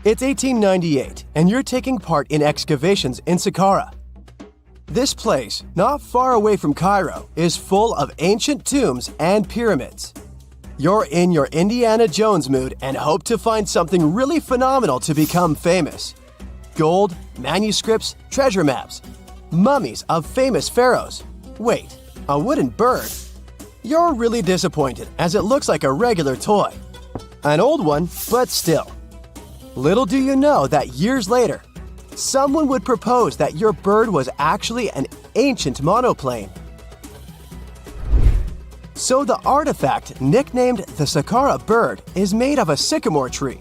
It's 1898, and you're taking part in excavations in Saqqara. This place, not far away from Cairo, is full of ancient tombs and pyramids. You're in your Indiana Jones mood and hope to find something really phenomenal to become famous. Gold, manuscripts, treasure maps, mummies of famous pharaohs. Wait, a wooden bird? You're really disappointed as it looks like a regular toy. An old one, but still. Little do you know that years later, someone would propose that your bird was actually an ancient monoplane. So the artifact, nicknamed the Saqqara bird, is made of a sycamore tree.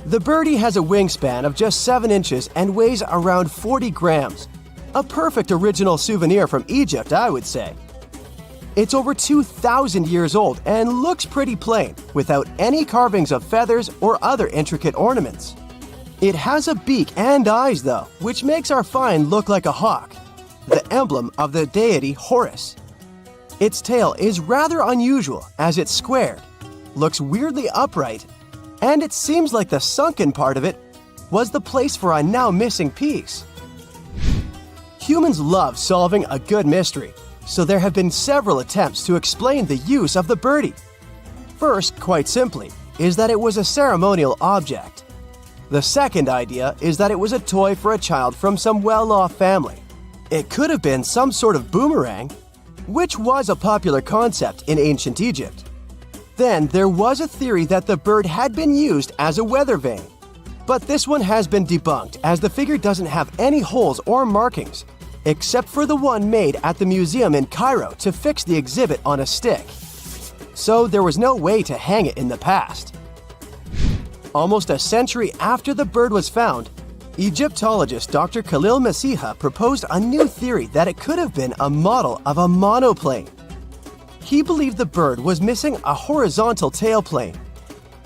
The birdie has a wingspan of just 7 inches and weighs around 40 grams. A perfect original souvenir from Egypt, I would say. It's over 2,000 years old and looks pretty plain, without any carvings of feathers or other intricate ornaments. It has a beak and eyes though, which makes our find look like a hawk, the emblem of the deity Horus. Its tail is rather unusual as it's squared, looks weirdly upright, and it seems like the sunken part of it was the place for a now missing piece. Humans love solving a good mystery, so there have been several attempts to explain the use of the birdie. First, quite simply, is that it was a ceremonial object. The second idea is that it was a toy for a child from some well-off family. It could have been some sort of boomerang, which was a popular concept in ancient Egypt. Then there was a theory that the bird had been used as a weather vane. But this one has been debunked as the figure doesn't have any holes or markings, except for the one made at the museum in Cairo to fix the exhibit on a stick. So there was no way to hang it in the past. Almost a century after the bird was found, Egyptologist Dr. Khalil Masiha proposed a new theory that it could have been a model of a monoplane. He believed the bird was missing a horizontal tailplane.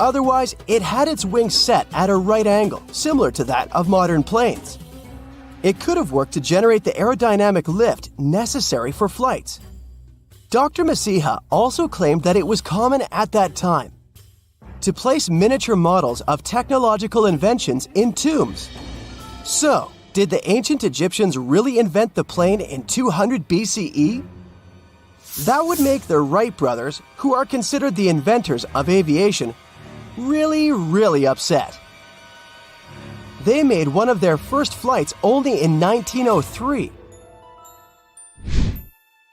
Otherwise, it had its wings set at a right angle, similar to that of modern planes. It could have worked to generate the aerodynamic lift necessary for flights. Dr. Masiha also claimed that it was common at that time to place miniature models of technological inventions in tombs. So, did the ancient Egyptians really invent the plane in 200 BCE? That would make the Wright brothers, who are considered the inventors of aviation, really upset. They made one of their first flights only in 1903.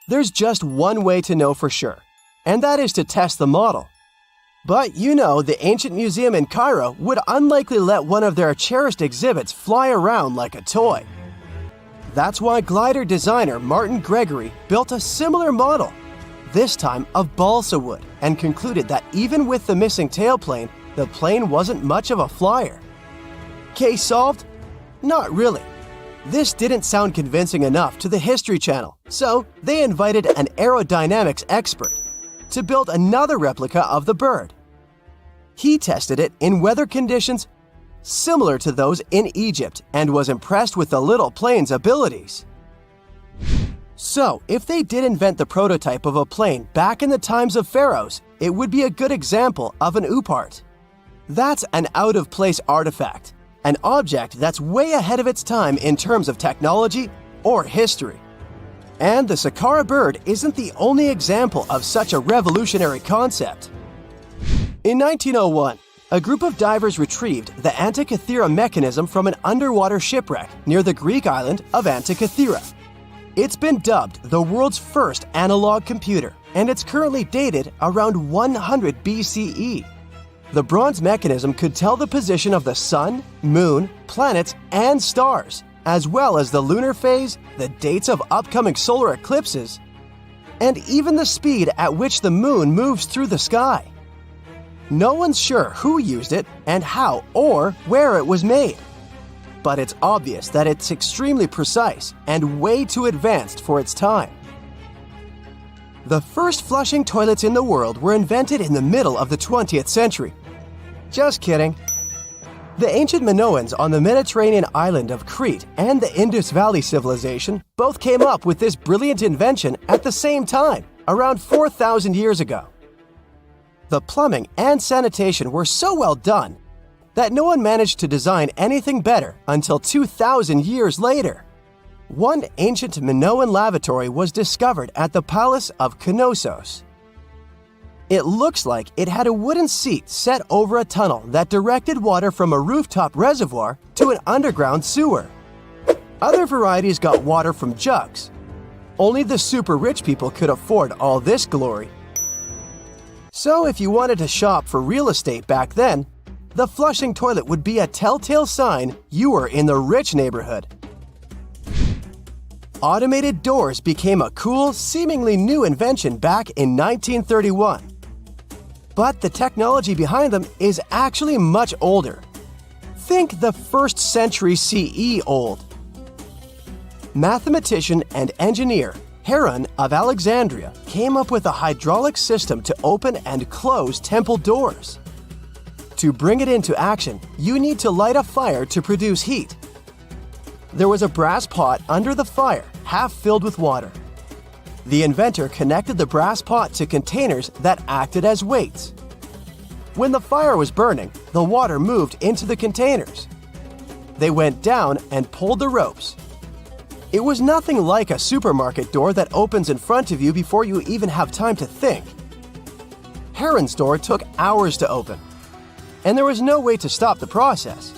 There's just one way to know for sure, and that is to test the model. But you know, the ancient museum in Cairo would unlikely let one of their cherished exhibits fly around like a toy. That's why glider designer Martin Gregory built a similar model, this time of balsa wood, and concluded that even with the missing tailplane, the plane wasn't much of a flyer. Case solved? Not really. This didn't sound convincing enough to the History Channel, so they invited an aerodynamics expert to build another replica of the bird. He tested it in weather conditions similar to those in Egypt and was impressed with the little plane's abilities. So, if they did invent the prototype of a plane back in the times of pharaohs, it would be a good example of an oupart. That's an out-of-place artifact, an object that's way ahead of its time in terms of technology or history. And the Saqqara bird isn't the only example of such a revolutionary concept. In 1901, a group of divers retrieved the Antikythera mechanism from an underwater shipwreck near the Greek island of Antikythera. It's been dubbed the world's first analog computer, and it's currently dated around 100 BCE. The bronze mechanism could tell the position of the sun, moon, planets, and stars, as well as the lunar phase, the dates of upcoming solar eclipses, and even the speed at which the moon moves through the sky. No one's sure who used it and how or where it was made. But it's obvious that it's extremely precise and way too advanced for its time. The first flushing toilets in the world were invented in the middle of the 20th century. Just kidding. The ancient Minoans on the Mediterranean island of Crete and the Indus Valley civilization both came up with this brilliant invention at the same time, around 4,000 years ago. The plumbing and sanitation were so well done that no one managed to design anything better until 2,000 years later. One ancient Minoan lavatory was discovered at the Palace of Knossos. It looks like it had a wooden seat set over a tunnel that directed water from a rooftop reservoir to an underground sewer. Other varieties got water from jugs. Only the super rich people could afford all this glory. So if you wanted to shop for real estate back then, the flushing toilet would be a telltale sign you were in the rich neighborhood. Automated doors became a cool, seemingly new invention back in 1931. But the technology behind them is actually much older. Think the 1st century CE old. Mathematician and engineer Heron of Alexandria came up with a hydraulic system to open and close temple doors. To bring it into action, you need to light a fire to produce heat. There was a brass pot under the fire, half filled with water. The inventor connected the brass pot to containers that acted as weights. When the fire was burning, the water moved into the containers. They went down and pulled the ropes. It was nothing like a supermarket door that opens in front of you before you even have time to think. Heron's door took hours to open, and there was no way to stop the process.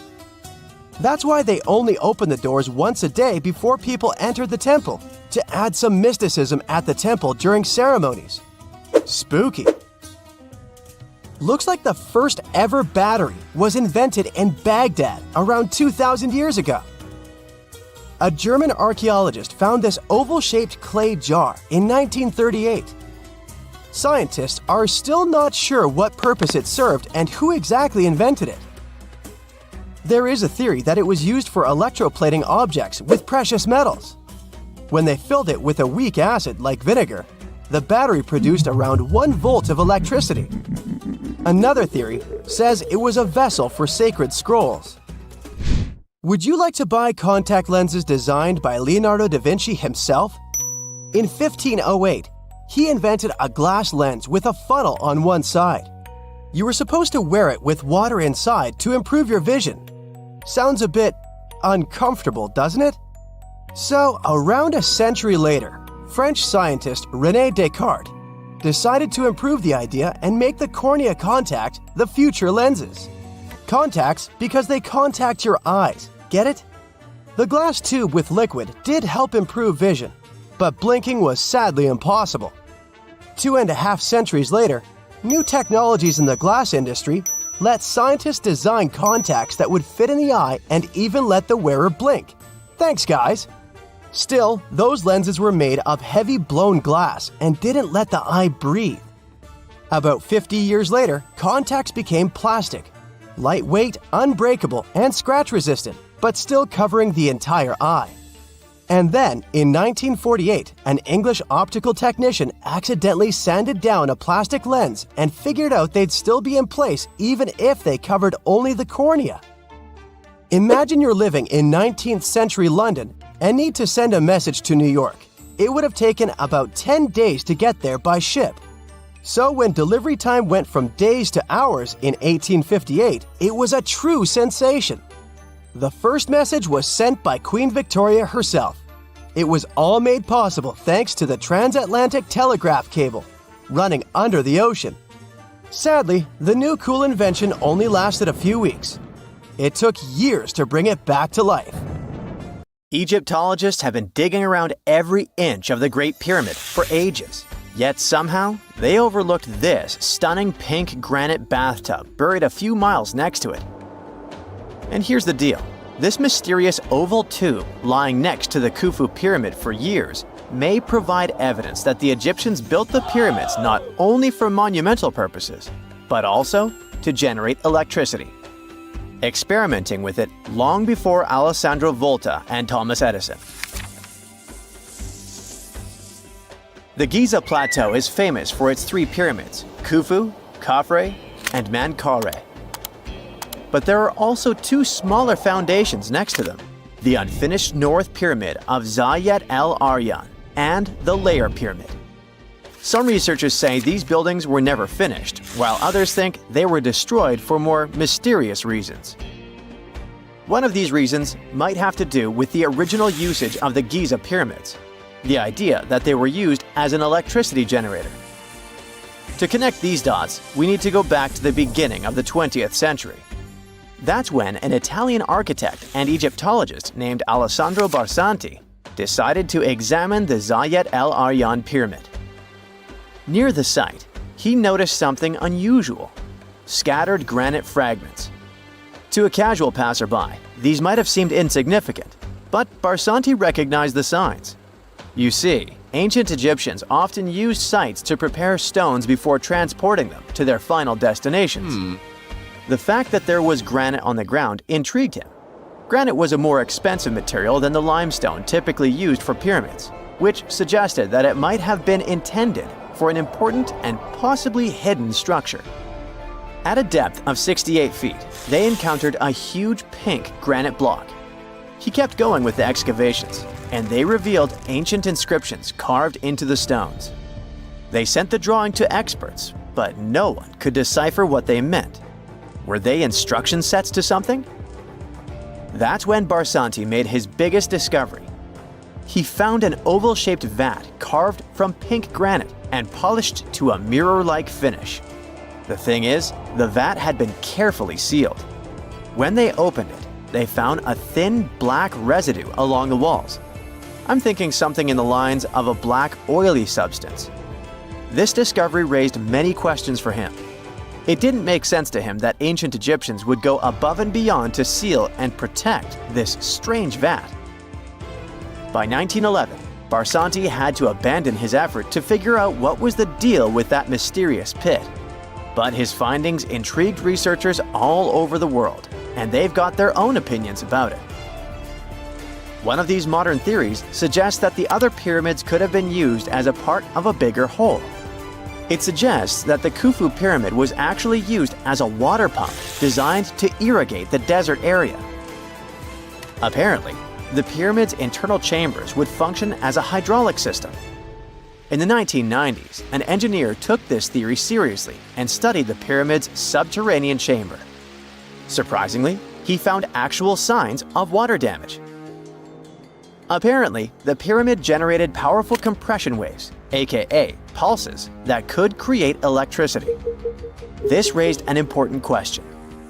That's why they only opened the doors once a day before people entered the temple, to add some mysticism at the temple during ceremonies. Spooky. Looks like the first ever battery was invented in Baghdad around 2,000 years ago. A German archaeologist found this oval-shaped clay jar in 1938. Scientists are still not sure what purpose it served and who exactly invented it. There is a theory that it was used for electroplating objects with precious metals. When they filled it with a weak acid like vinegar, the battery produced around 1 volt of electricity. Another theory says it was a vessel for sacred scrolls. Would you like to buy contact lenses designed by Leonardo da Vinci himself? In 1508, he invented a glass lens with a funnel on one side. You were supposed to wear it with water inside to improve your vision. Sounds a bit uncomfortable, doesn't it? So, around a century later, French scientist René Descartes decided to improve the idea and make the cornea contact the future lenses. Contacts because they contact your eyes, get it? The glass tube with liquid did help improve vision, but blinking was sadly impossible. 2.5 centuries later, new technologies in the glass industry let scientists design contacts that would fit in the eye and even let the wearer blink. Thanks, guys! Still, those lenses were made of heavy blown glass and didn't let the eye breathe. About 50 years later, contacts became plastic, lightweight, unbreakable, and scratch-resistant, but still covering the entire eye. And then, in 1948, an English optical technician accidentally sanded down a plastic lens and figured out they'd still be in place even if they covered only the cornea. Imagine you're living in 19th century London and need to send a message to New York. It would have taken about 10 days to get there by ship. So when delivery time went from days to hours in 1858, it was a true sensation. The first message was sent by Queen Victoria herself. It was all made possible thanks to the transatlantic telegraph cable, running under the ocean. Sadly, the new cool invention only lasted a few weeks. It took years to bring it back to life. Egyptologists have been digging around every inch of the Great Pyramid for ages. Yet somehow, they overlooked this stunning pink granite bathtub buried a few miles next to it. And here's the deal. This mysterious oval tube lying next to the Khufu pyramid for years may provide evidence that the Egyptians built the pyramids not only for monumental purposes, but also to generate electricity, experimenting with it long before Alessandro Volta and Thomas Edison. The Giza Plateau is famous for its 3 pyramids, Khufu, Khafre, and Menkaure. But there are also 2 smaller foundations next to them, the unfinished North Pyramid of Zayat el-Aryan and the Layer Pyramid. Some researchers say these buildings were never finished, while others think they were destroyed for more mysterious reasons. One of these reasons might have to do with the original usage of the Giza pyramids, the idea that they were used as an electricity generator. To connect these dots, we need to go back to the beginning of the 20th century. That's when an Italian architect and Egyptologist named Alessandro Barsanti decided to examine the Zayat el Aryan pyramid. Near the site, he noticed something unusual: scattered granite fragments. To a casual passerby, these might have seemed insignificant, but Barsanti recognized the signs. You see, ancient Egyptians often used sites to prepare stones before transporting them to their final destinations. The fact that there was granite on the ground intrigued him. Granite was a more expensive material than the limestone typically used for pyramids, which suggested that it might have been intended for an important and possibly hidden structure. At a depth of 68 feet, they encountered a huge pink granite block. He kept going with the excavations, and they revealed ancient inscriptions carved into the stones. They sent the drawing to experts, but no one could decipher what they meant. Were they instruction sets to something? That's when Barsanti made his biggest discovery. He found an oval-shaped vat carved from pink granite and polished to a mirror-like finish. The thing is, the vat had been carefully sealed. When they opened it, they found a thin black residue along the walls. I'm thinking something in the lines of a black oily substance. This discovery raised many questions for him. It didn't make sense to him that ancient Egyptians would go above and beyond to seal and protect this strange vat. By 1911, Barsanti had to abandon his effort to figure out what was the deal with that mysterious pit. But his findings intrigued researchers all over the world, and they've got their own opinions about it. One of these modern theories suggests that the other pyramids could have been used as a part of a bigger whole. It suggests that the Khufu pyramid was actually used as a water pump designed to irrigate the desert area. Apparently, the pyramid's internal chambers would function as a hydraulic system. In the 1990s, an engineer took this theory seriously and studied the pyramid's subterranean chamber. Surprisingly, he found actual signs of water damage. Apparently, the pyramid generated powerful compression waves, aka pulses, that could create electricity. This raised an important question.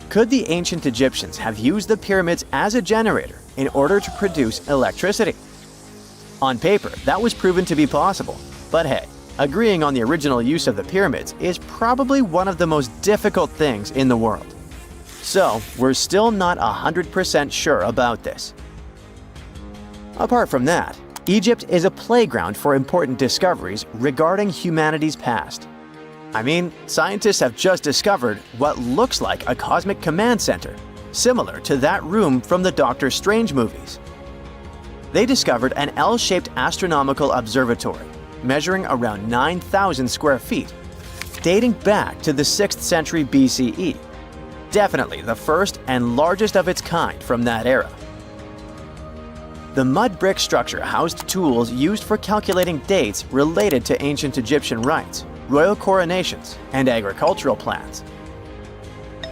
Could the ancient Egyptians have used the pyramids as a generator in order to produce electricity? On paper, that was proven to be possible. But hey, agreeing on the original use of the pyramids is probably one of the most difficult things in the world. So, we're still not 100% sure about this. Apart from that, Egypt is a playground for important discoveries regarding humanity's past. I mean, scientists have just discovered what looks like a cosmic command center, similar to that room from the Doctor Strange movies. They discovered an L-shaped astronomical observatory, measuring around 9,000 square feet, dating back to the 6th century BCE. Definitely the first and largest of its kind from that era. The mud brick structure housed tools used for calculating dates related to ancient Egyptian rites, royal coronations, and agricultural plans.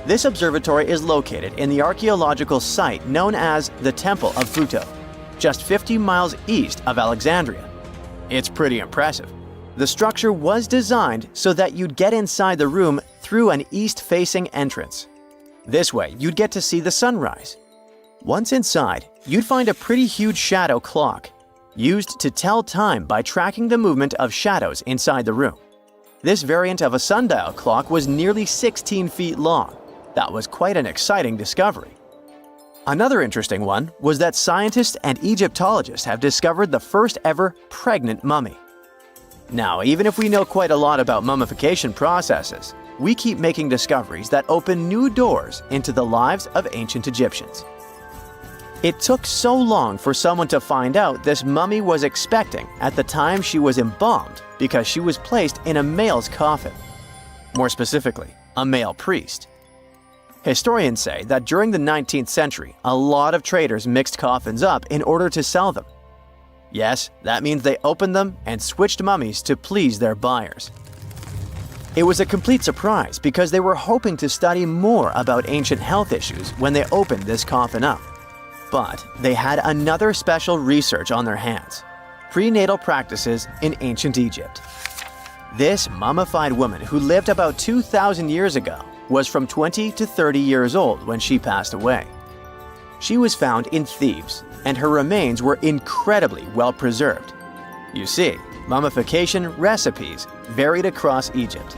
This observatory is located in the archaeological site known as the Temple of Phuto, just 50 miles east of Alexandria. It's pretty impressive. The structure was designed so that you'd get inside the room through an east-facing entrance. This way, you'd get to see the sunrise. Once inside, you'd find a pretty huge shadow clock, used to tell time by tracking the movement of shadows inside the room. This variant of a sundial clock was nearly 16 feet long. That was quite an exciting discovery. Another interesting one was that scientists and Egyptologists have discovered the first ever pregnant mummy. Now, even if we know quite a lot about mummification processes, we keep making discoveries that open new doors into the lives of ancient Egyptians. It took so long for someone to find out this mummy was expecting at the time she was embalmed because she was placed in a male's coffin. More specifically, a male priest. Historians say that during the 19th century, a lot of traders mixed coffins up in order to sell them. Yes, that means they opened them and switched mummies to please their buyers. It was a complete surprise because they were hoping to study more about ancient health issues when they opened this coffin up. But they had another special research on their hands: prenatal practices in ancient Egypt. This mummified woman, who lived about 2,000 years ago, was from 20 to 30 years old when she passed away. She was found in Thebes, and her remains were incredibly well preserved. You see, mummification recipes varied across Egypt.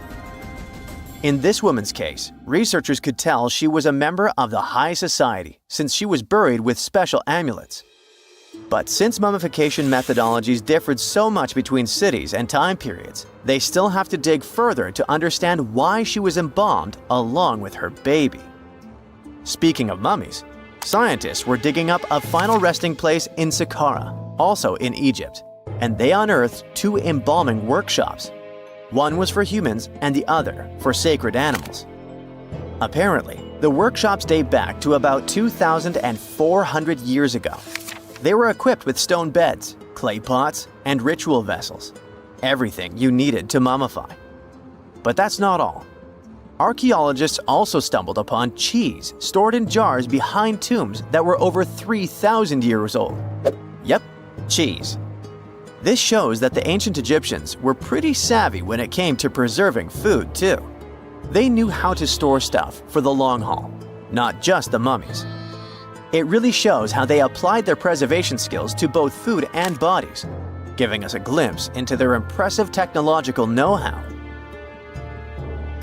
In this woman's case, researchers could tell she was a member of the high society since she was buried with special amulets. But since mummification methodologies differed so much between cities and time periods, they still have to dig further to understand why she was embalmed along with her baby. Speaking of mummies, scientists were digging up a final resting place in Saqqara, also in Egypt, and they unearthed two embalming workshops. One was for humans and the other for sacred animals. Apparently, the workshops date back to about 2,400 years ago. They were equipped with stone beds, clay pots, and ritual vessels. Everything you needed to mummify. But that's not all. Archaeologists also stumbled upon cheese stored in jars behind tombs that were over 3,000 years old. Yep, cheese. This shows that the ancient Egyptians were pretty savvy when it came to preserving food, too. They knew how to store stuff for the long haul, not just the mummies. It really shows how they applied their preservation skills to both food and bodies, giving us a glimpse into their impressive technological know-how.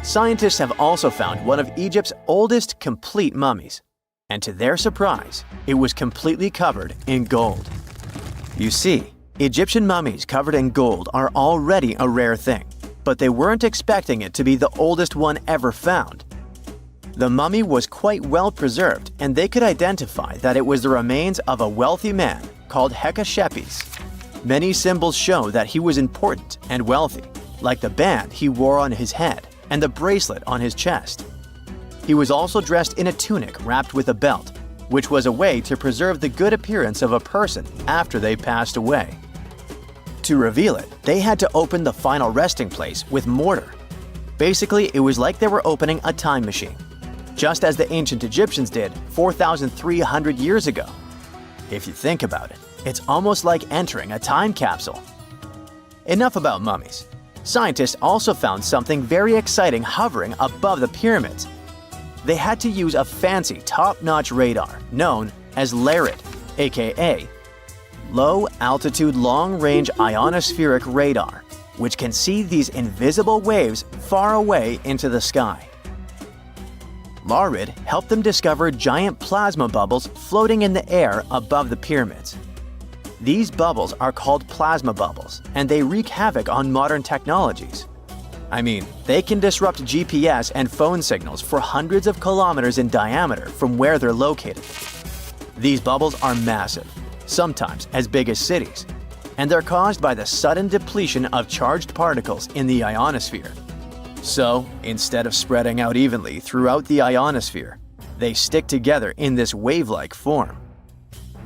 Scientists have also found one of Egypt's oldest complete mummies, and to their surprise, it was completely covered in gold. You see, Egyptian mummies covered in gold are already a rare thing, but they weren't expecting it to be the oldest one ever found. The mummy was quite well preserved, and they could identify that it was the remains of a wealthy man called Hekashepes. Many symbols show that he was important and wealthy, like the band he wore on his head and the bracelet on his chest. He was also dressed in a tunic wrapped with a belt, which was a way to preserve the good appearance of a person after they passed away. To reveal it, they had to open the final resting place with mortar. Basically, it was like they were opening a time machine, just as the ancient Egyptians did 4,300 years ago. If you think about it, it's almost like entering a time capsule. Enough about mummies. Scientists also found something very exciting hovering above the pyramids. They had to use a fancy top-notch radar known as LARID, aka Low Altitude Long Range Ionospheric Radar, which can see these invisible waves far away into the sky. LARID helped them discover giant plasma bubbles floating in the air above the pyramids. These bubbles are called plasma bubbles, and they wreak havoc on modern technologies. I mean, they can disrupt GPS and phone signals for hundreds of kilometers in diameter from where they're located. These bubbles are massive, sometimes as big as cities, and they're caused by the sudden depletion of charged particles in the ionosphere. So, instead of spreading out evenly throughout the ionosphere, they stick together in this wave-like form.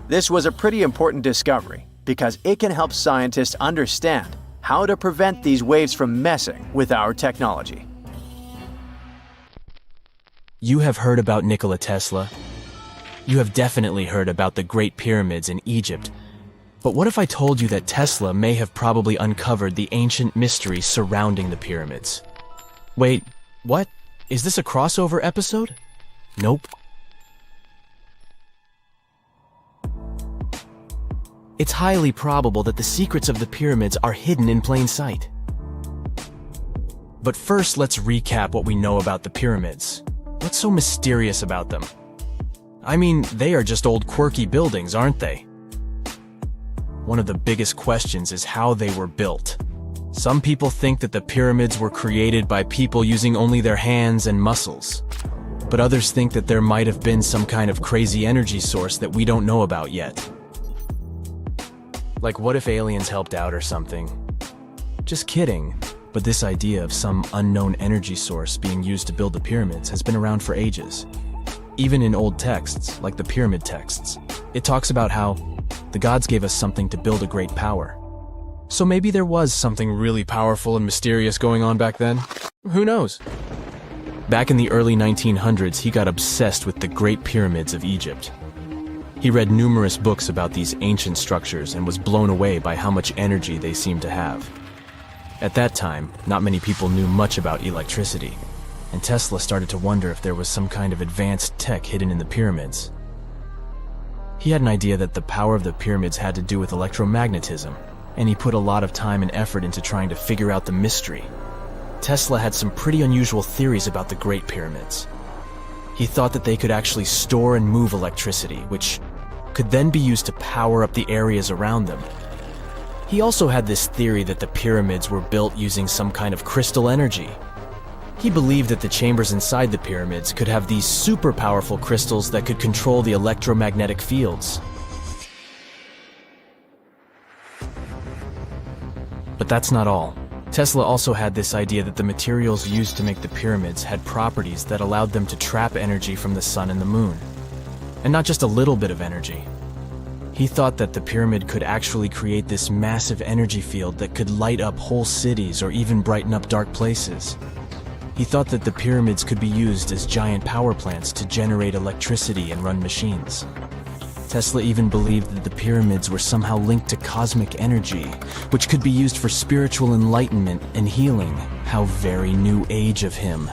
This was a pretty important discovery because it can help scientists understand how to prevent these waves from messing with our technology. You have heard about Nikola Tesla. You have definitely heard about the Great Pyramids in Egypt. But what if I told you that Tesla may have probably uncovered the ancient mysteries surrounding the pyramids? Wait, what? Is this a crossover episode? Nope. It's highly probable that the secrets of the pyramids are hidden in plain sight. But first, let's recap what we know about the pyramids. What's so mysterious about them? I mean, they are just old quirky buildings, aren't they? One of the biggest questions is how they were built. Some people think that the pyramids were created by people using only their hands and muscles. But others think that there might have been some kind of crazy energy source that we don't know about yet. Like, what if aliens helped out or something? Just kidding, but this idea of some unknown energy source being used to build the pyramids has been around for ages. Even in old texts, like the pyramid texts, it talks about how the gods gave us something to build a great power. So maybe there was something really powerful and mysterious going on back then? Who knows? Back in the early 1900s, he got obsessed with the Great Pyramids of Egypt. He read numerous books about these ancient structures and was blown away by how much energy they seemed to have. At that time, not many people knew much about electricity, and Tesla started to wonder if there was some kind of advanced tech hidden in the pyramids. He had an idea that the power of the pyramids had to do with electromagnetism, and he put a lot of time and effort into trying to figure out the mystery. Tesla had some pretty unusual theories about the Great Pyramids. He thought that they could actually store and move electricity, which could then be used to power up the areas around them. He also had this theory that the pyramids were built using some kind of crystal energy. He believed that the chambers inside the pyramids could have these super powerful crystals that could control the electromagnetic fields. But that's not all. Tesla also had this idea that the materials used to make the pyramids had properties that allowed them to trap energy from the sun and the moon. And not just a little bit of energy. He thought that the pyramid could actually create this massive energy field that could light up whole cities or even brighten up dark places. He thought that the pyramids could be used as giant power plants to generate electricity and run machines. Tesla even believed that the pyramids were somehow linked to cosmic energy, which could be used for spiritual enlightenment and healing. How very new age of him.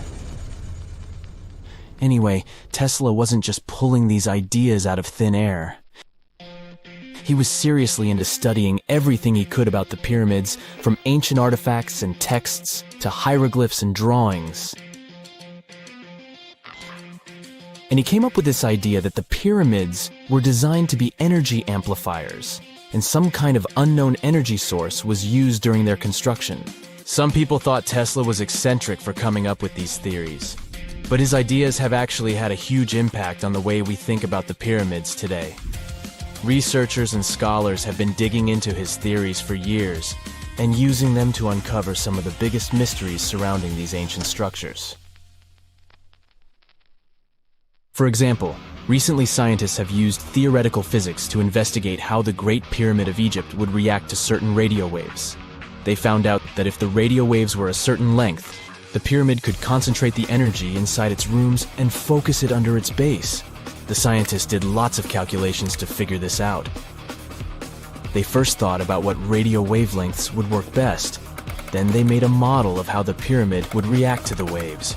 Anyway, Tesla wasn't just pulling these ideas out of thin air. He was seriously into studying everything he could about the pyramids, from ancient artifacts and texts to hieroglyphs and drawings. And he came up with this idea that the pyramids were designed to be energy amplifiers, and some kind of unknown energy source was used during their construction. Some people thought Tesla was eccentric for coming up with these theories, but his ideas have actually had a huge impact on the way we think about the pyramids today. Researchers and scholars have been digging into his theories for years and using them to uncover some of the biggest mysteries surrounding these ancient structures. For example, recently scientists have used theoretical physics to investigate how the Great Pyramid of Egypt would react to certain radio waves. They found out that if the radio waves were a certain length, the pyramid could concentrate the energy inside its rooms and focus it under its base. The scientists did lots of calculations to figure this out. They first thought about what radio wavelengths would work best. Then they made a model of how the pyramid would react to the waves.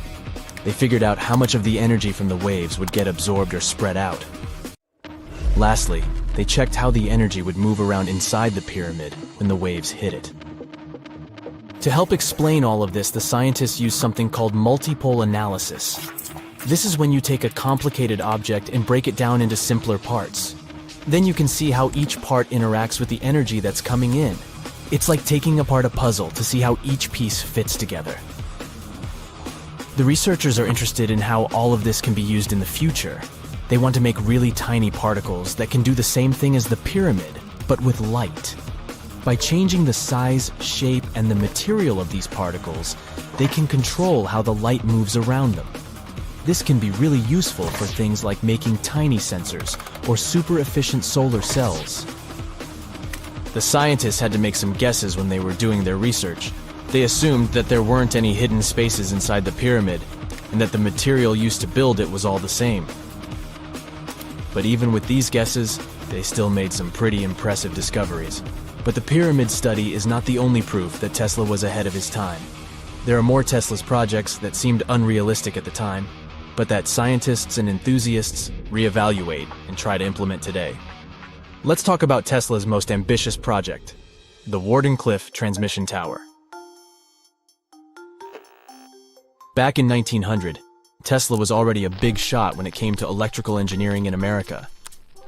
They figured out how much of the energy from the waves would get absorbed or spread out. Lastly, they checked how the energy would move around inside the pyramid when the waves hit it. To help explain all of this, the scientists used something called multipole analysis. This is when you take a complicated object and break it down into simpler parts. Then you can see how each part interacts with the energy that's coming in. It's like taking apart a puzzle to see how each piece fits together. The researchers are interested in how all of this can be used in the future. They want to make really tiny particles that can do the same thing as the pyramid, but with light. By changing the size, shape, and the material of these particles, they can control how the light moves around them. This can be really useful for things like making tiny sensors or super efficient solar cells. The scientists had to make some guesses when they were doing their research. They assumed that there weren't any hidden spaces inside the pyramid, and that the material used to build it was all the same. But even with these guesses, they still made some pretty impressive discoveries. But the pyramid study is not the only proof that Tesla was ahead of his time. There are more Tesla's projects that seemed unrealistic at the time, but that scientists and enthusiasts reevaluate and try to implement today. Let's talk about Tesla's most ambitious project, the Wardenclyffe Transmission Tower. Back in 1900, Tesla was already a big shot when it came to electrical engineering in America.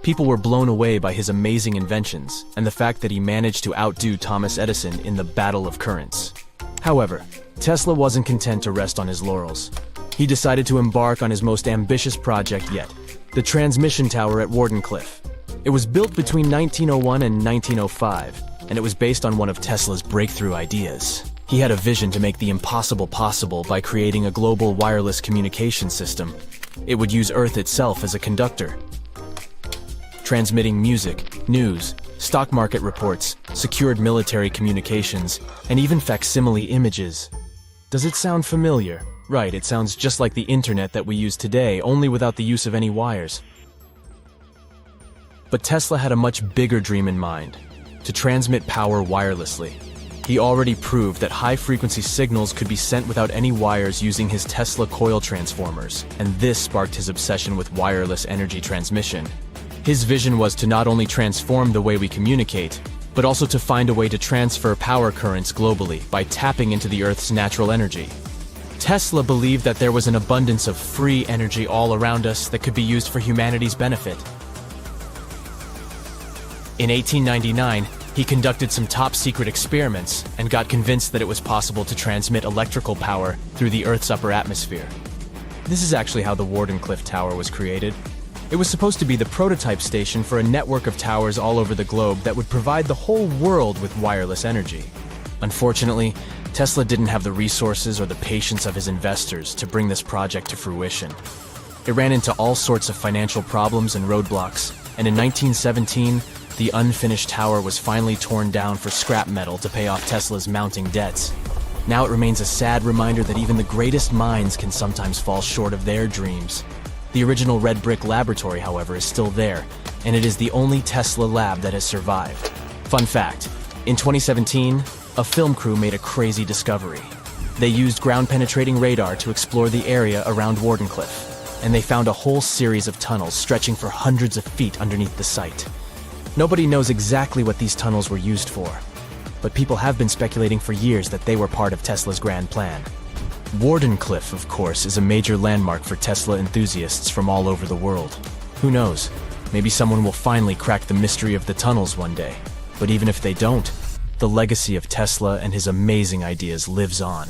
People were blown away by his amazing inventions and the fact that he managed to outdo Thomas Edison in the battle of currents. However, Tesla wasn't content to rest on his laurels. He decided to embark on his most ambitious project yet, the transmission tower at Wardenclyffe. It was built between 1901 and 1905, and it was based on one of Tesla's breakthrough ideas. He had a vision to make the impossible possible by creating a global wireless communication system. It would use Earth itself as a conductor, transmitting music, news, stock market reports, secured military communications, and even facsimile images. Does it sound familiar? Right, it sounds just like the internet that we use today, only without the use of any wires. But Tesla had a much bigger dream in mind: to transmit power wirelessly. He already proved that high-frequency signals could be sent without any wires using his Tesla coil transformers, and this sparked his obsession with wireless energy transmission. His vision was to not only transform the way we communicate, but also to find a way to transfer power currents globally by tapping into the Earth's natural energy. Tesla believed that there was an abundance of free energy all around us that could be used for humanity's benefit. In 1899, he conducted some top-secret experiments and got convinced that it was possible to transmit electrical power through the Earth's upper atmosphere. This is actually how the Wardenclyffe Tower was created. It was supposed to be the prototype station for a network of towers all over the globe that would provide the whole world with wireless energy. Unfortunately, Tesla didn't have the resources or the patience of his investors to bring this project to fruition. It ran into all sorts of financial problems and roadblocks, and in 1917, the unfinished tower was finally torn down for scrap metal to pay off Tesla's mounting debts. Now it remains a sad reminder that even the greatest minds can sometimes fall short of their dreams. The original red brick laboratory, however, is still there, and it is the only Tesla lab that has survived. Fun fact, in 2017, a film crew made a crazy discovery. They used ground-penetrating radar to explore the area around Wardenclyffe, and they found a whole series of tunnels stretching for hundreds of feet underneath the site. Nobody knows exactly what these tunnels were used for, but people have been speculating for years that they were part of Tesla's grand plan. Wardenclyffe, of course, is a major landmark for Tesla enthusiasts from all over the world. Who knows? Maybe someone will finally crack the mystery of the tunnels one day. But even if they don't, the legacy of Tesla and his amazing ideas lives on.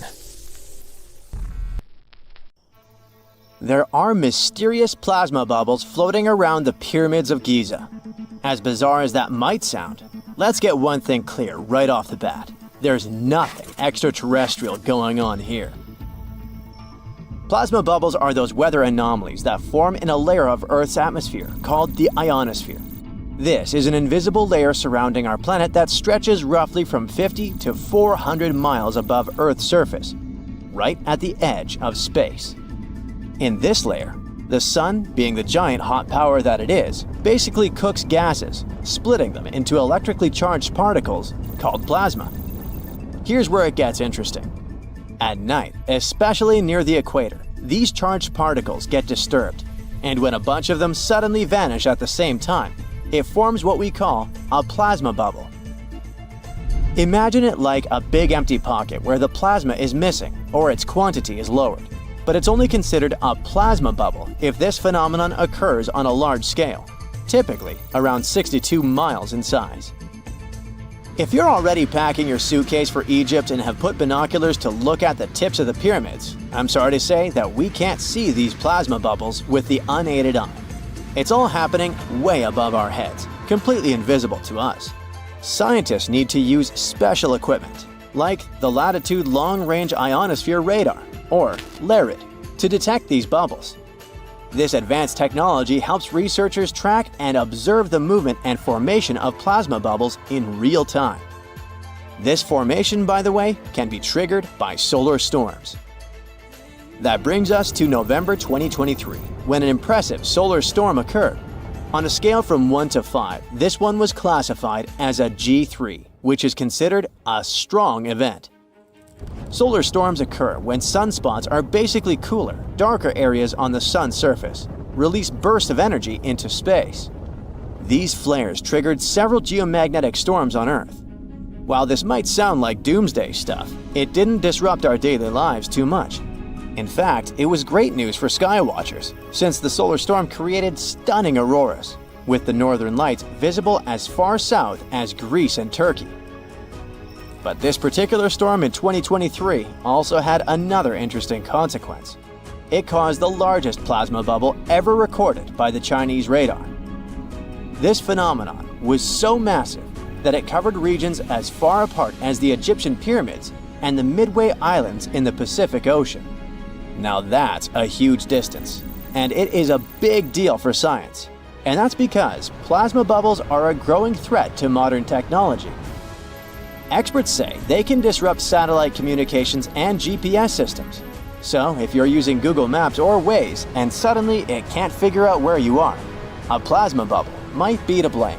There are mysterious plasma bubbles floating around the pyramids of Giza. As bizarre as that might sound, let's get one thing clear right off the bat. There's nothing extraterrestrial going on here. Plasma bubbles are those weather anomalies that form in a layer of Earth's atmosphere called the ionosphere. This is an invisible layer surrounding our planet that stretches roughly from 50 to 400 miles above Earth's surface, right at the edge of space. In this layer, the sun, being the giant hot power that it is, basically cooks gases, splitting them into electrically charged particles called plasma. Here's where it gets interesting. At night, especially near the equator, these charged particles get disturbed, and when a bunch of them suddenly vanish at the same time, it forms what we call a plasma bubble. Imagine it like a big empty pocket where the plasma is missing or its quantity is lowered. But it's only considered a plasma bubble if this phenomenon occurs on a large scale, typically around 62 miles in size. If you're already packing your suitcase for Egypt and have put binoculars to look at the tips of the pyramids, I'm sorry to say that we can't see these plasma bubbles with the unaided eye. It's all happening way above our heads, completely invisible to us. Scientists need to use special equipment, like the Latitude Long-Range Ionosphere Radar, or LARID, to detect these bubbles. This advanced technology helps researchers track and observe the movement and formation of plasma bubbles in real time. This formation, by the way, can be triggered by solar storms. That brings us to November 2023, when an impressive solar storm occurred. On a scale from 1 to 5, this one was classified as a G3, which is considered a strong event. Solar storms occur when sunspots are basically cooler, darker areas on the sun's surface, release bursts of energy into space. These flares triggered several geomagnetic storms on Earth. While this might sound like doomsday stuff, it didn't disrupt our daily lives too much. In fact, it was great news for skywatchers, since the solar storm created stunning auroras, with the northern lights visible as far south as Greece and Turkey. But this particular storm in 2023 also had another interesting consequence. It caused the largest plasma bubble ever recorded by the Chinese radar. This phenomenon was so massive that it covered regions as far apart as the Egyptian pyramids and the Midway Islands in the Pacific Ocean. Now that's a huge distance, and it is a big deal for science. And that's because plasma bubbles are a growing threat to modern technology. Experts say they can disrupt satellite communications and GPS systems. So if you're using Google Maps or Waze and suddenly it can't figure out where you are, a plasma bubble might be to blame.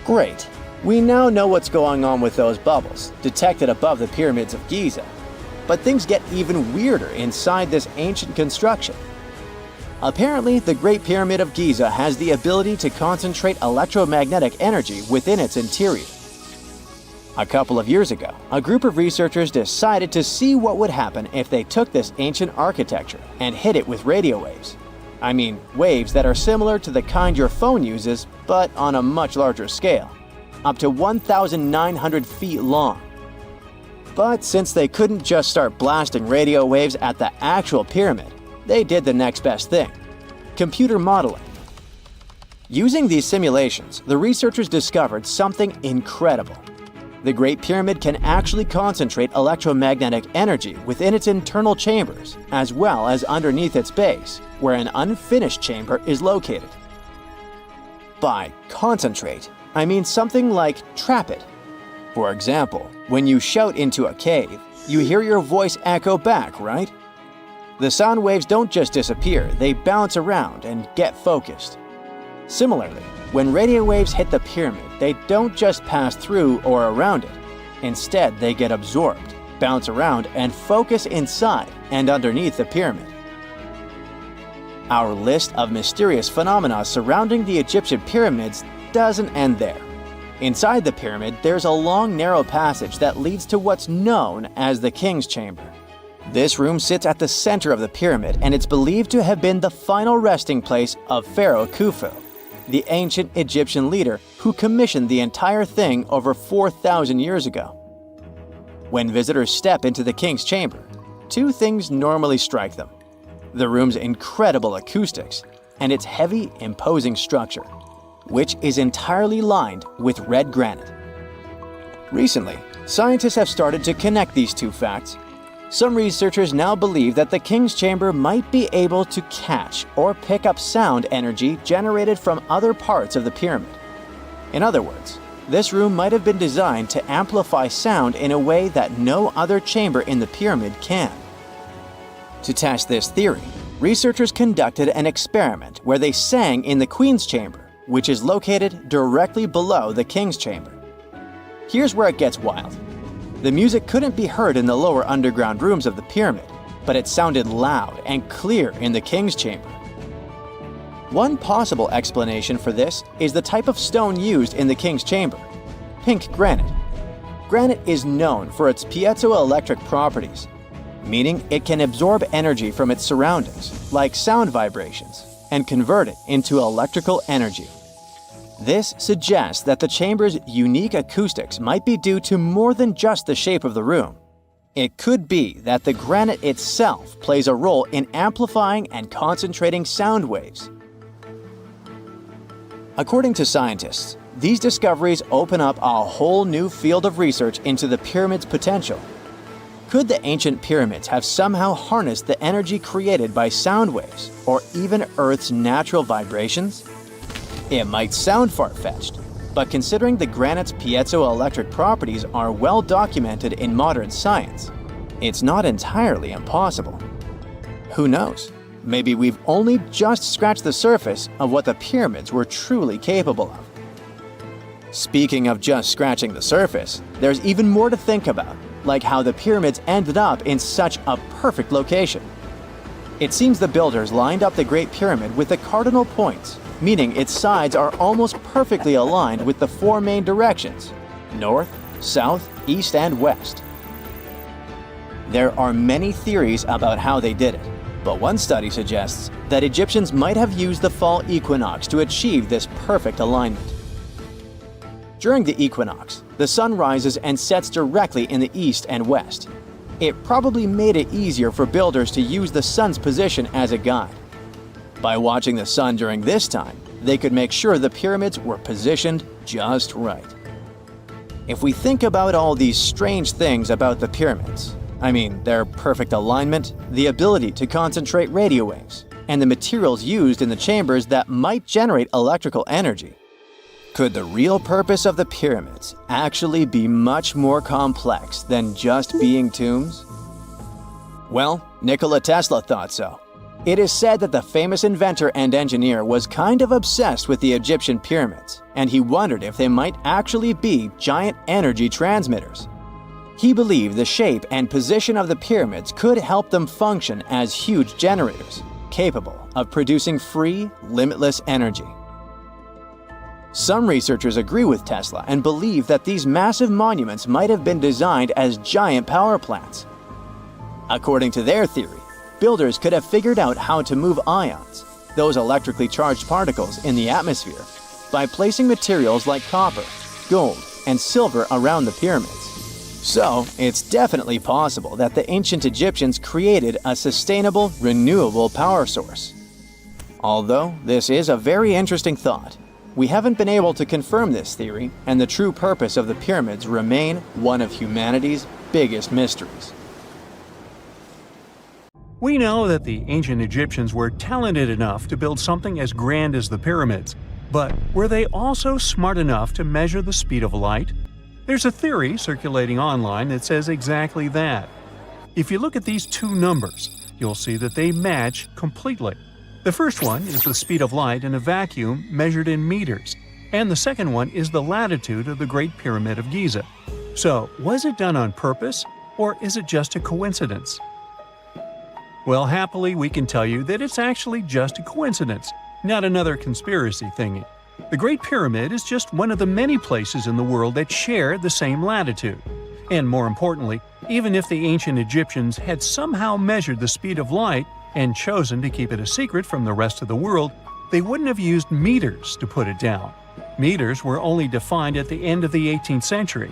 Great. We now know what's going on with those bubbles, detected above the pyramids of Giza. But things get even weirder inside this ancient construction. Apparently, the Great Pyramid of Giza has the ability to concentrate electromagnetic energy within its interior. A couple of years ago, a group of researchers decided to see what would happen if they took this ancient architecture and hit it with radio waves. I mean, waves that are similar to the kind your phone uses, but on a much larger scale, up to 1,900 feet long. But since they couldn't just start blasting radio waves at the actual pyramid, they did the next best thing: computer modeling. Using these simulations, the researchers discovered something incredible. The Great Pyramid can actually concentrate electromagnetic energy within its internal chambers, as well as underneath its base, where an unfinished chamber is located. By concentrate, I mean something like trap it. For example, when you shout into a cave, you hear your voice echo back, right? The sound waves don't just disappear, they bounce around and get focused. Similarly, when radio waves hit the pyramid, they don't just pass through or around it. Instead, they get absorbed, bounce around, and focus inside and underneath the pyramid. Our list of mysterious phenomena surrounding the Egyptian pyramids doesn't end there. Inside the pyramid, there's a long, narrow passage that leads to what's known as the King's Chamber. This room sits at the center of the pyramid, and it's believed to have been the final resting place of Pharaoh Khufu, the ancient Egyptian leader who commissioned the entire thing over 4,000 years ago. When visitors step into the King's Chamber, two things normally strike them: the room's incredible acoustics and its heavy, imposing structure, which is entirely lined with red granite. Recently, scientists have started to connect these two facts. Some researchers now believe that the King's Chamber might be able to catch or pick up sound energy generated from other parts of the pyramid. In other words, this room might have been designed to amplify sound in a way that no other chamber in the pyramid can. To test this theory, researchers conducted an experiment where they sang in the Queen's Chamber, which is located directly below the King's Chamber. Here's where it gets wild. The music couldn't be heard in the lower underground rooms of the pyramid, but it sounded loud and clear in the King's Chamber. One possible explanation for this is the type of stone used in the King's Chamber: pink granite. Granite is known for its piezoelectric properties, meaning it can absorb energy from its surroundings, like sound vibrations, and convert it into electrical energy. This suggests that the chamber's unique acoustics might be due to more than just the shape of the room. It could be that the granite itself plays a role in amplifying and concentrating sound waves. According to scientists, these discoveries open up a whole new field of research into the pyramid's potential. Could the ancient pyramids have somehow harnessed the energy created by sound waves, or even Earth's natural vibrations? It might sound far-fetched, but considering the granite's piezoelectric properties are well documented in modern science, it's not entirely impossible. Who knows? Maybe we've only just scratched the surface of what the pyramids were truly capable of. Speaking of just scratching the surface, there's even more to think about, like how the pyramids ended up in such a perfect location. It seems the builders lined up the Great Pyramid with the cardinal points, meaning its sides are almost perfectly aligned with the four main directions: north, south, east, and west. There are many theories about how they did it, but one study suggests that Egyptians might have used the fall equinox to achieve this perfect alignment. During the equinox, the sun rises and sets directly in the east and west. It probably made it easier for builders to use the sun's position as a guide. By watching the sun during this time, they could make sure the pyramids were positioned just right. If we think about all these strange things about the pyramids, I mean their perfect alignment, the ability to concentrate radio waves, and the materials used in the chambers that might generate electrical energy. Could the real purpose of the pyramids actually be much more complex than just being tombs? Well, Nikola Tesla thought so. It is said that the famous inventor and engineer was kind of obsessed with the Egyptian pyramids, and he wondered if they might actually be giant energy transmitters. He believed the shape and position of the pyramids could help them function as huge generators, capable of producing free, limitless energy. Some researchers agree with Tesla and believe that these massive monuments might have been designed as giant power plants. According to their theory, builders could have figured out how to move ions, those electrically charged particles in the atmosphere, by placing materials like copper, gold, and silver around the pyramids. So, it's definitely possible that the ancient Egyptians created a sustainable, renewable power source. Although this is a very interesting thought, we haven't been able to confirm this theory, and the true purpose of the pyramids remain one of humanity's biggest mysteries. We know that the ancient Egyptians were talented enough to build something as grand as the pyramids, but were they also smart enough to measure the speed of light? There's a theory circulating online that says exactly that. If you look at these two numbers, you'll see that they match completely. The first one is the speed of light in a vacuum measured in meters, and the second one is the latitude of the Great Pyramid of Giza. So, was it done on purpose, or is it just a coincidence? Well, happily, we can tell you that it's actually just a coincidence, not another conspiracy thingy. The Great Pyramid is just one of the many places in the world that share the same latitude. And more importantly, even if the ancient Egyptians had somehow measured the speed of light and chosen to keep it a secret from the rest of the world, they wouldn't have used meters to put it down. Meters were only defined at the end of the 18th century.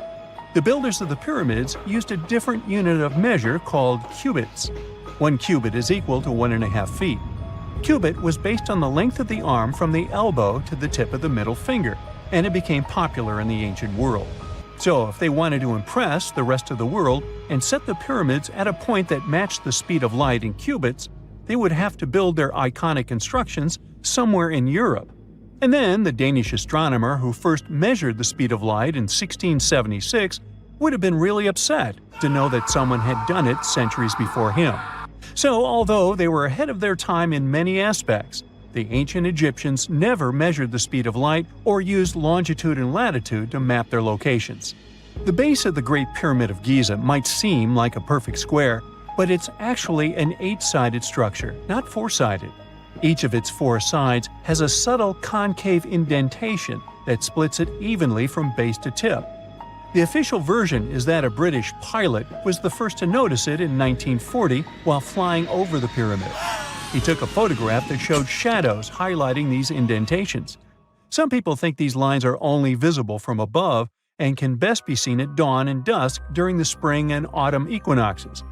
The builders of the pyramids used a different unit of measure called cubits. 1 cubit is equal to 1.5 feet. Cubit was based on the length of the arm from the elbow to the tip of the middle finger, and it became popular in the ancient world. So if they wanted to impress the rest of the world and set the pyramids at a point that matched the speed of light in cubits, they would have to build their iconic constructions somewhere in Europe. And then the Danish astronomer who first measured the speed of light in 1676 would have been really upset to know that someone had done it centuries before him. So, although they were ahead of their time in many aspects, the ancient Egyptians never measured the speed of light or used longitude and latitude to map their locations. The base of the Great Pyramid of Giza might seem like a perfect square, but it's actually an 8-sided structure, not 4-sided. Each of its 4 sides has a subtle concave indentation that splits it evenly from base to tip. The official version is that a British pilot was the first to notice it in 1940 while flying over the pyramid. He took a photograph that showed shadows highlighting these indentations. Some people think these lines are only visible from above and can best be seen at dawn and dusk during the spring and autumn equinoxes.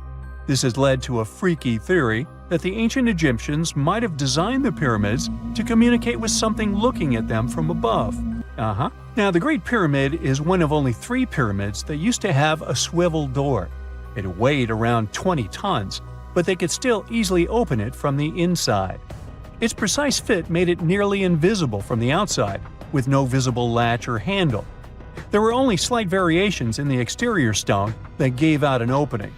This has led to a freaky theory that the ancient Egyptians might have designed the pyramids to communicate with something looking at them from above. Now, the Great Pyramid is one of only 3 pyramids that used to have a swivel door. It weighed around 20 tons, but they could still easily open it from the inside. Its precise fit made it nearly invisible from the outside, with no visible latch or handle. There were only slight variations in the exterior stone that gave out an opening.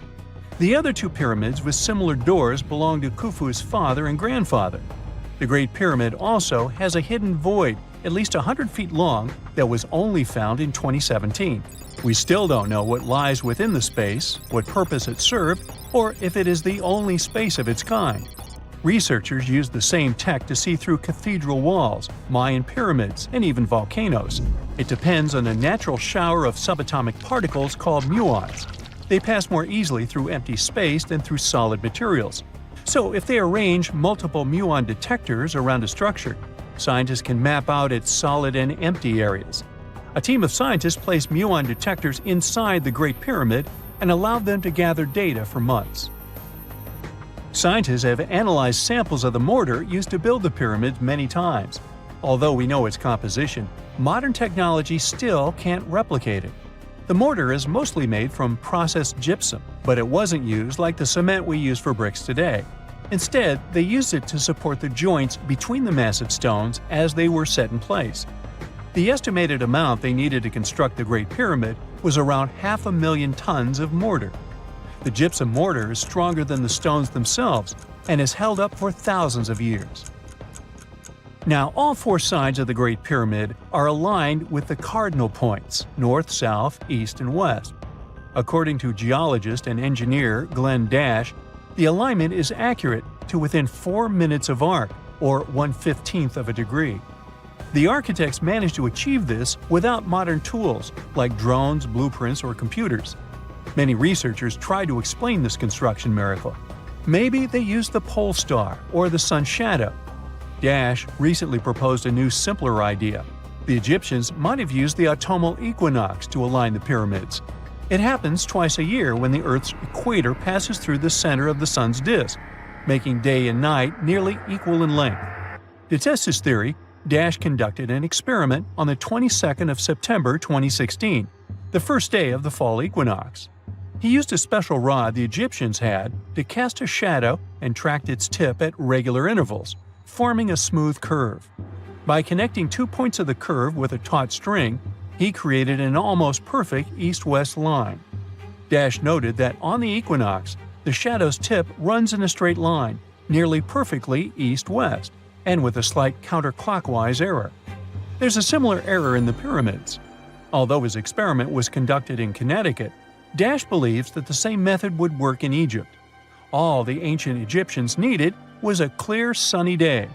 The other 2 pyramids with similar doors belonged to Khufu's father and grandfather. The Great Pyramid also has a hidden void at least 100 feet long that was only found in 2017. We still don't know what lies within the space, what purpose it served, or if it is the only space of its kind. Researchers used the same tech to see through cathedral walls, Mayan pyramids, and even volcanoes. It depends on a natural shower of subatomic particles called muons. They pass more easily through empty space than through solid materials. So if they arrange multiple muon detectors around a structure, scientists can map out its solid and empty areas. A team of scientists placed muon detectors inside the Great Pyramid and allowed them to gather data for months. Scientists have analyzed samples of the mortar used to build the pyramids many times. Although we know its composition, modern technology still can't replicate it. The mortar is mostly made from processed gypsum, but it wasn't used like the cement we use for bricks today. Instead, they used it to support the joints between the massive stones as they were set in place. The estimated amount they needed to construct the Great Pyramid was around 500,000 tons of mortar. The gypsum mortar is stronger than the stones themselves and has held up for thousands of years. Now, all four sides of the Great Pyramid are aligned with the cardinal points – north, south, east, and west. According to geologist and engineer Glenn Dash, the alignment is accurate to within 4 minutes of arc, or 1/15th of a degree. The architects managed to achieve this without modern tools like drones, blueprints, or computers. Many researchers try to explain this construction miracle. Maybe they used the pole star or the sun's shadow. Dash recently proposed a new, simpler idea. The Egyptians might have used the autumnal equinox to align the pyramids. It happens twice a year when the Earth's equator passes through the center of the sun's disk, making day and night nearly equal in length. To test his theory, Dash conducted an experiment on the 22nd of September 2016, the first day of the fall equinox. He used a special rod the Egyptians had to cast a shadow and tracked its tip at regular intervals, forming a smooth curve. By connecting 2 points of the curve with a taut string, he created an almost perfect east-west line. Dash noted that on the equinox, the shadow's tip runs in a straight line, nearly perfectly east-west, and with a slight counterclockwise error. There's a similar error in the pyramids. Although his experiment was conducted in Connecticut, Dash believes that the same method would work in Egypt. All the ancient Egyptians needed was a clear, sunny day.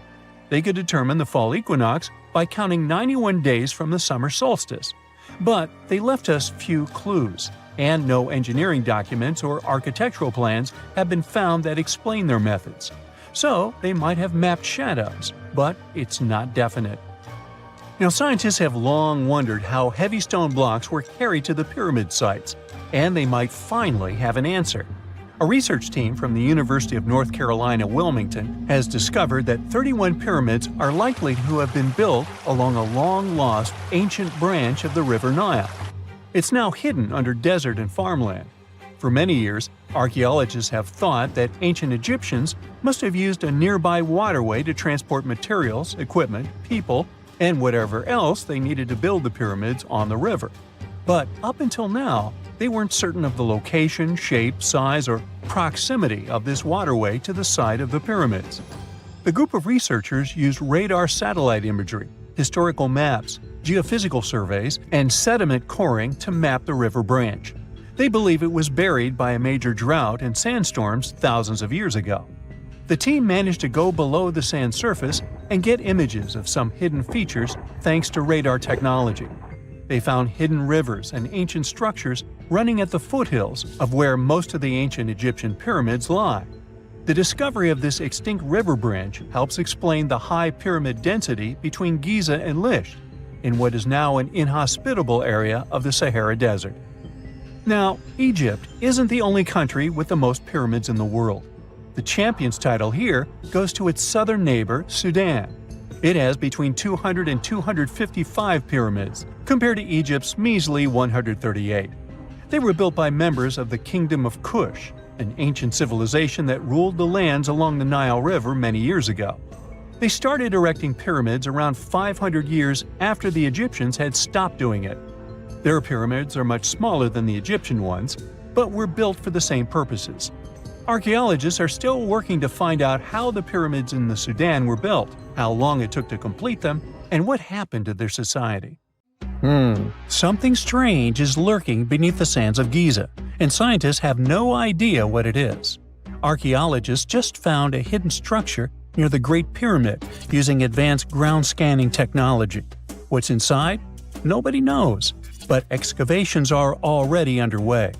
They could determine the fall equinox by counting 91 days from the summer solstice. But they left us few clues, and no engineering documents or architectural plans have been found that explain their methods. So they might have mapped shadows, but it's not definite. Now, scientists have long wondered how heavy stone blocks were carried to the pyramid sites, and they might finally have an answer. A research team from the University of North Carolina, Wilmington, has discovered that 31 pyramids are likely to have been built along a long-lost ancient branch of the River Nile. It's now hidden under desert and farmland. For many years, archaeologists have thought that ancient Egyptians must have used a nearby waterway to transport materials, equipment, people, and whatever else they needed to build the pyramids on the river. But up until now, they weren't certain of the location, shape, size, or proximity of this waterway to the site of the pyramids. The group of researchers used radar satellite imagery, historical maps, geophysical surveys, and sediment coring to map the river branch. They believe it was buried by a major drought and sandstorms thousands of years ago. The team managed to go below the sand surface and get images of some hidden features thanks to radar technology. They found hidden rivers and ancient structures running at the foothills of where most of the ancient Egyptian pyramids lie. The discovery of this extinct river branch helps explain the high pyramid density between Giza and Lisht, in what is now an inhospitable area of the Sahara Desert. Now, Egypt isn't the only country with the most pyramids in the world. The champion's title here goes to its southern neighbor, Sudan. It has between 200 and 255 pyramids, compared to Egypt's measly 138. They were built by members of the Kingdom of Kush, an ancient civilization that ruled the lands along the Nile River many years ago. They started erecting pyramids around 500 years after the Egyptians had stopped doing it. Their pyramids are much smaller than the Egyptian ones, but were built for the same purposes. Archaeologists are still working to find out how the pyramids in the Sudan were built, how long it took to complete them, and what happened to their society. Something strange is lurking beneath the sands of Giza, and scientists have no idea what it is. Archaeologists just found a hidden structure near the Great Pyramid using advanced ground scanning technology. What's inside? Nobody knows, but excavations are already underway.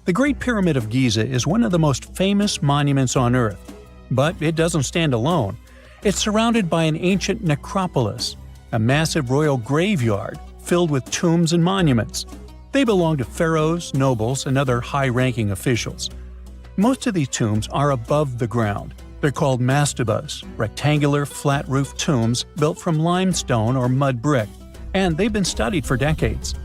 The Great Pyramid of Giza is one of the most famous monuments on Earth, but it doesn't stand alone. It's surrounded by an ancient necropolis, a massive royal graveyard filled with tombs and monuments. They belong to pharaohs, nobles, and other high-ranking officials. Most of these tombs are above the ground. They're called mastabas, rectangular, flat-roofed tombs built from limestone or mud brick, and they've been studied for decades.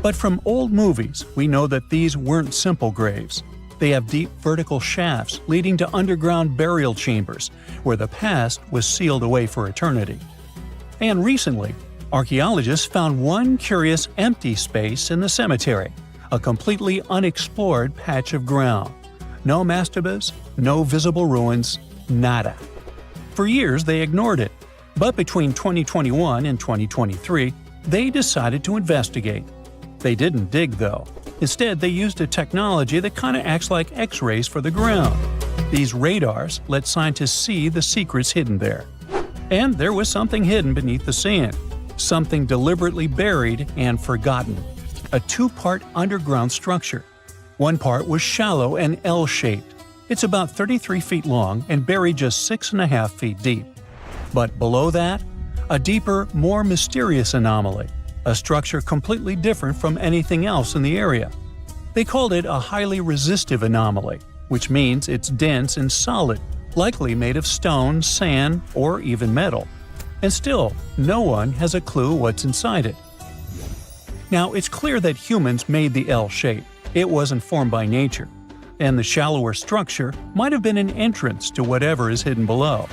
But from old movies, we know that these weren't simple graves. They have deep vertical shafts leading to underground burial chambers, where the past was sealed away for eternity. And recently, archaeologists found one curious empty space in the cemetery, a completely unexplored patch of ground. No mastabas, no visible ruins, nada. For years they ignored it, but between 2021 and 2023, they decided to investigate. They didn't dig though. Instead, they used a technology that kind of acts like X-rays for the ground. These radars let scientists see the secrets hidden there. And there was something hidden beneath the sand, something deliberately buried and forgotten. A two-part underground structure. One part was shallow and L-shaped. It's about 33 feet long and buried just 6.5 feet deep. But below that, a deeper, more mysterious anomaly, a structure completely different from anything else in the area. They called it a highly resistive anomaly, which means it's dense and solid, likely made of stone, sand, or even metal. And still, no one has a clue what's inside it. Now, it's clear that humans made the L shape. It wasn't formed by nature. And the shallower structure might have been an entrance to whatever is hidden below.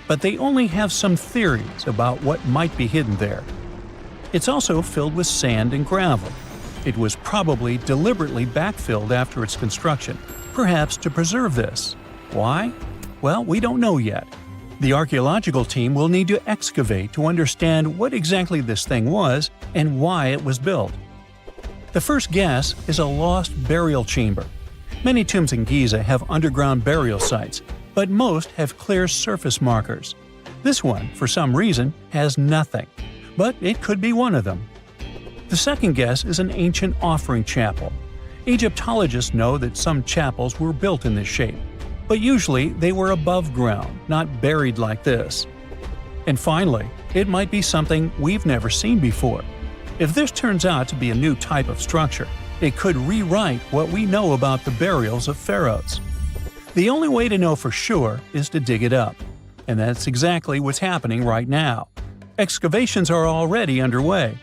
But they only have some theories about what might be hidden there. It's also filled with sand and gravel. It was probably deliberately backfilled after its construction, perhaps to preserve this. Why? Well, we don't know yet. The archaeological team will need to excavate to understand what exactly this thing was and why it was built. The first guess is a lost burial chamber. Many tombs in Giza have underground burial sites, but most have clear surface markers. This one, for some reason, has nothing. But it could be one of them. The second guess is an ancient offering chapel. Egyptologists know that some chapels were built in this shape, but usually they were above ground, not buried like this. And finally, it might be something we've never seen before. If this turns out to be a new type of structure, it could rewrite what we know about the burials of pharaohs. The only way to know for sure is to dig it up. And that's exactly what's happening right now. Excavations are already underway.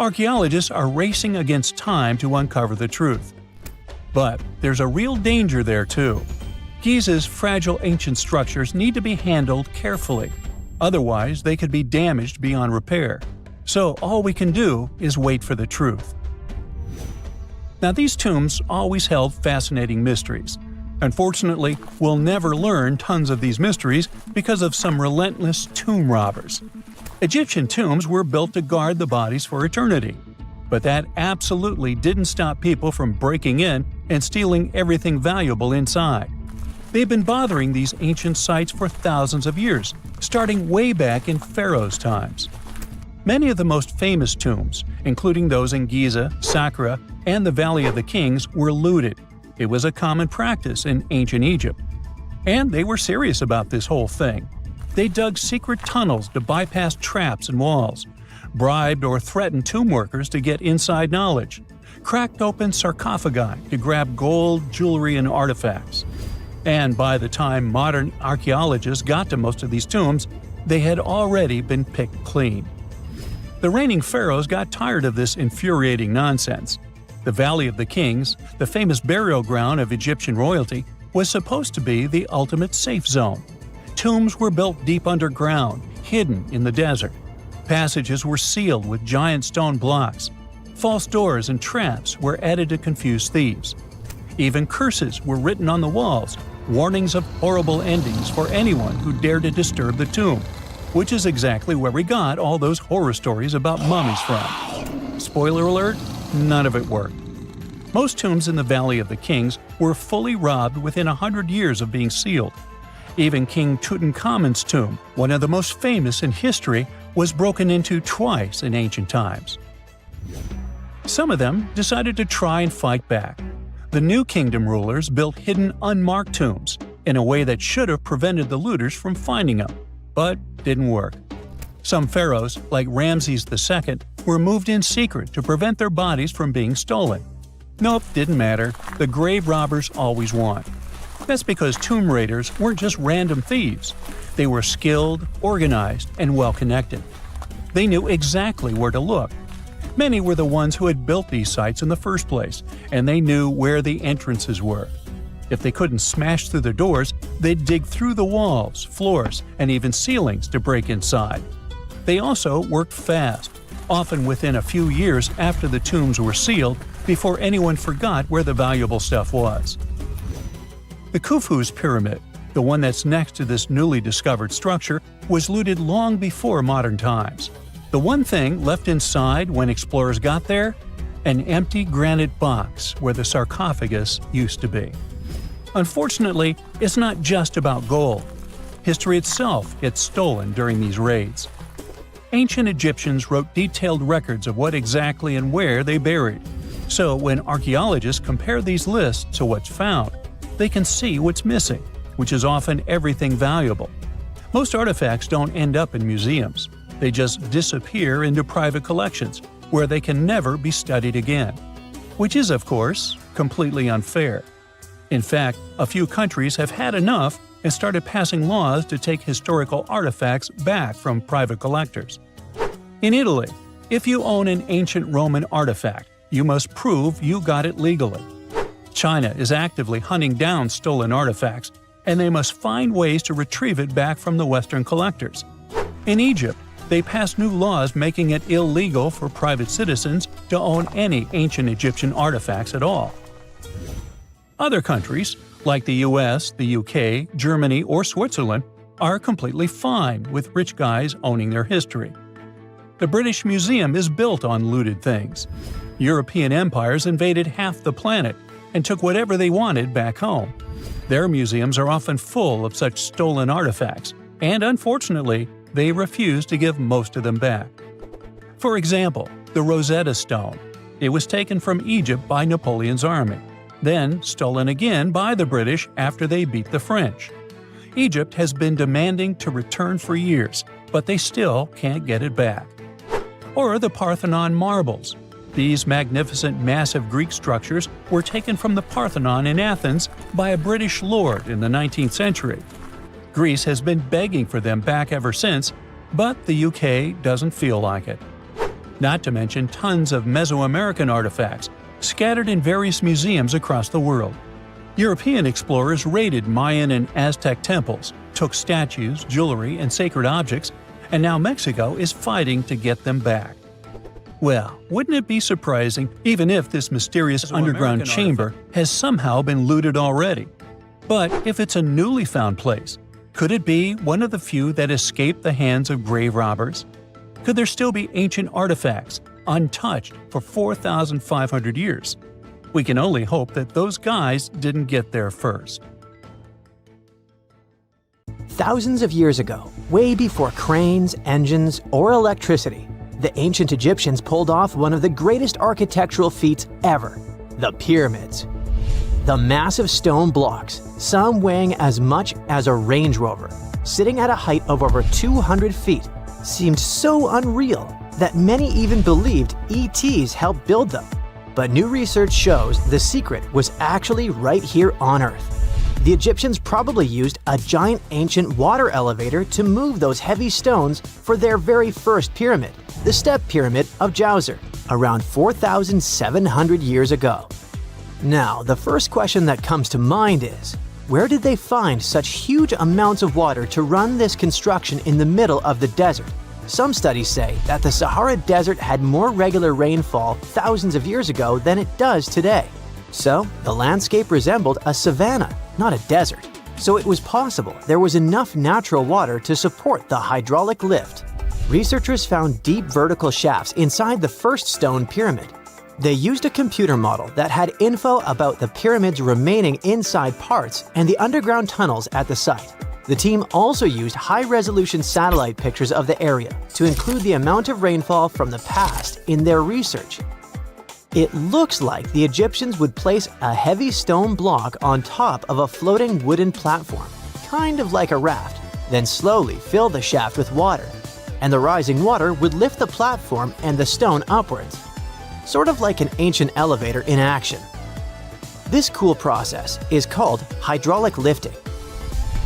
Archaeologists are racing against time to uncover the truth. But there's a real danger there too. Giza's fragile ancient structures need to be handled carefully. Otherwise, they could be damaged beyond repair. So all we can do is wait for the truth. Now, these tombs always held fascinating mysteries. Unfortunately, we'll never learn tons of these mysteries because of some relentless tomb robbers. Egyptian tombs were built to guard the bodies for eternity. But that absolutely didn't stop people from breaking in and stealing everything valuable inside. They've been bothering these ancient sites for thousands of years, starting way back in Pharaoh's times. Many of the most famous tombs, including those in Giza, Saqqara, and the Valley of the Kings, were looted. It was a common practice in ancient Egypt. And they were serious about this whole thing. They dug secret tunnels to bypass traps and walls, bribed or threatened tomb workers to get inside knowledge, cracked open sarcophagi to grab gold, jewelry, and artifacts. And by the time modern archaeologists got to most of these tombs, they had already been picked clean. The reigning pharaohs got tired of this infuriating nonsense. The Valley of the Kings, the famous burial ground of Egyptian royalty, was supposed to be the ultimate safe zone. Tombs were built deep underground, hidden in the desert. Passages were sealed with giant stone blocks. False doors and traps were added to confuse thieves. Even curses were written on the walls, warnings of horrible endings for anyone who dared to disturb the tomb, which is exactly where we got all those horror stories about mummies from. Spoiler alert, none of it worked. Most tombs in the Valley of the Kings were fully robbed within 100 years of being sealed. Even King Tutankhamun's tomb, one of the most famous in history, was broken into twice in ancient times. Some of them decided to try and fight back. The New Kingdom rulers built hidden unmarked tombs in a way that should have prevented the looters from finding them, but didn't work. Some pharaohs, like Ramses II, were moved in secret to prevent their bodies from being stolen. Nope, didn't matter. The grave robbers always won. That's because tomb raiders weren't just random thieves. They were skilled, organized, and well-connected. They knew exactly where to look. Many were the ones who had built these sites in the first place, and they knew where the entrances were. If they couldn't smash through the doors, they'd dig through the walls, floors, and even ceilings to break inside. They also worked fast, often within a few years after the tombs were sealed, before anyone forgot where the valuable stuff was. The Khufu's pyramid, the one that's next to this newly discovered structure, was looted long before modern times. The one thing left inside when explorers got there? An empty granite box where the sarcophagus used to be. Unfortunately, it's not just about gold. History itself gets stolen during these raids. Ancient Egyptians wrote detailed records of what exactly and where they buried. So when archaeologists compare these lists to what's found, they can see what's missing, which is often everything valuable. Most artifacts don't end up in museums. They just disappear into private collections, where they can never be studied again. Which is, of course, completely unfair. In fact, a few countries have had enough and started passing laws to take historical artifacts back from private collectors. In Italy, if you own an ancient Roman artifact, you must prove you got it legally. China is actively hunting down stolen artifacts, and they must find ways to retrieve it back from the Western collectors. In Egypt, they passed new laws making it illegal for private citizens to own any ancient Egyptian artifacts at all. Other countries, like the US, the UK, Germany, or Switzerland, are completely fine with rich guys owning their history. The British Museum is built on looted things. European empires invaded half the planet and took whatever they wanted back home. Their museums are often full of such stolen artifacts, and unfortunately, they refuse to give most of them back. For example, the Rosetta Stone. It was taken from Egypt by Napoleon's army, then stolen again by the British after they beat the French. Egypt has been demanding to return for years, but they still can't get it back. Or the Parthenon marbles. These magnificent, massive Greek structures were taken from the Parthenon in Athens by a British lord in the 19th century. Greece has been begging for them back ever since, but the UK doesn't feel like it. Not to mention tons of Mesoamerican artifacts scattered in various museums across the world. European explorers raided Mayan and Aztec temples, took statues, jewelry, and sacred objects, and now Mexico is fighting to get them back. Well, wouldn't it be surprising even if this mysterious underground chamber has somehow been looted already? But if it's a newly found place, could it be one of the few that escaped the hands of grave robbers? Could there still be ancient artifacts, untouched for 4,500 years? We can only hope that those guys didn't get there first. Thousands of years ago, way before cranes, engines, or electricity, the ancient Egyptians pulled off one of the greatest architectural feats ever: the pyramids. The massive stone blocks, some weighing as much as a Range Rover, sitting at a height of over 200 feet, seemed so unreal that many even believed ETs helped build them. But new research shows the secret was actually right here on Earth. The Egyptians probably used a giant ancient water elevator to move those heavy stones for their very first pyramid, the Step Pyramid of Djoser, around 4,700 years ago. Now, the first question that comes to mind is, where did they find such huge amounts of water to run this construction in the middle of the desert? Some studies say that the Sahara Desert had more regular rainfall thousands of years ago than it does today. So, the landscape resembled a savanna, not a desert. So it was possible there was enough natural water to support the hydraulic lift. Researchers found deep vertical shafts inside the first stone pyramid. They used a computer model that had info about the pyramid's remaining inside parts and the underground tunnels at the site. The team also used high-resolution satellite pictures of the area to include the amount of rainfall from the past in their research. It looks like the Egyptians would place a heavy stone block on top of a floating wooden platform, kind of like a raft, then slowly fill the shaft with water, and the rising water would lift the platform and the stone upwards, sort of like an ancient elevator in action. This cool process is called hydraulic lifting,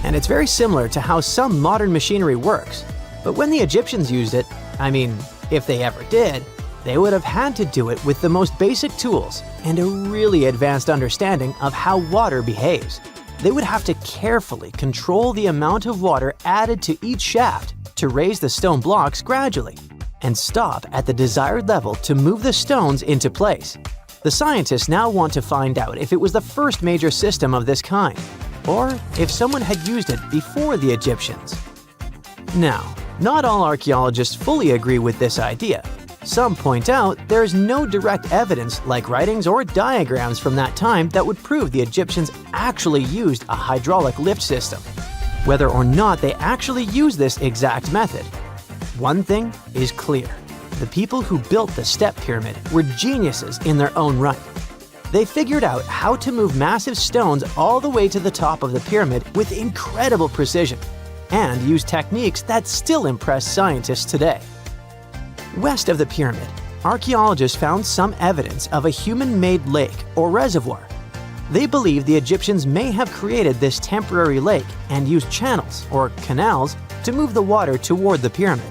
and it's very similar to how some modern machinery works. But when the Egyptians used it, I mean, if they ever did, they would have had to do it with the most basic tools and a really advanced understanding of how water behaves. They would have to carefully control the amount of water added to each shaft to raise the stone blocks gradually and stop at the desired level to move the stones into place. The scientists now want to find out if it was the first major system of this kind, or if someone had used it before the Egyptians. Now, not all archaeologists fully agree with this idea. Some point out there is no direct evidence like writings or diagrams from that time that would prove the Egyptians actually used a hydraulic lift system, whether or not they actually used this exact method. One thing is clear. The people who built the step pyramid were geniuses in their own right. They figured out how to move massive stones all the way to the top of the pyramid with incredible precision, and used techniques that still impress scientists today. West of the pyramid, archaeologists found some evidence of a human-made lake or reservoir. They believe the Egyptians may have created this temporary lake and used channels or canals to move the water toward the pyramid.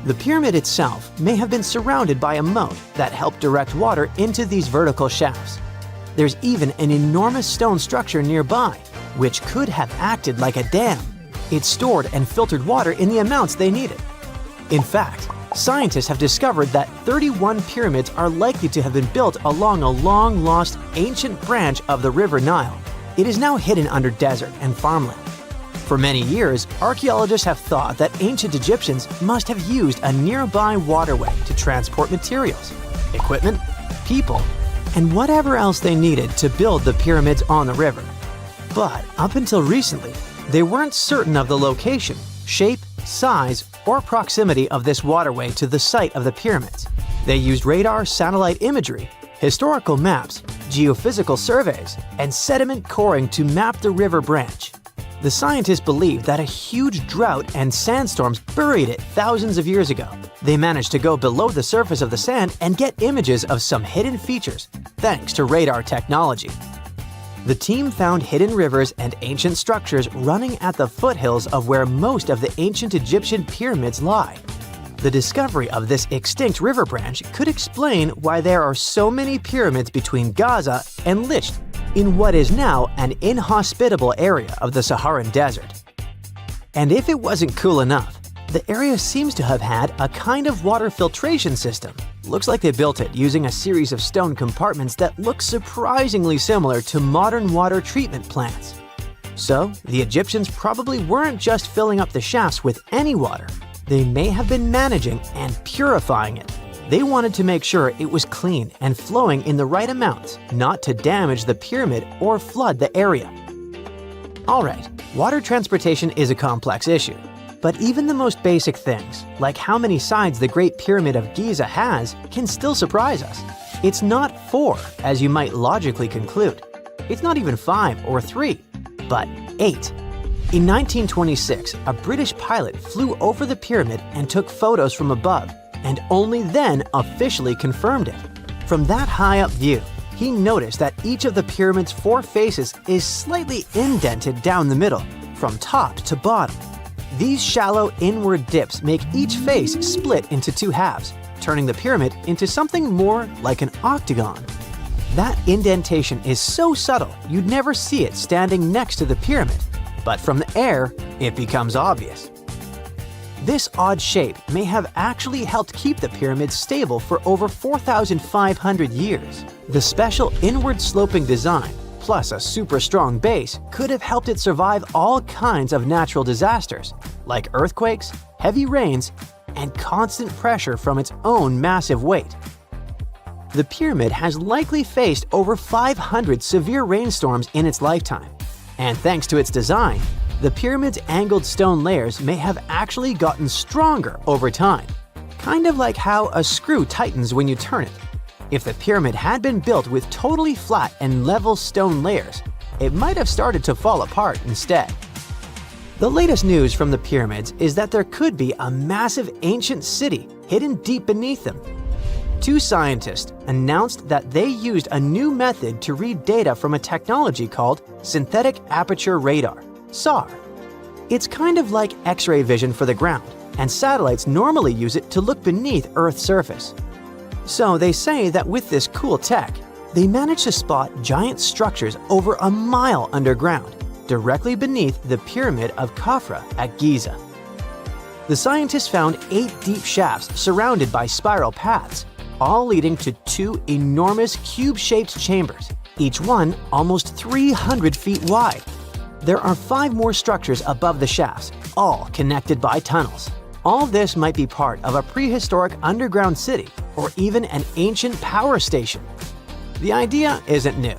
The pyramid itself may have been surrounded by a moat that helped direct water into these vertical shafts. There's even an enormous stone structure nearby, which could have acted like a dam. It stored and filtered water in the amounts they needed. In fact, scientists have discovered that 31 pyramids are likely to have been built along a long-lost ancient branch of the River Nile. It is now hidden under desert and farmland. For many years, archaeologists have thought that ancient Egyptians must have used a nearby waterway to transport materials, equipment, people, and whatever else they needed to build the pyramids on the river. But up until recently, they weren't certain of the location, shape, size, or proximity of this waterway to the site of the pyramids. They used radar satellite imagery, historical maps, geophysical surveys, and sediment coring to map the river branch. The scientists believe that a huge drought and sandstorms buried it thousands of years ago. They managed to go below the surface of the sand and get images of some hidden features, thanks to radar technology. The team found hidden rivers and ancient structures running at the foothills of where most of the ancient Egyptian pyramids lie. The discovery of this extinct river branch could explain why there are so many pyramids between Gaza and Lisht, in what is now an inhospitable area of the Saharan desert. And if it wasn't cool enough, the area seems to have had a kind of water filtration system. Looks like they built it using a series of stone compartments that look surprisingly similar to modern water treatment plants. So, the Egyptians probably weren't just filling up the shafts with any water. They may have been managing and purifying it. They wanted to make sure it was clean and flowing in the right amounts, not to damage the pyramid or flood the area. Alright, water transportation is a complex issue. But even the most basic things, like how many sides the Great Pyramid of Giza has, can still surprise us. It's not 4, as you might logically conclude. It's not even 5 or 3, but 8. In 1926, a British pilot flew over the pyramid and took photos from above, and only then officially confirmed it. From that high-up view, he noticed that each of the pyramid's 4 faces is slightly indented down the middle, from top to bottom. These shallow inward dips make each face split into 2 halves, turning the pyramid into something more like an octagon. That indentation is so subtle you'd never see it standing next to the pyramid, but from the air, it becomes obvious. This odd shape may have actually helped keep the pyramid stable for over 4,500 years. The special inward-sloping design, plus a super strong base, could have helped it survive all kinds of natural disasters, like earthquakes, heavy rains, and constant pressure from its own massive weight. The pyramid has likely faced over 500 severe rainstorms in its lifetime, and thanks to its design, the pyramid's angled stone layers may have actually gotten stronger over time, kind of like how a screw tightens when you turn it. If the pyramid had been built with totally flat and level stone layers, it might have started to fall apart instead. The latest news from the pyramids is that there could be a massive ancient city hidden deep beneath them. 2 scientists announced that they used a new method to read data from a technology called synthetic aperture radar, SAR. It's kind of like X-ray vision for the ground, and satellites normally use it to look beneath Earth's surface. So they say that with this cool tech, they managed to spot giant structures over a mile underground, directly beneath the Pyramid of Khafra at Giza. The scientists found 8 deep shafts surrounded by spiral paths, all leading to 2 enormous cube-shaped chambers, each one almost 300 feet wide. There are 5 more structures above the shafts, all connected by tunnels. All this might be part of a prehistoric underground city or even an ancient power station. The idea isn't new.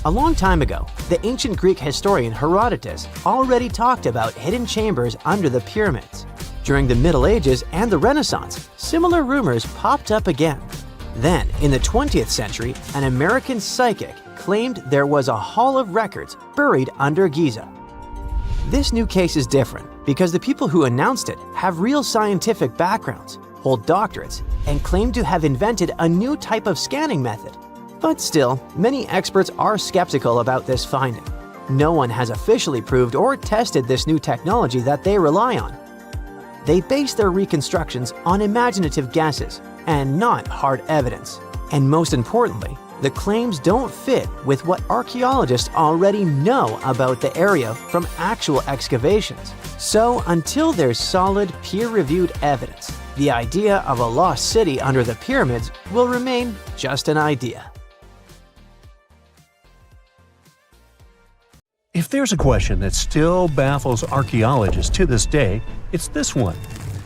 A long time ago, the ancient Greek historian Herodotus already talked about hidden chambers under the pyramids. During the Middle Ages and the Renaissance, similar rumors popped up again. Then, in the 20th century, an American psychic claimed there was a hall of records buried under Giza. This new case is different because the people who announced it have real scientific backgrounds, hold doctorates, and claim to have invented a new type of scanning method. But still, many experts are skeptical about this finding. No one has officially proved or tested this new technology that they rely on. They base their reconstructions on imaginative guesses and not hard evidence. And most importantly, the claims don't fit with what archaeologists already know about the area from actual excavations. So until there's solid, peer-reviewed evidence, the idea of a lost city under the pyramids will remain just an idea. If there's a question that still baffles archaeologists to this day, it's this one.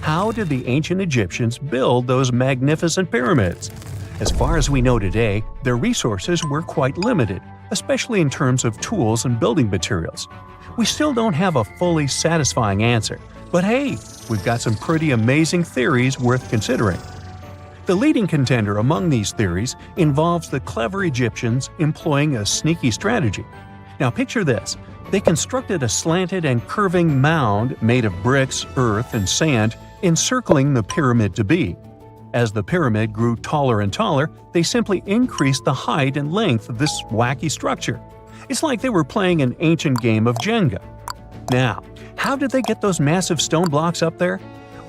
How did the ancient Egyptians build those magnificent pyramids? As far as we know today, their resources were quite limited, especially in terms of tools and building materials. We still don't have a fully satisfying answer, but hey, we've got some pretty amazing theories worth considering. The leading contender among these theories involves the clever Egyptians employing a sneaky strategy. Now picture this. They constructed a slanted and curving mound made of bricks, earth, and sand encircling the pyramid to be. As the pyramid grew taller and taller, they simply increased the height and length of this wacky structure. It's like they were playing an ancient game of Jenga. Now, how did they get those massive stone blocks up there?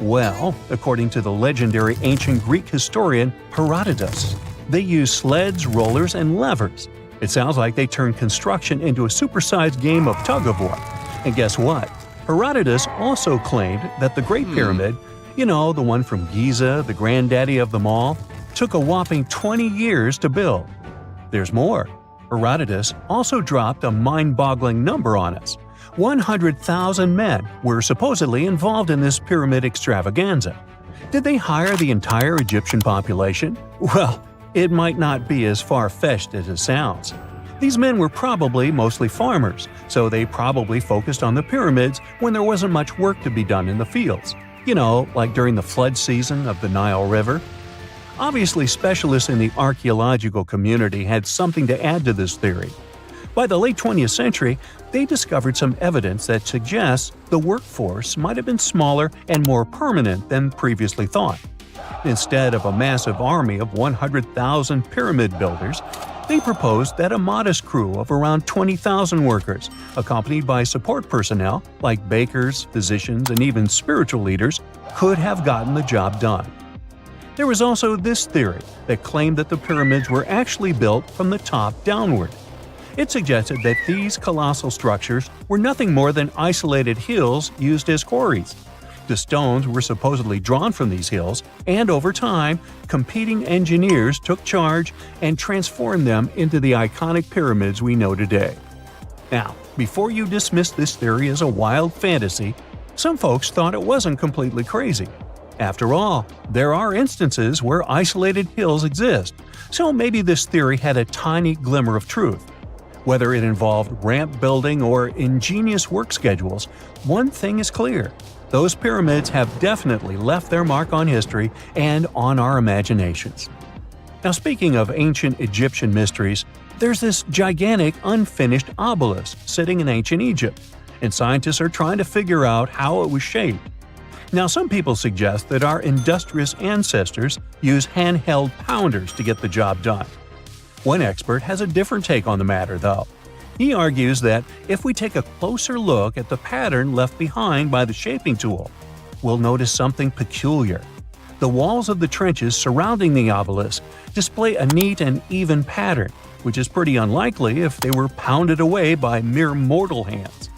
Well, according to the legendary ancient Greek historian Herodotus, they used sleds, rollers, and levers. It sounds like they turned construction into a supersized game of tug-of-war. And guess what? Herodotus also claimed that the Great Pyramid, the one from Giza, the granddaddy of them all, took a whopping 20 years to build. There's more. Herodotus also dropped a mind-boggling number on us. 100,000 men were supposedly involved in this pyramid extravaganza. Did they hire the entire Egyptian population? Well, it might not be as far-fetched as it sounds. These men were probably mostly farmers, so they probably focused on the pyramids when there wasn't much work to be done in the fields. Like during the flood season of the Nile River. Obviously, specialists in the archaeological community had something to add to this theory. By the late 20th century, they discovered some evidence that suggests the workforce might have been smaller and more permanent than previously thought. Instead of a massive army of 100,000 pyramid builders, they proposed that a modest crew of around 20,000 workers, accompanied by support personnel like bakers, physicians, and even spiritual leaders, could have gotten the job done. There was also this theory that claimed that the pyramids were actually built from the top downward. It suggested that these colossal structures were nothing more than isolated hills used as quarries. The stones were supposedly drawn from these hills, and over time, competing engineers took charge and transformed them into the iconic pyramids we know today. Now, before you dismiss this theory as a wild fantasy, some folks thought it wasn't completely crazy. After all, there are instances where isolated hills exist, so maybe this theory had a tiny glimmer of truth. Whether it involved ramp building or ingenious work schedules, one thing is clear. Those pyramids have definitely left their mark on history and on our imaginations. Now, speaking of ancient Egyptian mysteries, there's this gigantic unfinished obelisk sitting in ancient Egypt, and scientists are trying to figure out how it was shaped. Now, some people suggest that our industrious ancestors used handheld pounders to get the job done. One expert has a different take on the matter, though. He argues that if we take a closer look at the pattern left behind by the shaping tool, we'll notice something peculiar. The walls of the trenches surrounding the obelisk display a neat and even pattern, which is pretty unlikely if they were pounded away by mere mortal hands.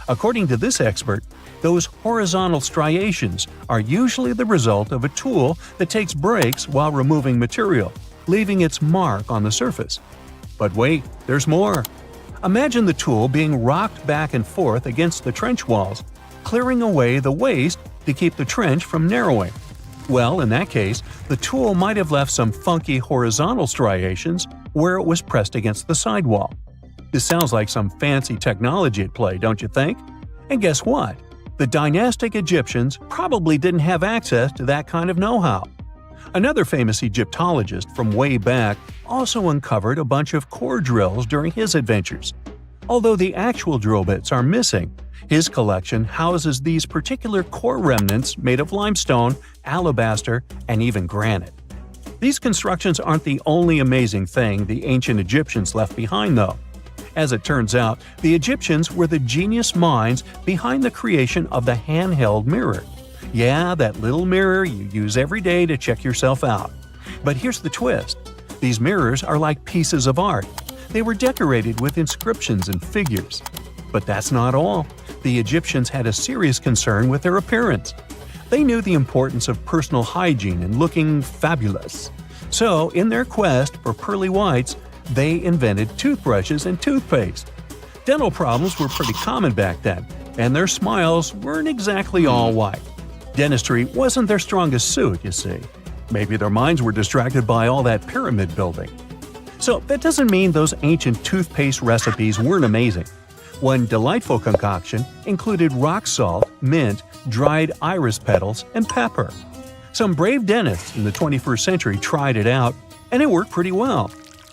According to this expert, those horizontal striations are usually the result of a tool that takes breaks while removing material, leaving its mark on the surface. But wait, there's more. Imagine the tool being rocked back and forth against the trench walls, clearing away the waste to keep the trench from narrowing. Well, in that case, the tool might have left some funky horizontal striations where it was pressed against the sidewall. This sounds like some fancy technology at play, don't you think? And guess what? The dynastic Egyptians probably didn't have access to that kind of know-how. Another famous Egyptologist from way back also uncovered a bunch of core drills during his adventures. Although the actual drill bits are missing, his collection houses these particular core remnants made of limestone, alabaster, and even granite. These constructions aren't the only amazing thing the ancient Egyptians left behind, though. As it turns out, the Egyptians were the genius minds behind the creation of the handheld mirror. Yeah, that little mirror you use every day to check yourself out. But here's the twist. These mirrors are like pieces of art. They were decorated with inscriptions and figures. But that's not all. The Egyptians had a serious concern with their appearance. They knew the importance of personal hygiene and looking fabulous. So, in their quest for pearly whites, they invented toothbrushes and toothpaste. Dental problems were pretty common back then, and their smiles weren't exactly all white. Dentistry wasn't their strongest suit, you see. Maybe their minds were distracted by all that pyramid building. So that doesn't mean those ancient toothpaste recipes weren't amazing. One delightful concoction included rock salt, mint, dried iris petals, and pepper. Some brave dentists in the 21st century tried it out, and it worked pretty well.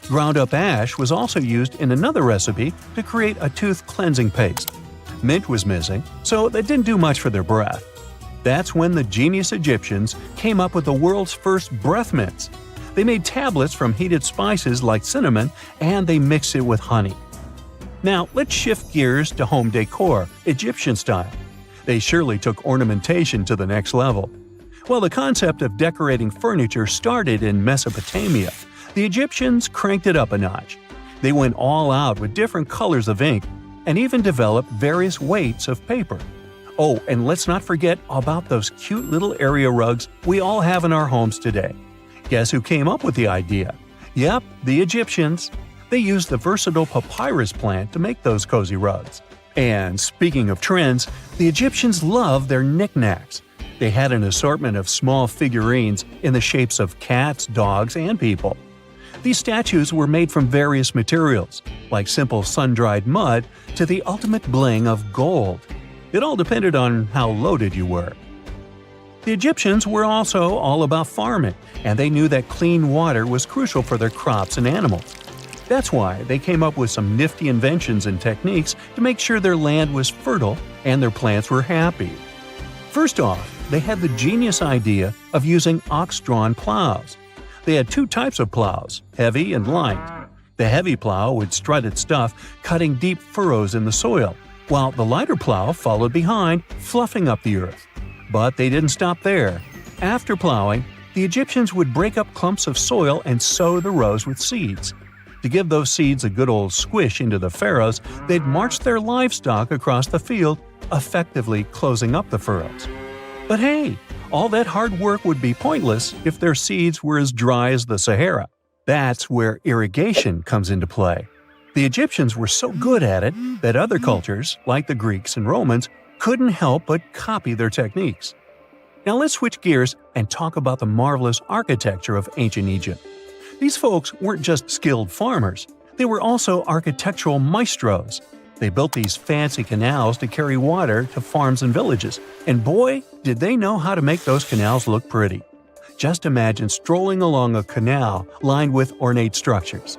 Ground-up ash was also used in another recipe to create a tooth cleansing paste. Mint was missing, so that didn't do much for their breath. That's when the genius Egyptians came up with the world's first breath mints. They made tablets from heated spices like cinnamon, and they mixed it with honey. Now, let's shift gears to home decor, Egyptian style. They surely took ornamentation to the next level. While the concept of decorating furniture started in Mesopotamia, the Egyptians cranked it up a notch. They went all out with different colors of ink and even developed various weights of paper. Oh, and let's not forget about those cute little area rugs we all have in our homes today. Guess who came up with the idea? Yep, the Egyptians. They used the versatile papyrus plant to make those cozy rugs. And speaking of trends, the Egyptians loved their knickknacks. They had an assortment of small figurines in the shapes of cats, dogs, and people. These statues were made from various materials, like simple sun-dried mud to the ultimate bling of gold. It all depended on how loaded you were. The Egyptians were also all about farming, and they knew that clean water was crucial for their crops and animals. That's why they came up with some nifty inventions and techniques to make sure their land was fertile and their plants were happy. First off, they had the genius idea of using ox-drawn plows. They had two types of plows, heavy and light. The heavy plow would strut its stuff, cutting deep furrows in the soil, while the lighter plow followed behind, fluffing up the earth. But they didn't stop there. After plowing, the Egyptians would break up clumps of soil and sow the rows with seeds. To give those seeds a good old squish into the furrows, they'd march their livestock across the field, effectively closing up the furrows. But hey, all that hard work would be pointless if their seeds were as dry as the Sahara. That's where irrigation comes into play. The Egyptians were so good at it that other cultures, like the Greeks and Romans, couldn't help but copy their techniques. Now let's switch gears and talk about the marvelous architecture of ancient Egypt. These folks weren't just skilled farmers, they were also architectural maestros. They built these fancy canals to carry water to farms and villages, and boy, did they know how to make those canals look pretty. Just imagine strolling along a canal lined with ornate structures.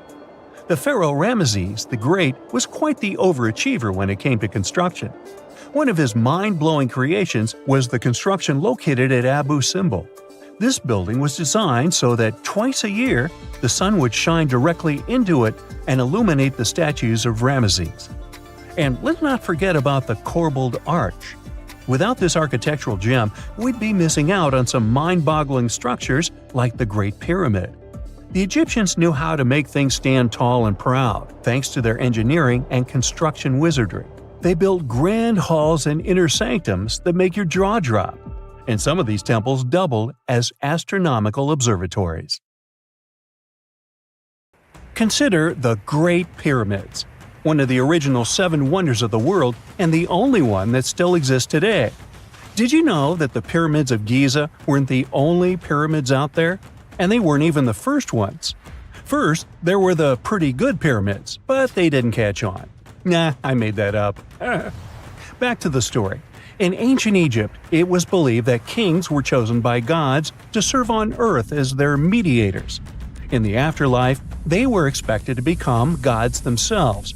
The pharaoh Ramesses the Great was quite the overachiever when it came to construction. One of his mind-blowing creations was the construction located at Abu Simbel. This building was designed so that twice a year, the sun would shine directly into it and illuminate the statues of Ramesses. And let's not forget about the corbelled arch. Without this architectural gem, we'd be missing out on some mind-boggling structures like the Great Pyramid. The Egyptians knew how to make things stand tall and proud, thanks to their engineering and construction wizardry. They built grand halls and inner sanctums that make your jaw drop, and some of these temples doubled as astronomical observatories. Consider the Great Pyramids, one of the original 7 wonders of the world and the only one that still exists today. Did you know that the pyramids of Giza weren't the only pyramids out there? And they weren't even the first ones. First, there were the pretty good pyramids, but they didn't catch on. Nah, I made that up. Back to the story. In ancient Egypt, it was believed that kings were chosen by gods to serve on earth as their mediators. In the afterlife, they were expected to become gods themselves.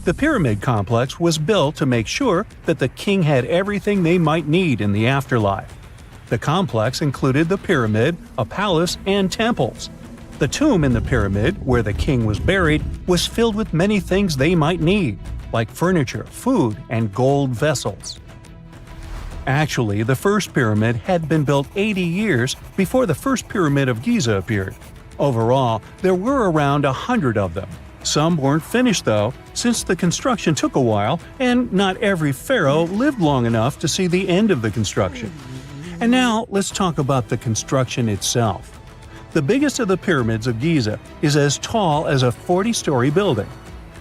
The pyramid complex was built to make sure that the king had everything they might need in the afterlife. The complex included the pyramid, a palace, and temples. The tomb in the pyramid, where the king was buried, was filled with many things they might need, like furniture, food, and gold vessels. Actually, the first pyramid had been built 80 years before the first pyramid of Giza appeared. Overall, there were around 100 of them. Some weren't finished though, since the construction took a while and not every pharaoh lived long enough to see the end of the construction. And now let's talk about the construction itself. The biggest of the pyramids of Giza is as tall as a 40-story building.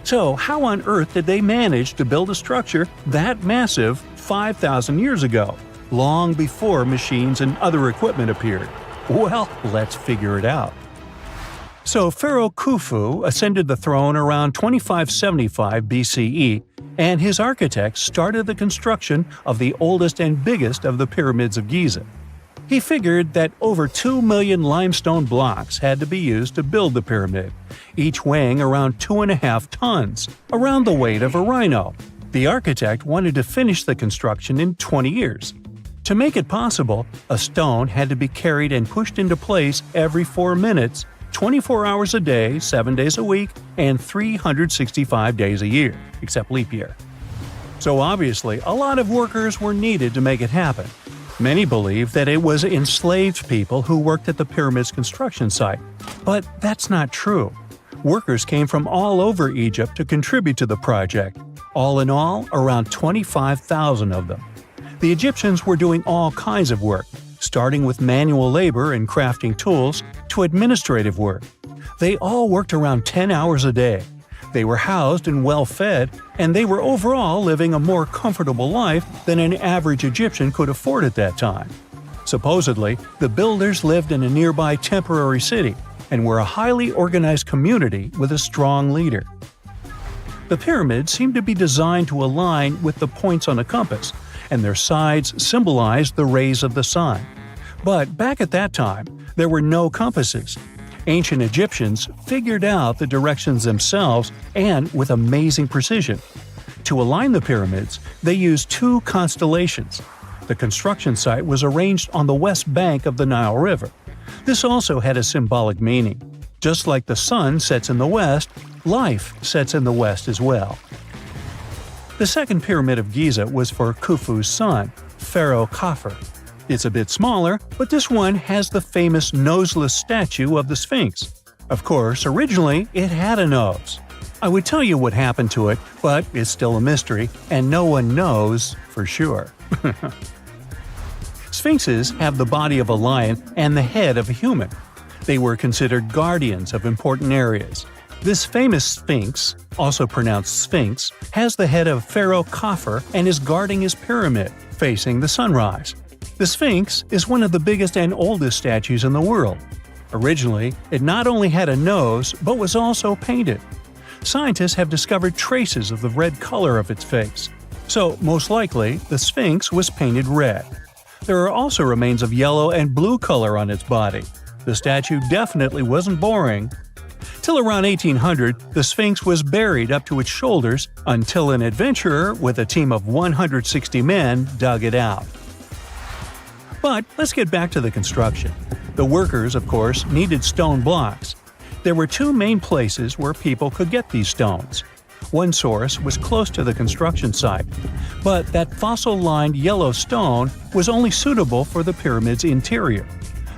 So how on earth did they manage to build a structure that massive 5,000 years ago, long before machines and other equipment appeared? Well, let's figure it out. So Pharaoh Khufu ascended the throne around 2575 BCE, and his architects started the construction of the oldest and biggest of the pyramids of Giza. He figured that over 2 million limestone blocks had to be used to build the pyramid, each weighing around 2.5 tons, around the weight of a rhino. The architect wanted to finish the construction in 20 years. To make it possible, a stone had to be carried and pushed into place every 4 minutes, 24 hours a day, 7 days a week, and 365 days a year, except leap year. So obviously, a lot of workers were needed to make it happen. Many believe that it was enslaved people who worked at the pyramid's construction site, but that's not true. Workers came from all over Egypt to contribute to the project. All in all, around 25,000 of them. The Egyptians were doing all kinds of work, starting with manual labor and crafting tools to administrative work. They all worked around 10 hours a day. They were housed and well fed, and they were overall living a more comfortable life than an average Egyptian could afford at that time. Supposedly, the builders lived in a nearby temporary city and were a highly organized community with a strong leader. The pyramids seemed to be designed to align with the points on a compass, and their sides symbolized the rays of the sun. But back at that time, there were no compasses. Ancient Egyptians figured out the directions themselves and with amazing precision. To align the pyramids, they used 2 constellations. The construction site was arranged on the west bank of the Nile River. This also had a symbolic meaning. Just like the sun sets in the west, life sets in the west as well. The second pyramid of Giza was for Khufu's son, Pharaoh Khafre. It's a bit smaller, but this one has the famous noseless statue of the Sphinx. Of course, originally it had a nose. I would tell you what happened to it, but it's still a mystery, and no one knows for sure. Sphinxes have the body of a lion and the head of a human. They were considered guardians of important areas. This famous Sphinx, also pronounced Sphinx, has the head of Pharaoh Khafre and is guarding his pyramid, facing the sunrise. The Sphinx is one of the biggest and oldest statues in the world. Originally, it not only had a nose, but was also painted. Scientists have discovered traces of the red color of its face. So, most likely, the Sphinx was painted red. There are also remains of yellow and blue color on its body. The statue definitely wasn't boring. Till around 1800, the Sphinx was buried up to its shoulders until an adventurer with a team of 160 men dug it out. But let's get back to the construction. The workers, of course, needed stone blocks. There were 2 main places where people could get these stones. One source was close to the construction site, but that fossil-lined yellow stone was only suitable for the pyramid's interior.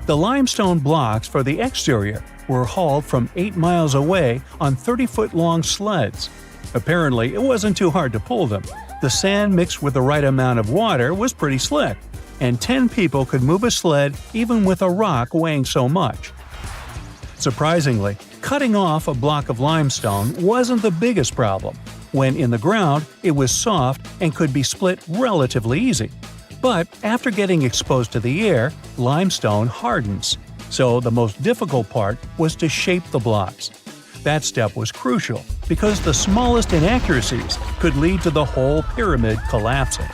The limestone blocks for the exterior were hauled from 8 miles away on 30-foot-long sleds. Apparently, it wasn't too hard to pull them. The sand mixed with the right amount of water was pretty slick, and 10 people could move a sled even with a rock weighing so much. Surprisingly, cutting off a block of limestone wasn't the biggest problem. When in the ground, it was soft and could be split relatively easy. But after getting exposed to the air, limestone hardens. So the most difficult part was to shape the blocks. That step was crucial because the smallest inaccuracies could lead to the whole pyramid collapsing.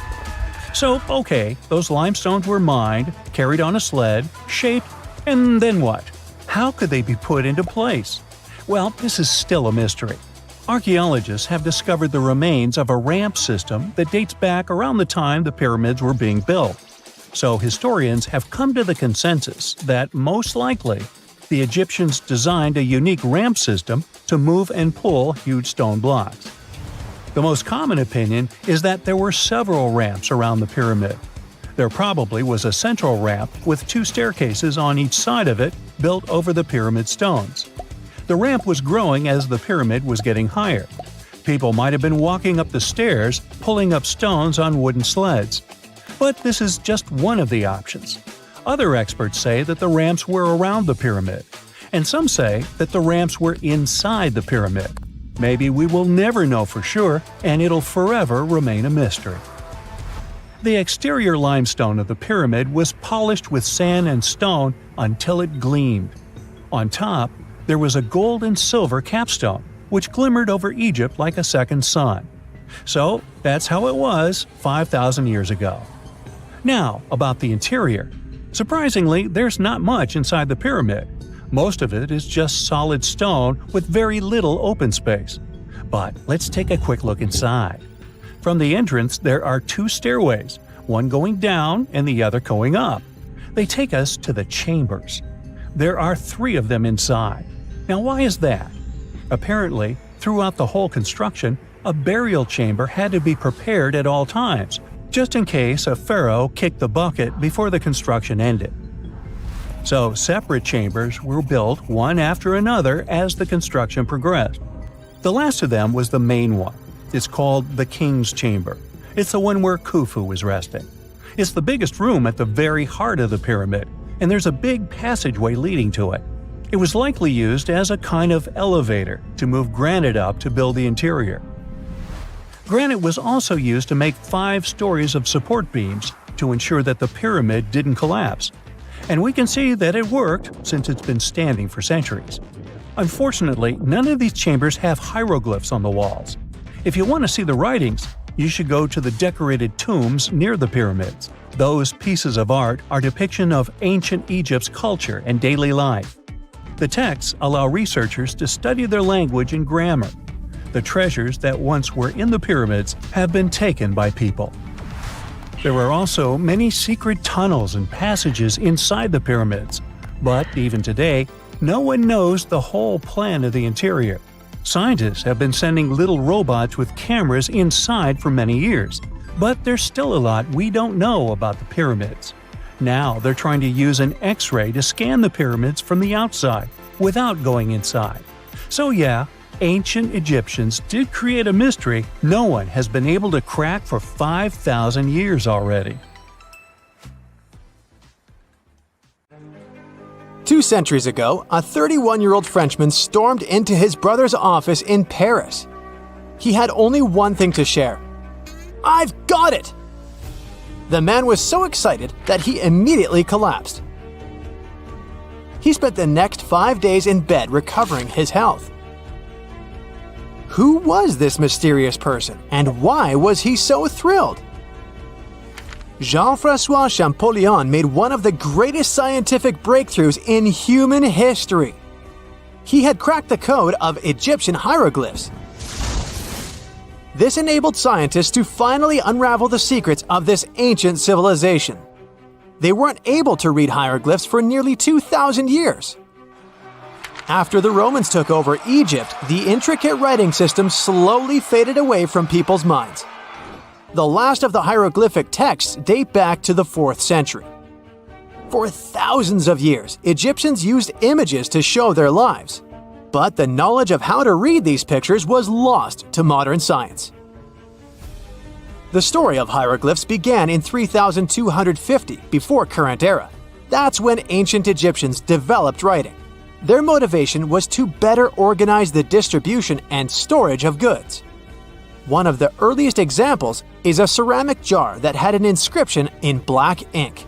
So, okay, those limestones were mined, carried on a sled, shaped, and then what? How could they be put into place? Well, this is still a mystery. Archaeologists have discovered the remains of a ramp system that dates back around the time the pyramids were being built. So historians have come to the consensus that, most likely, the Egyptians designed a unique ramp system to move and pull huge stone blocks. The most common opinion is that there were several ramps around the pyramid. There probably was a central ramp with 2 staircases on each side of it built over the pyramid stones. The ramp was growing as the pyramid was getting higher. People might have been walking up the stairs, pulling up stones on wooden sleds. But this is just one of the options. Other experts say that the ramps were around the pyramid, and some say that the ramps were inside the pyramid. Maybe we will never know for sure, and it'll forever remain a mystery. The exterior limestone of the pyramid was polished with sand and stone until it gleamed. On top, there was a gold and silver capstone, which glimmered over Egypt like a second sun. So that's how it was 5,000 years ago. Now, about the interior. Surprisingly, there's not much inside the pyramid. Most of it is just solid stone with very little open space. But let's take a quick look inside. From the entrance, there are 2 stairways, one going down and the other going up. They take us to the chambers. There are 3 of them inside. Now, why is that? Apparently, throughout the whole construction, a burial chamber had to be prepared at all times, just in case a pharaoh kicked the bucket before the construction ended. So, separate chambers were built one after another as the construction progressed. The last of them was the main one. It's called the King's Chamber. It's the one where Khufu was resting. It's the biggest room at the very heart of the pyramid, and there's a big passageway leading to it. It was likely used as a kind of elevator to move granite up to build the interior. Granite was also used to make 5 stories of support beams to ensure that the pyramid didn't collapse. And we can see that it worked since it's been standing for centuries. Unfortunately, none of these chambers have hieroglyphs on the walls. If you want to see the writings, you should go to the decorated tombs near the pyramids. Those pieces of art are depiction of ancient Egypt's culture and daily life. The texts allow researchers to study their language and grammar. The treasures that once were in the pyramids have been taken by people. There are also many secret tunnels and passages inside the pyramids, but even today, no one knows the whole plan of the interior. Scientists have been sending little robots with cameras inside for many years, but there's still a lot we don't know about the pyramids. Now they're trying to use an X-ray to scan the pyramids from the outside without going inside. So yeah, ancient Egyptians did create a mystery no one has been able to crack for 5,000 years already. 2 centuries ago, a 31-year-old Frenchman stormed into his brother's office in Paris. He had only one thing to share. "I've got it!" The man was so excited that he immediately collapsed. He spent the next 5 days in bed recovering his health. Who was this mysterious person, and why was he so thrilled? Jean-François Champollion made one of the greatest scientific breakthroughs in human history. He had cracked the code of Egyptian hieroglyphs. This enabled scientists to finally unravel the secrets of this ancient civilization. They weren't able to read hieroglyphs for nearly 2,000 years. After the Romans took over Egypt, the intricate writing system slowly faded away from people's minds. The last of the hieroglyphic texts date back to the 4th century. For thousands of years, Egyptians used images to show their lives. But the knowledge of how to read these pictures was lost to modern science. The story of hieroglyphs began in 3250 before current era. That's when ancient Egyptians developed writing. Their motivation was to better organize the distribution and storage of goods. One of the earliest examples is a ceramic jar that had an inscription in black ink.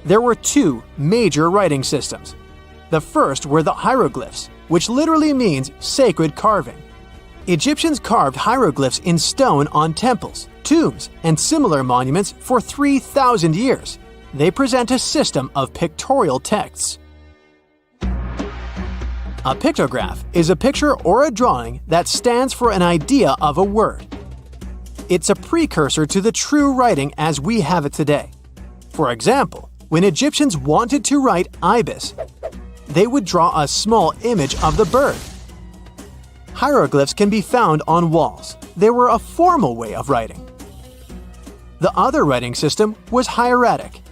There were two major writing systems. The first were the hieroglyphs, which literally means sacred carving. Egyptians carved hieroglyphs in stone on temples, tombs, and similar monuments for 3,000 years. They present a system of pictorial texts. A pictograph is a picture or a drawing that stands for an idea of a word. It's a precursor to the true writing as we have it today. For example, when Egyptians wanted to write ibis, they would draw a small image of the bird. Hieroglyphs can be found on walls. They were a formal way of writing. The other writing system was hieratic.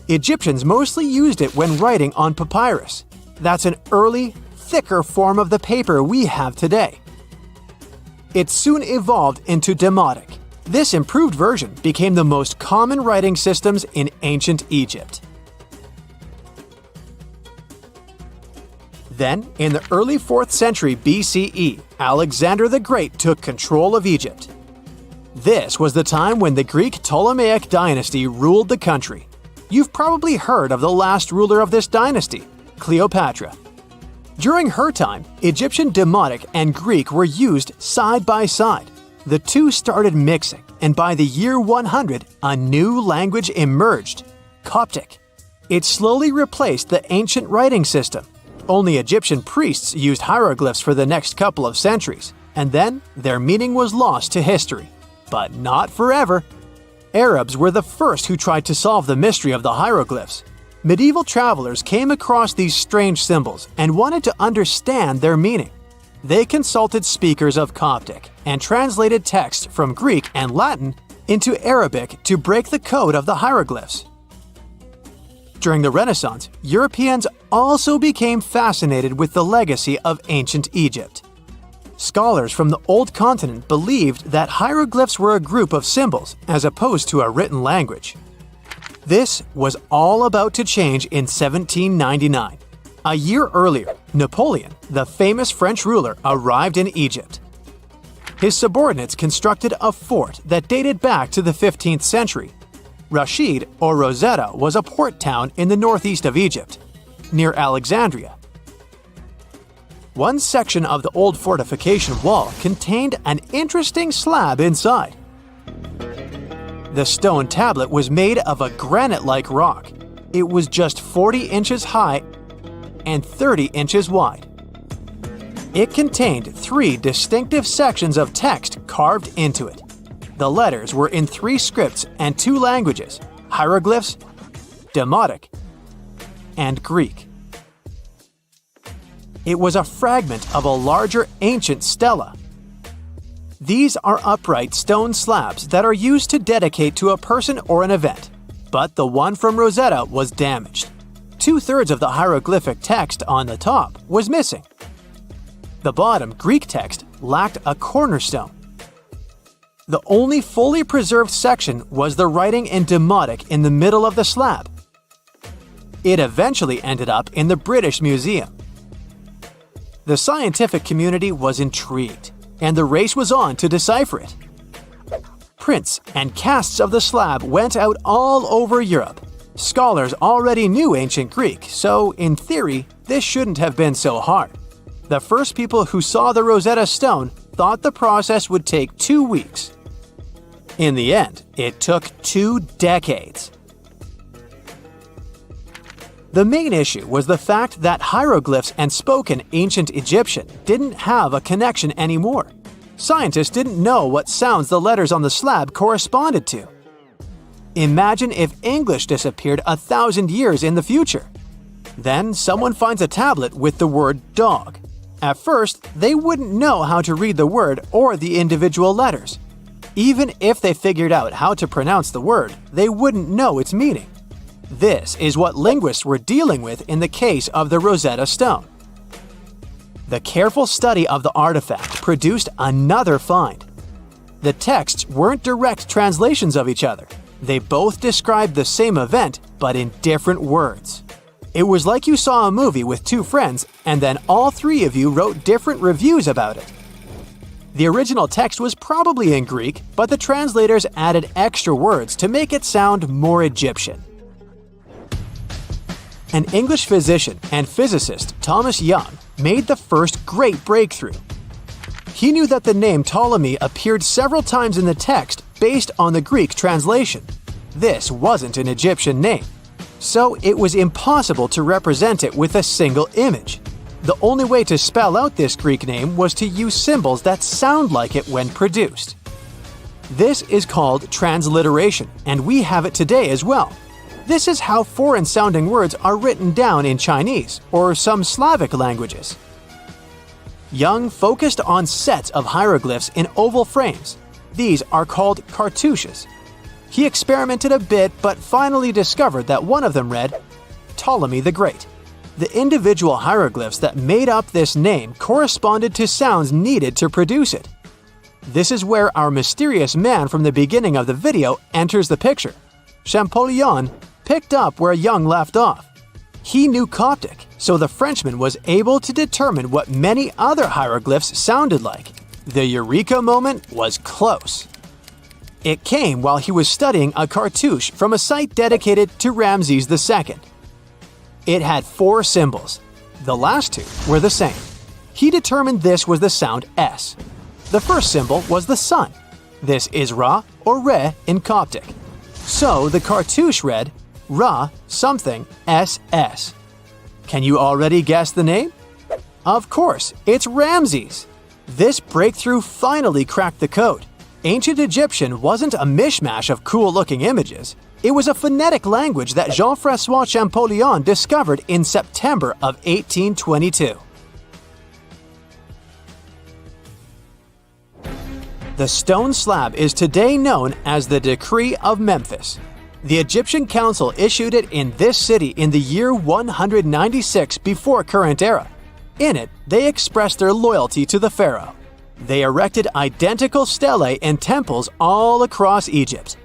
Egyptians mostly used it when writing on papyrus. That's an early, thicker form of the paper we have today. It soon evolved into demotic. This improved version became the most common writing systems in ancient Egypt. Then, in the early 4th century BCE, Alexander the Great took control of Egypt. This was the time when the Greek Ptolemaic dynasty ruled the country. You've probably heard of the last ruler of this dynasty, Cleopatra. During her time, Egyptian Demotic and Greek were used side by side. The two started mixing, and by the year 100, a new language emerged, Coptic. It slowly replaced the ancient writing system. Only Egyptian priests used hieroglyphs for the next couple of centuries, and then their meaning was lost to history. But not forever. Arabs were the first who tried to solve the mystery of the hieroglyphs. Medieval travelers came across these strange symbols and wanted to understand their meaning. They consulted speakers of Coptic and translated text from Greek and Latin into Arabic to break the code of the hieroglyphs. During the Renaissance, Europeans also became fascinated with the legacy of ancient Egypt. Scholars from the Old Continent believed that hieroglyphs were a group of symbols as opposed to a written language. This was all about to change in 1799. A year earlier, Napoleon, the famous French ruler, arrived in Egypt. His subordinates constructed a fort that dated back to the 15th century. Rashid, or Rosetta, was a port town in the northeast of Egypt, near Alexandria. One section of the old fortification wall contained an interesting slab inside. The stone tablet was made of a granite-like rock. It was just 40 inches high and 30 inches wide. It contained 3 distinctive sections of text carved into it. The letters were in 3 scripts and 2 languages: hieroglyphs, Demotic, and Greek. It was a fragment of a larger ancient stela. These are upright stone slabs that are used to dedicate to a person or an event, but the one from Rosetta was damaged. 2/3 of the hieroglyphic text on the top was missing. The bottom Greek text lacked a cornerstone. The only fully preserved section was the writing in Demotic in the middle of the slab. It eventually ended up in the British Museum. The scientific community was intrigued, and the race was on to decipher it. Prints and casts of the slab went out all over Europe. Scholars already knew ancient Greek, so in theory, this shouldn't have been so hard. The first people who saw the Rosetta Stone thought the process would take 2 weeks. In the end, it took 2 decades. The main issue was the fact that hieroglyphs and spoken ancient Egyptian didn't have a connection anymore. Scientists didn't know what sounds the letters on the slab corresponded to. Imagine if English disappeared 1,000 years in the future. Then someone finds a tablet with the word dog. At first, they wouldn't know how to read the word or the individual letters. Even if they figured out how to pronounce the word, they wouldn't know its meaning. This is what linguists were dealing with in the case of the Rosetta Stone. The careful study of the artifact produced another find. The texts weren't direct translations of each other. They both described the same event, but in different words. It was like you saw a movie with two friends, and then all three of you wrote different reviews about it. The original text was probably in Greek, but the translators added extra words to make it sound more Egyptian. An English physician and physicist, Thomas Young, made the first great breakthrough. He knew that the name Ptolemy appeared several times in the text based on the Greek translation. This wasn't an Egyptian name, so it was impossible to represent it with a single image. The only way to spell out this Greek name was to use symbols that sound like it when produced. This is called transliteration, and we have it today as well. This is how foreign-sounding words are written down in Chinese or some Slavic languages. Young focused on sets of hieroglyphs in oval frames. These are called cartouches. He experimented a bit but finally discovered that one of them read, Ptolemy the Great. The individual hieroglyphs that made up this name corresponded to sounds needed to produce it. This is where our mysterious man from the beginning of the video enters the picture. Champollion picked up where Young left off. He knew Coptic, so the Frenchman was able to determine what many other hieroglyphs sounded like. The eureka moment was close. It came while he was studying a cartouche from a site dedicated to Ramses II. It had 4 symbols. The last 2 were the same. He determined this was the sound S. The first symbol was the sun. This is Ra or Re in Coptic. So the cartouche read Ra something SS. Can you already guess the name? Of course, it's Ramses. This breakthrough finally cracked the code. Ancient Egyptian wasn't a mishmash of cool-looking images. It was a phonetic language that Jean-François Champollion discovered in September of 1822. The stone slab is today known as the Decree of Memphis. The Egyptian Council issued it in this city in the year 196 before current era. In it, they expressed their loyalty to the pharaoh. They erected identical stelae and temples all across Egypt.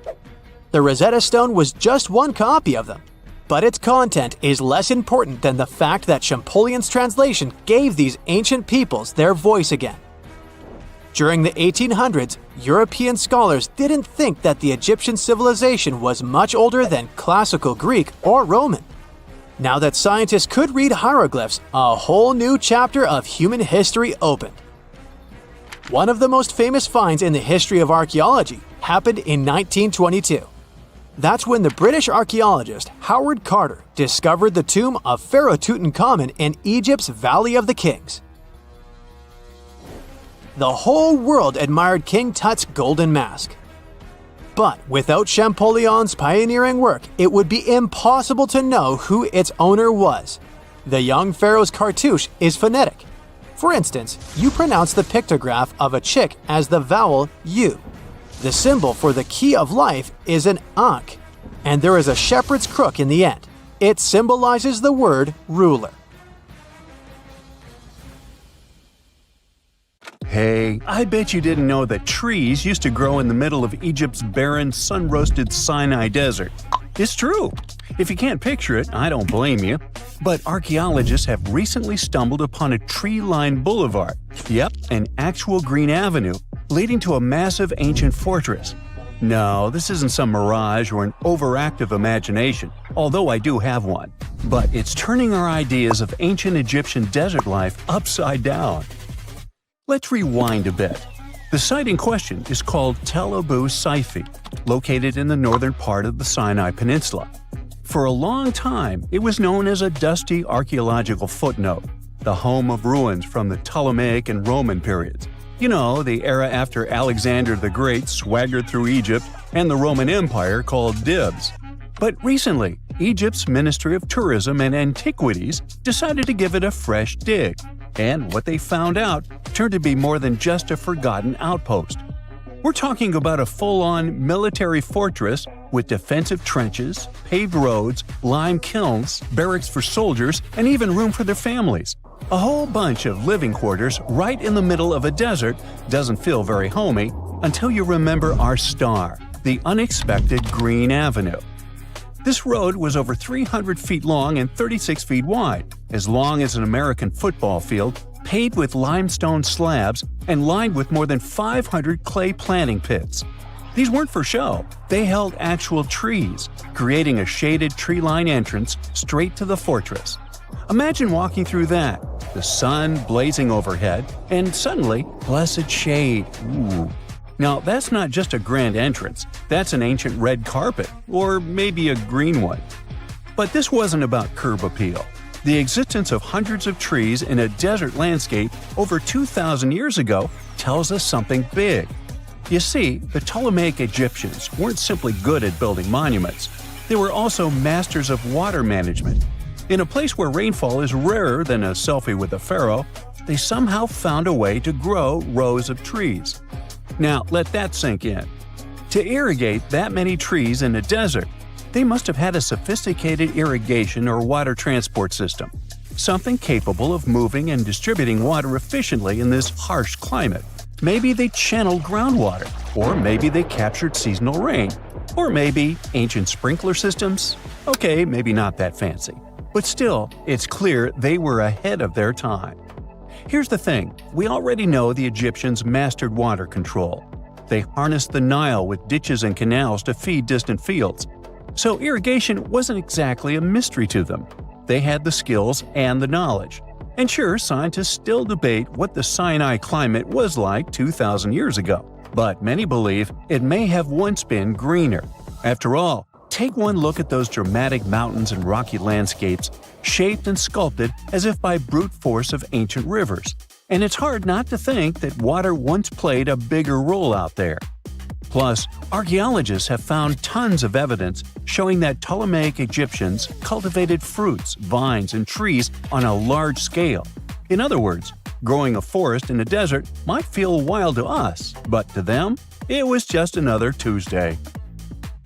The Rosetta Stone was just one copy of them, but its content is less important than the fact that Champollion's translation gave these ancient peoples their voice again. During the 1800s, European scholars didn't think that the Egyptian civilization was much older than classical Greek or Roman. Now that scientists could read hieroglyphs, a whole new chapter of human history opened. One of the most famous finds in the history of archaeology happened in 1922. That's when the British archaeologist Howard Carter discovered the tomb of Pharaoh Tutankhamun in Egypt's Valley of the Kings. The whole world admired King Tut's golden mask. But without Champollion's pioneering work, it would be impossible to know who its owner was. The young pharaoh's cartouche is phonetic. For instance, you pronounce the pictograph of a chick as the vowel U. The symbol for the key of life is an ankh, and there is a shepherd's crook in the end. It symbolizes the word ruler. Hey, I bet you didn't know that trees used to grow in the middle of Egypt's barren, sun-roasted Sinai desert. It's true. If you can't picture it, I don't blame you. But archaeologists have recently stumbled upon a tree-lined boulevard. Yep, an actual green avenue, leading to a massive ancient fortress. No, this isn't some mirage or an overactive imagination, although I do have one. But it's turning our ideas of ancient Egyptian desert life upside down. Let's rewind a bit. The site in question is called Tel Abu Saifi, located in the northern part of the Sinai Peninsula. For a long time, it was known as a dusty archaeological footnote, the home of ruins from the Ptolemaic and Roman periods. You know, the era after Alexander the Great swaggered through Egypt and the Roman Empire called dibs. But recently, Egypt's Ministry of Tourism and Antiquities decided to give it a fresh dig, and what they found out turned to be more than just a forgotten outpost. We're talking about a full-on military fortress with defensive trenches, paved roads, lime kilns, barracks for soldiers, and even room for their families. A whole bunch of living quarters right in the middle of a desert doesn't feel very homey until you remember our star, the unexpected Green Avenue. This road was over 300 feet long and 36 feet wide, as long as an American football field, paved with limestone slabs and lined with more than 500 clay planting pits. These weren't for show. They held actual trees, creating a shaded tree-lined entrance straight to the fortress. Imagine walking through that, the sun blazing overhead, and suddenly, blessed shade. Ooh. Now, that's not just a grand entrance, that's an ancient red carpet, or maybe a green one. But this wasn't about curb appeal. The existence of hundreds of trees in a desert landscape over 2,000 years ago tells us something big. You see, the Ptolemaic Egyptians weren't simply good at building monuments, they were also masters of water management. In a place where rainfall is rarer than a selfie with a pharaoh, they somehow found a way to grow rows of trees. Now, let that sink in. To irrigate that many trees in a desert, they must have had a sophisticated irrigation or water transport system, something capable of moving and distributing water efficiently in this harsh climate. Maybe they channeled groundwater, or maybe they captured seasonal rain, or maybe ancient sprinkler systems. Okay, maybe not that fancy. But still, it's clear they were ahead of their time. Here's the thing, we already know the Egyptians mastered water control. They harnessed the Nile with ditches and canals to feed distant fields. So irrigation wasn't exactly a mystery to them. They had the skills and the knowledge. And sure, scientists still debate what the Sinai climate was like 2,000 years ago. But many believe it may have once been greener. After all, take one look at those dramatic mountains and rocky landscapes, shaped and sculpted as if by brute force of ancient rivers. And it's hard not to think that water once played a bigger role out there. Plus, archaeologists have found tons of evidence showing that Ptolemaic Egyptians cultivated fruits, vines, and trees on a large scale. In other words, growing a forest in a desert might feel wild to us, but to them, it was just another Tuesday.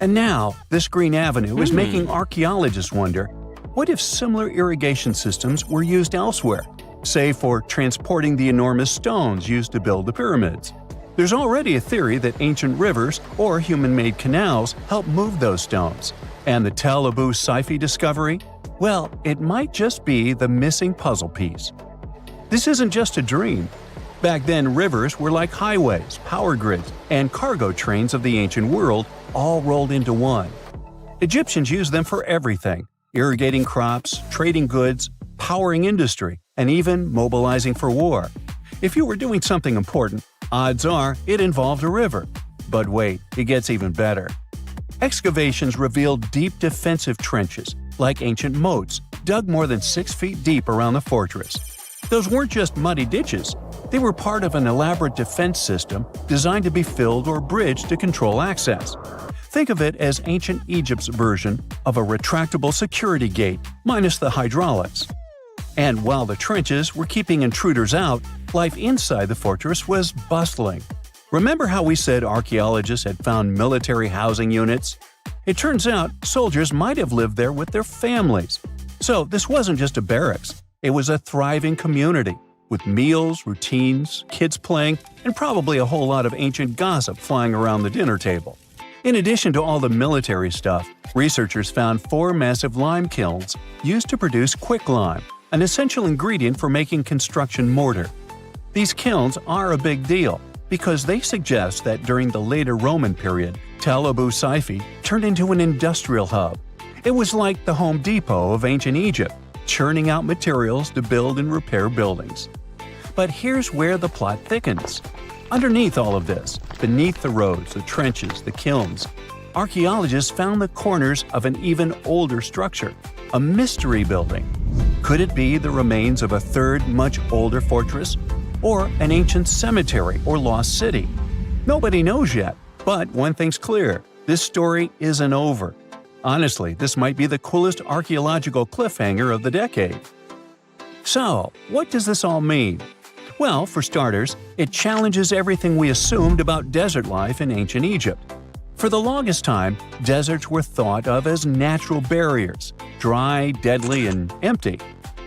And now, this Green Avenue is making archaeologists wonder, what if similar irrigation systems were used elsewhere, say for transporting the enormous stones used to build the pyramids? There's already a theory that ancient rivers or human-made canals helped move those stones. And the Tel Abu Saifi discovery? Well, it might just be the missing puzzle piece. This isn't just a dream. Back then, rivers were like highways, power grids, and cargo trains of the ancient world, all rolled into one. Egyptians used them for everything: irrigating crops, trading goods, powering industry, and even mobilizing for war. If you were doing something important, odds are it involved a river. But wait, it gets even better. Excavations revealed deep defensive trenches, like ancient moats, dug more than 6 feet deep around the fortress. Those weren't just muddy ditches. They were part of an elaborate defense system designed to be filled or bridged to control access. Think of it as ancient Egypt's version of a retractable security gate, minus the hydraulics. And while the trenches were keeping intruders out, life inside the fortress was bustling. Remember how we said archaeologists had found military housing units? It turns out soldiers might have lived there with their families. So this wasn't just a barracks, it was a thriving community, with meals, routines, kids playing, and probably a whole lot of ancient gossip flying around the dinner table. In addition to all the military stuff, researchers found 4 massive lime kilns used to produce quicklime, an essential ingredient for making construction mortar. These kilns are a big deal because they suggest that during the later Roman period, Tel Abu Saifi turned into an industrial hub. It was like the Home Depot of ancient Egypt, churning out materials to build and repair buildings. But here's where the plot thickens. Underneath all of this, beneath the roads, the trenches, the kilns, archaeologists found the corners of an even older structure, a mystery building. Could it be the remains of a third, much older fortress? Or an ancient cemetery or lost city? Nobody knows yet, but one thing's clear, this story isn't over. Honestly, this might be the coolest archaeological cliffhanger of the decade. So, what does this all mean? Well, for starters, it challenges everything we assumed about desert life in ancient Egypt. For the longest time, deserts were thought of as natural barriers, dry, deadly, and empty.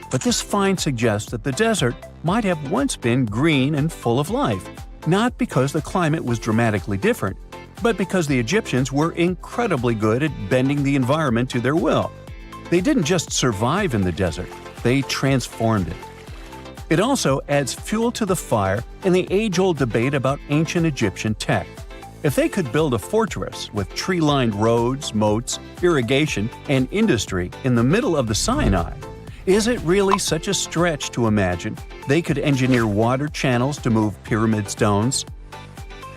But this find suggests that the desert might have once been green and full of life, not because the climate was dramatically different, but because the Egyptians were incredibly good at bending the environment to their will. They didn't just survive in the desert, they transformed it. It also adds fuel to the fire in the age-old debate about ancient Egyptian tech. If they could build a fortress with tree-lined roads, moats, irrigation, and industry in the middle of the Sinai, is it really such a stretch to imagine they could engineer water channels to move pyramid stones?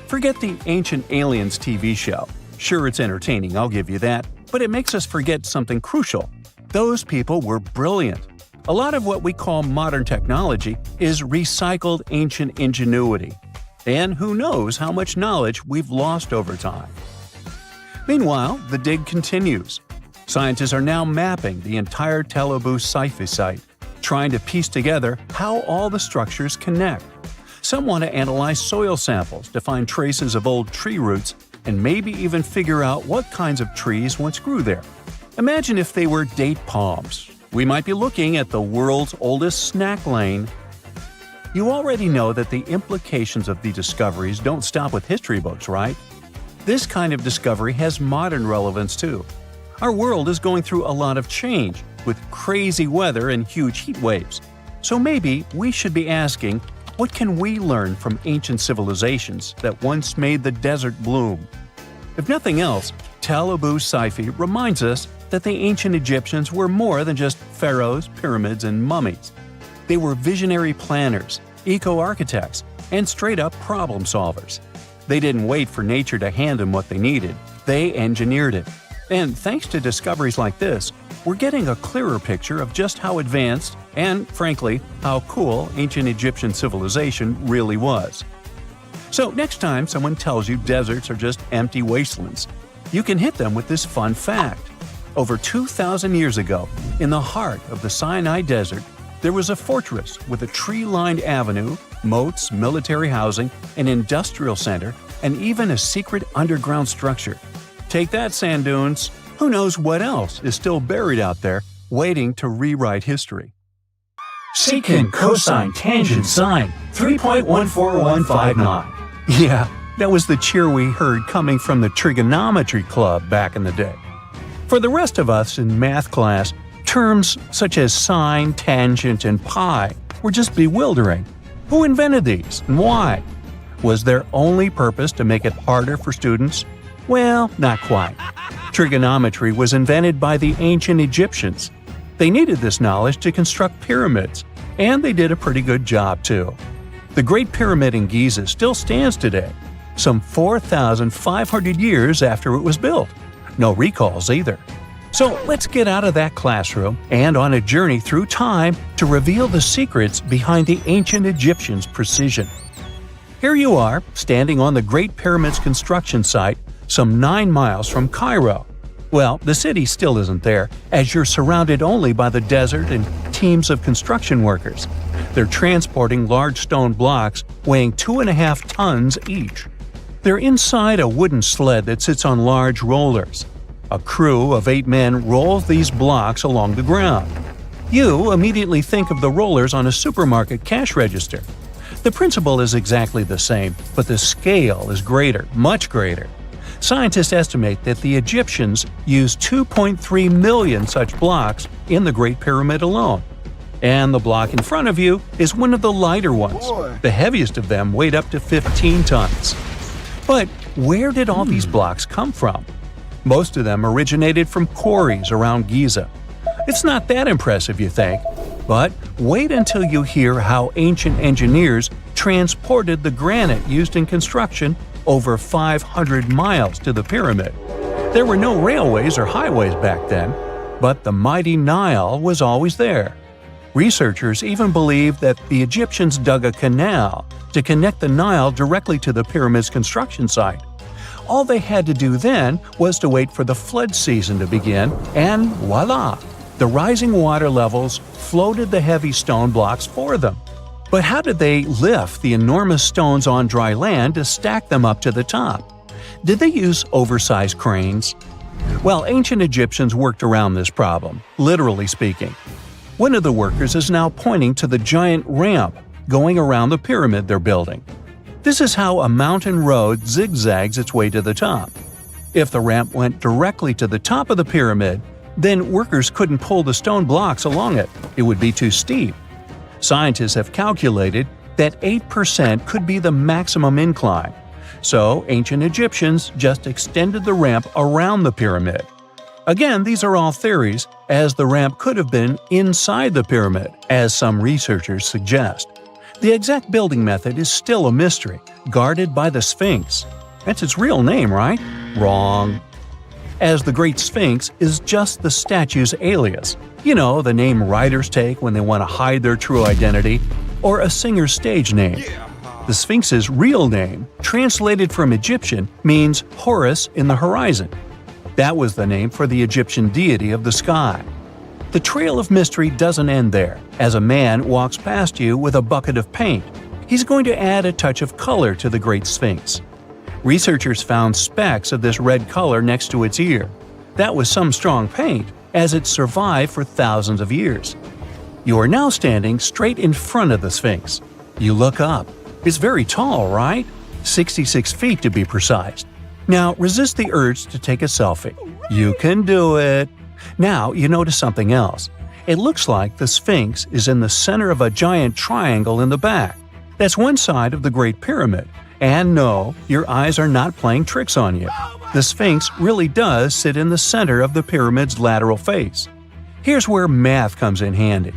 Forget the Ancient Aliens TV show. Sure, it's entertaining, I'll give you that, but it makes us forget something crucial. Those people were brilliant. A lot of what we call modern technology is recycled ancient ingenuity. And who knows how much knowledge we've lost over time. Meanwhile, the dig continues. Scientists are now mapping the entire Tel Abu Saifi site, trying to piece together how all the structures connect. Some want to analyze soil samples to find traces of old tree roots and maybe even figure out what kinds of trees once grew there. Imagine if they were date palms. We might be looking at the world's oldest snack lane. You already know that the implications of the discoveries don't stop with history books, right? This kind of discovery has modern relevance too. Our world is going through a lot of change, with crazy weather and huge heat waves. So maybe we should be asking, what can we learn from ancient civilizations that once made the desert bloom? If nothing else, Tel Abu Saifi reminds us that the ancient Egyptians were more than just pharaohs, pyramids, and mummies. They were visionary planners, eco-architects, and straight-up problem solvers. They didn't wait for nature to hand them what they needed. They engineered it. And thanks to discoveries like this, we're getting a clearer picture of just how advanced and, frankly, how cool ancient Egyptian civilization really was. So next time someone tells you deserts are just empty wastelands, you can hit them with this fun fact. Over 2,000 years ago, in the heart of the Sinai Desert, there was a fortress with a tree-lined avenue, moats, military housing, an industrial center, and even a secret underground structure. Take that, sand dunes! Who knows what else is still buried out there, waiting to rewrite history? Secant, cosine, tangent, sine, 3.14159. Yeah, that was the cheer we heard coming from the trigonometry club back in the day. For the rest of us in math class, terms such as sine, tangent, and pi were just bewildering. Who invented these and why? Was their only purpose to make it harder for students? Well, not quite. Trigonometry was invented by the ancient Egyptians. They needed this knowledge to construct pyramids, and they did a pretty good job too. The Great Pyramid in Giza still stands today, some 4,500 years after it was built. No recalls either. So let's get out of that classroom and on a journey through time to reveal the secrets behind the ancient Egyptians' precision. Here you are, standing on the Great Pyramid's construction site, some 9 miles from Cairo. Well, the city still isn't there, as you're surrounded only by the desert and teams of construction workers. They're transporting large stone blocks weighing 2.5 tons each. They're inside a wooden sled that sits on large rollers. A crew of 8 men rolls these blocks along the ground. You immediately think of the rollers on a supermarket cash register. The principle is exactly the same, but the scale is greater, much greater. Scientists estimate that the Egyptians used 2.3 million such blocks in the Great Pyramid alone. And the block in front of you is one of the lighter ones. The heaviest of them weighed up to 15 tons. But where did all these blocks come from? Most of them originated from quarries around Giza. It's not that impressive, you think, but wait until you hear how ancient engineers transported the granite used in construction over 500 miles to the pyramid. There were no railways or highways back then, but the mighty Nile was always there. Researchers even believe that the Egyptians dug a canal to connect the Nile directly to the pyramid's construction site. All they had to do then was to wait for the flood season to begin, and voila! The rising water levels floated the heavy stone blocks for them. But how did they lift the enormous stones on dry land to stack them up to the top? Did they use oversized cranes? Well, ancient Egyptians worked around this problem, literally speaking. One of the workers is now pointing to the giant ramp going around the pyramid they're building. This is how a mountain road zigzags its way to the top. If the ramp went directly to the top of the pyramid, then workers couldn't pull the stone blocks along it. It would be too steep. Scientists have calculated that 8% could be the maximum incline. So ancient Egyptians just extended the ramp around the pyramid. Again, these are all theories, as the ramp could have been inside the pyramid, as some researchers suggest. The exact building method is still a mystery, guarded by the Sphinx. That's its real name, right? Wrong. As the Great Sphinx is just the statue's alias. You know, the name writers take when they want to hide their true identity, or a singer's stage name. The Sphinx's real name, translated from Egyptian, means Horus in the horizon. That was the name for the Egyptian deity of the sky. The trail of mystery doesn't end there. As a man walks past you with a bucket of paint, he's going to add a touch of color to the Great Sphinx. Researchers found specks of this red color next to its ear. That was some strong paint, as it survived for thousands of years. You are now standing straight in front of the Sphinx. You look up. It's very tall, right? 66 feet to be precise. Now resist the urge to take a selfie. You can do it. Now you notice something else. It looks like the Sphinx is in the center of a giant triangle in the back. That's one side of the Great Pyramid. And no, your eyes are not playing tricks on you. The Sphinx really does sit in the center of the pyramid's lateral face. Here's where math comes in handy.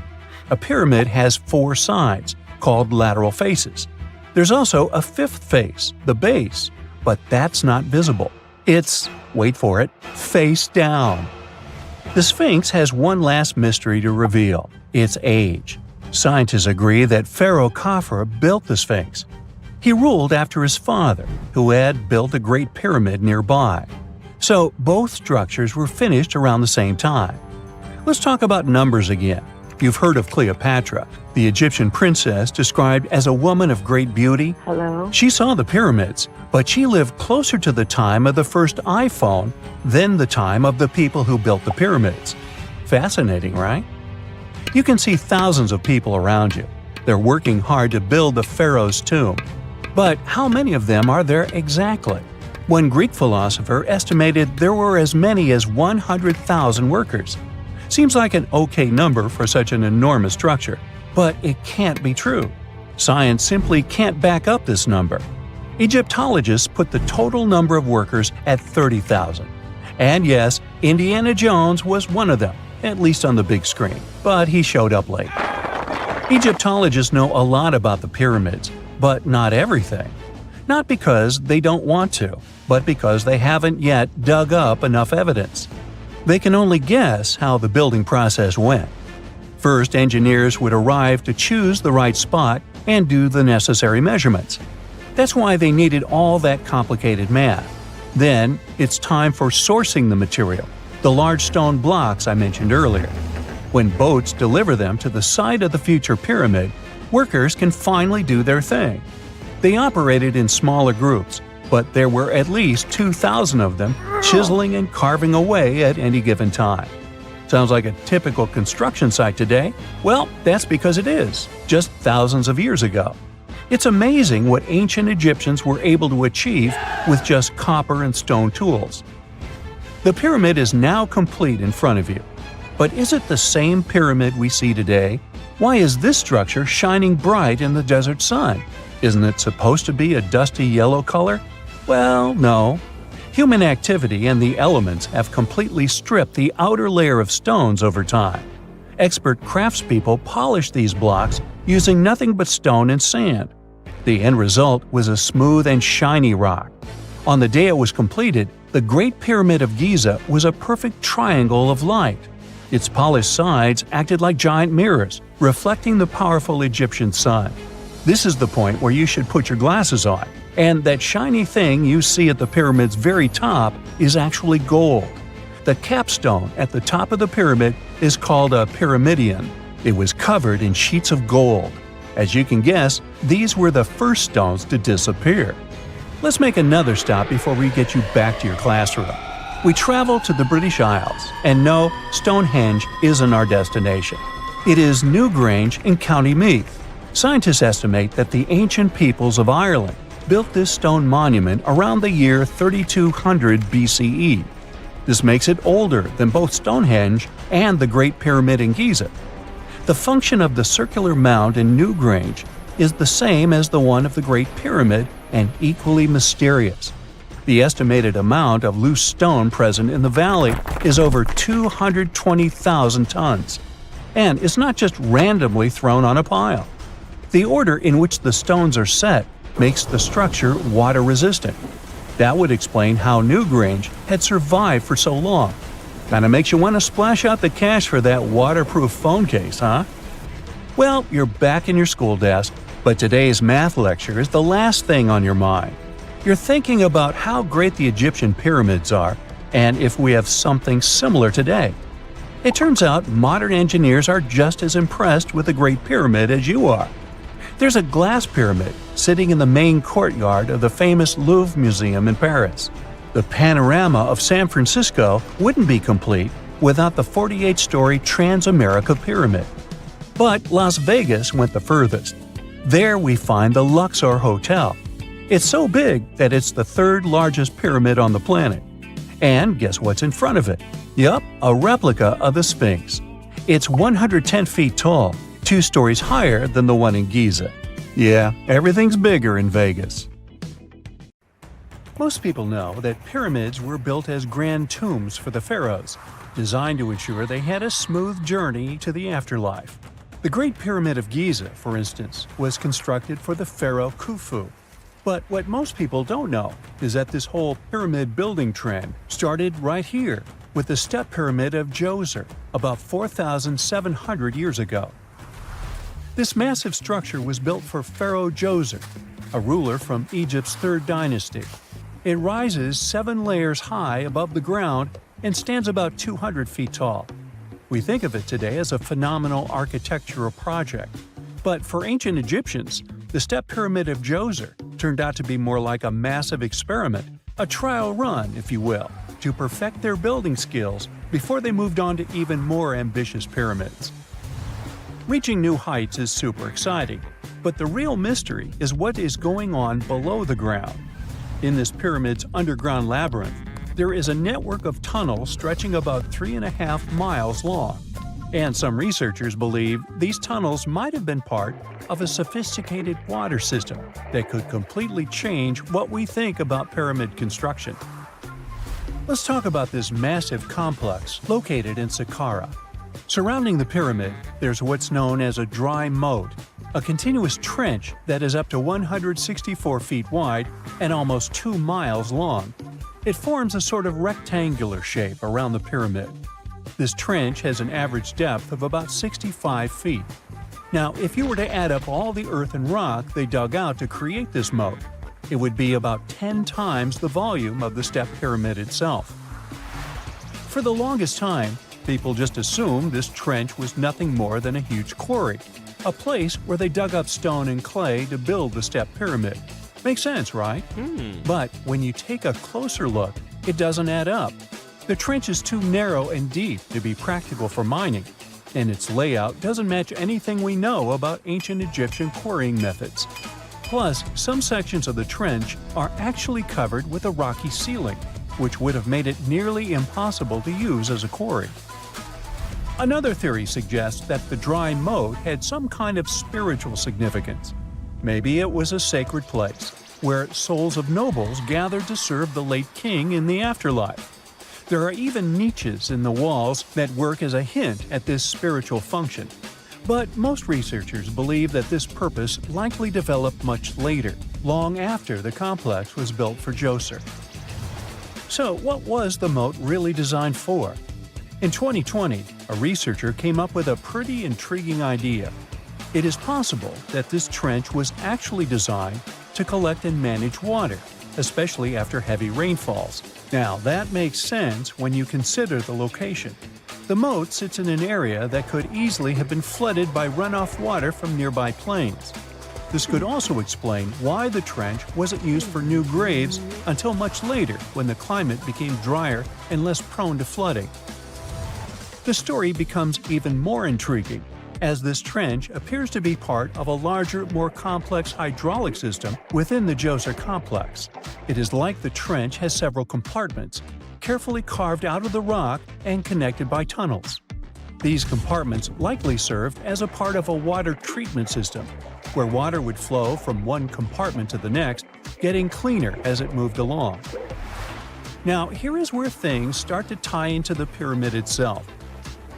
A pyramid has 4 sides, called lateral faces. There's also a 5th face, the base, but that's not visible. It's, wait for it, face down. The Sphinx has one last mystery to reveal: its age. Scientists agree that Pharaoh Khafre built the Sphinx. He ruled after his father, who had built a great pyramid nearby. So both structures were finished around the same time. Let's talk about numbers again. You've heard of Cleopatra, the Egyptian princess described as a woman of great beauty. Hello? She saw the pyramids, but she lived closer to the time of the first iPhone than the time of the people who built the pyramids. Fascinating, right? You can see thousands of people around you. They're working hard to build the pharaoh's tomb. But how many of them are there exactly? One Greek philosopher estimated there were as many as 100,000 workers. Seems like an okay number for such an enormous structure, but it can't be true. Science simply can't back up this number. Egyptologists put the total number of workers at 30,000. And yes, Indiana Jones was one of them, at least on the big screen, but he showed up late. Egyptologists know a lot about the pyramids, but not everything. Not because they don't want to, but because they haven't yet dug up enough evidence. They can only guess how the building process went. First, engineers would arrive to choose the right spot and do the necessary measurements. That's why they needed all that complicated math. Then, it's time for sourcing the material, the large stone blocks I mentioned earlier. When boats deliver them to the site of the future pyramid, workers can finally do their thing. They operated in smaller groups, but there were at least 2,000 of them chiseling and carving away at any given time. Sounds like a typical construction site today? Well, that's because it is, just thousands of years ago. It's amazing what ancient Egyptians were able to achieve with just copper and stone tools. The pyramid is now complete in front of you. But is it the same pyramid we see today? Why is this structure shining bright in the desert sun? Isn't it supposed to be a dusty yellow color? Well, no. Human activity and the elements have completely stripped the outer layer of stones over time. Expert craftspeople polished these blocks using nothing but stone and sand. The end result was a smooth and shiny rock. On the day it was completed, the Great Pyramid of Giza was a perfect triangle of light. Its polished sides acted like giant mirrors, reflecting the powerful Egyptian sun. This is the point where you should put your glasses on. And that shiny thing you see at the pyramid's very top is actually gold. The capstone at the top of the pyramid is called a pyramidion. It was covered in sheets of gold. As you can guess, these were the first stones to disappear. Let's make another stop before we get you back to your classroom. We travel to the British Isles, and no, Stonehenge isn't our destination. It is Newgrange in County Meath. Scientists estimate that the ancient peoples of Ireland built this stone monument around the year 3200 BCE. This makes it older than both Stonehenge and the Great Pyramid in Giza. The function of the circular mound in Newgrange is the same as the one of the Great Pyramid and equally mysterious. The estimated amount of loose stone present in the valley is over 220,000 tons. And it's not just randomly thrown on a pile. The order in which the stones are set makes the structure water-resistant. That would explain how Newgrange had survived for so long. Kinda makes you want to splash out the cash for that waterproof phone case, huh? Well, you're back in your school desk, but today's math lecture is the last thing on your mind. You're thinking about how great the Egyptian pyramids are, and if we have something similar today. It turns out modern engineers are just as impressed with the Great Pyramid as you are. There's a glass pyramid sitting in the main courtyard of the famous Louvre Museum in Paris. The panorama of San Francisco wouldn't be complete without the 48-story Transamerica Pyramid. But Las Vegas went the furthest. There we find the Luxor Hotel. It's so big that it's the third largest pyramid on the planet. And guess what's in front of it? Yup, a replica of the Sphinx. It's 110 feet tall, 2 stories higher than the one in Giza. Yeah, everything's bigger in Vegas. Most people know that pyramids were built as grand tombs for the pharaohs, designed to ensure they had a smooth journey to the afterlife. The Great Pyramid of Giza, for instance, was constructed for the pharaoh Khufu. But what most people don't know is that this whole pyramid building trend started right here with the step pyramid of Djoser about 4,700 years ago. This massive structure was built for Pharaoh Djoser, a ruler from Egypt's 3rd dynasty. It rises 7 layers high above the ground and stands about 200 feet tall. We think of it today as a phenomenal architectural project, but for ancient Egyptians, the step pyramid of Djoser turned out to be more like a massive experiment, a trial run, if you will, to perfect their building skills before they moved on to even more ambitious pyramids. Reaching new heights is super exciting, but the real mystery is what is going on below the ground. In this pyramid's underground labyrinth, there is a network of tunnels stretching about 3.5 miles long. And some researchers believe these tunnels might have been part of a sophisticated water system that could completely change what we think about pyramid construction. Let's talk about this massive complex located in Saqqara. Surrounding the pyramid, there's what's known as a dry moat, a continuous trench that is up to 164 feet wide and almost 2 miles long. It forms a sort of rectangular shape around the pyramid. This trench has an average depth of about 65 feet. Now, if you were to add up all the earth and rock they dug out to create this moat, it would be about 10 times the volume of the step pyramid itself. For the longest time, people just assumed this trench was nothing more than a huge quarry, a place where they dug up stone and clay to build the step pyramid. Makes sense, right? But when you take a closer look, it doesn't add up. The trench is too narrow and deep to be practical for mining, and its layout doesn't match anything we know about ancient Egyptian quarrying methods. Plus, some sections of the trench are actually covered with a rocky ceiling, which would have made it nearly impossible to use as a quarry. Another theory suggests that the dry moat had some kind of spiritual significance. Maybe it was a sacred place, where souls of nobles gathered to serve the late king in the afterlife. There are even niches in the walls that work as a hint at this spiritual function. But most researchers believe that this purpose likely developed much later, long after the complex was built for Djoser. So what was the moat really designed for? In 2020, a researcher came up with a pretty intriguing idea. It is possible that this trench was actually designed to collect and manage water, especially after heavy rainfalls. Now, that makes sense when you consider the location. The moat sits in an area that could easily have been flooded by runoff water from nearby plains. This could also explain why the trench wasn't used for new graves until much later when the climate became drier and less prone to flooding. The story becomes even more intriguing as this trench appears to be part of a larger, more complex hydraulic system within the Djoser complex. It is like the trench has several compartments, carefully carved out of the rock and connected by tunnels. These compartments likely served as a part of a water treatment system, where water would flow from one compartment to the next, getting cleaner as it moved along. Now, here is where things start to tie into the pyramid itself.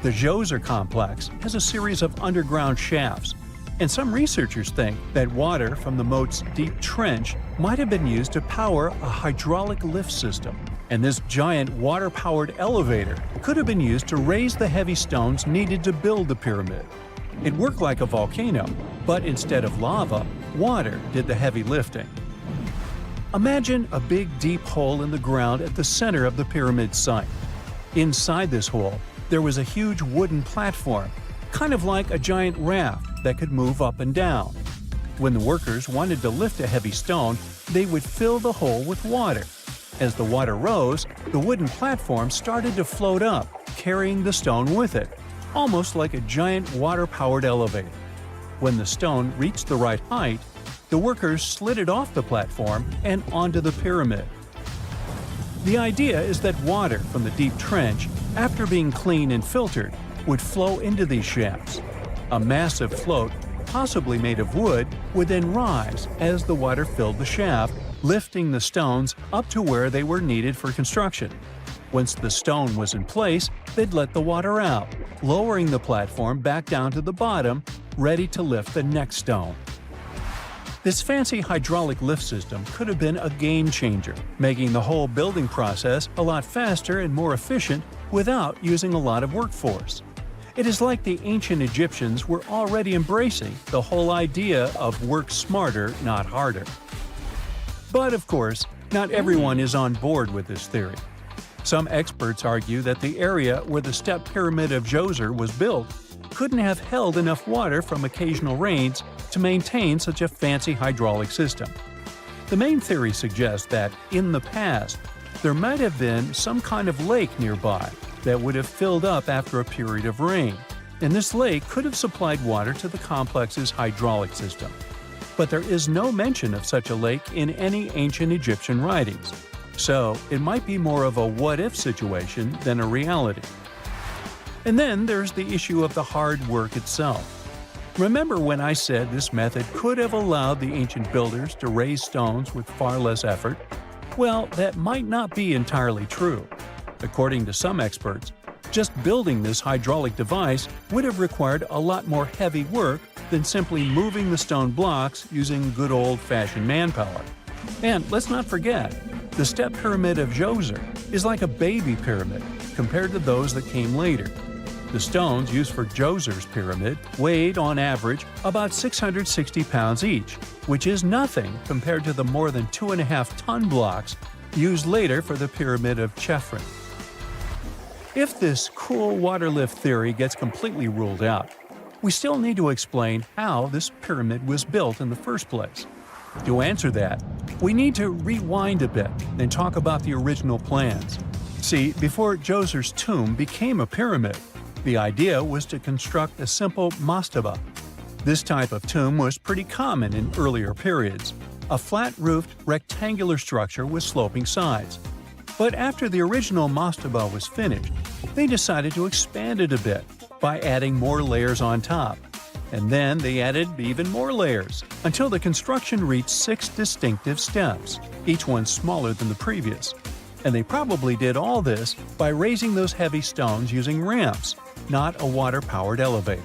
The Djoser complex has a series of underground shafts, and some researchers think that water from the moat's deep trench might have been used to power a hydraulic lift system. And this giant water-powered elevator could have been used to raise the heavy stones needed to build the pyramid. It worked like a volcano, but instead of lava, water did the heavy lifting. Imagine a big deep hole in the ground at the center of the pyramid site. Inside this hole, there was a huge wooden platform, kind of like a giant raft that could move up and down. When the workers wanted to lift a heavy stone, they would fill the hole with water. As the water rose, the wooden platform started to float up, carrying the stone with it, almost like a giant water-powered elevator. When the stone reached the right height, the workers slid it off the platform and onto the pyramid. The idea is that water from the deep trench, after being cleaned and filtered, would flow into these shafts. A massive float, possibly made of wood, would then rise as the water filled the shaft, lifting the stones up to where they were needed for construction. Once the stone was in place, they'd let the water out, lowering the platform back down to the bottom, ready to lift the next stone. This fancy hydraulic lift system could have been a game changer, making the whole building process a lot faster and more efficient without using a lot of workforce. It is like the ancient Egyptians were already embracing the whole idea of work smarter, not harder. But of course, not everyone is on board with this theory. Some experts argue that the area where the step pyramid of Djoser was built couldn't have held enough water from occasional rains to maintain such a fancy hydraulic system. The main theory suggests that, in the past, there might have been some kind of lake nearby that would have filled up after a period of rain, and this lake could have supplied water to the complex's hydraulic system. But there is no mention of such a lake in any ancient Egyptian writings, so it might be more of a what-if situation than a reality. And then there's the issue of the hard work itself. Remember when I said this method could have allowed the ancient builders to raise stones with far less effort? Well, that might not be entirely true. According to some experts, just building this hydraulic device would have required a lot more heavy work than simply moving the stone blocks using good old-fashioned manpower. And let's not forget, the step pyramid of Djoser is like a baby pyramid compared to those that came later. The stones used for Djoser's pyramid weighed, on average, about 660 pounds each, which is nothing compared to the more than 2.5-ton blocks used later for the pyramid of Chephren. If this cool water lift theory gets completely ruled out, we still need to explain how this pyramid was built in the first place. To answer that, we need to rewind a bit and talk about the original plans. See, before Djoser's tomb became a pyramid, the idea was to construct a simple mastaba. This type of tomb was pretty common in earlier periods, a flat-roofed, rectangular structure with sloping sides. But after the original mastaba was finished, they decided to expand it a bit by adding more layers on top. And then they added even more layers, until the construction reached 6 distinctive steps, each one smaller than the previous. And they probably did all this by raising those heavy stones using ramps, not a water-powered elevator.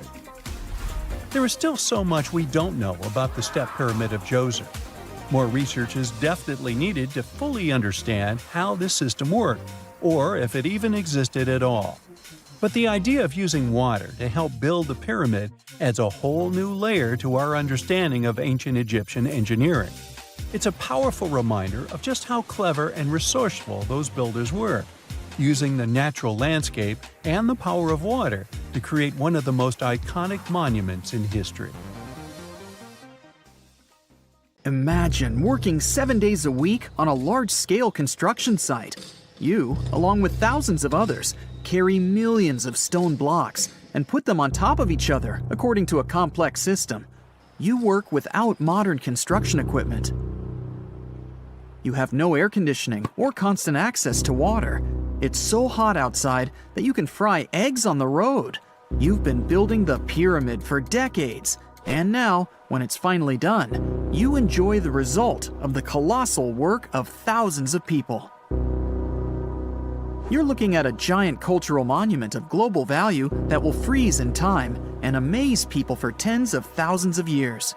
There is still so much we don't know about the step pyramid of Djoser. More research is definitely needed to fully understand how this system worked, or if it even existed at all. But the idea of using water to help build the pyramid adds a whole new layer to our understanding of ancient Egyptian engineering. It's a powerful reminder of just how clever and resourceful those builders were, using the natural landscape and the power of water to create one of the most iconic monuments in history. Imagine working 7 days a week on a large-scale construction site. You, along with thousands of others, carry millions of stone blocks and put them on top of each other according to a complex system. You work without modern construction equipment. You have no air conditioning or constant access to water. It's so hot outside that you can fry eggs on the road. You've been building the pyramid for decades, and now, when it's finally done, you enjoy the result of the colossal work of thousands of people. You're looking at a giant cultural monument of global value that will freeze in time and amaze people for tens of thousands of years.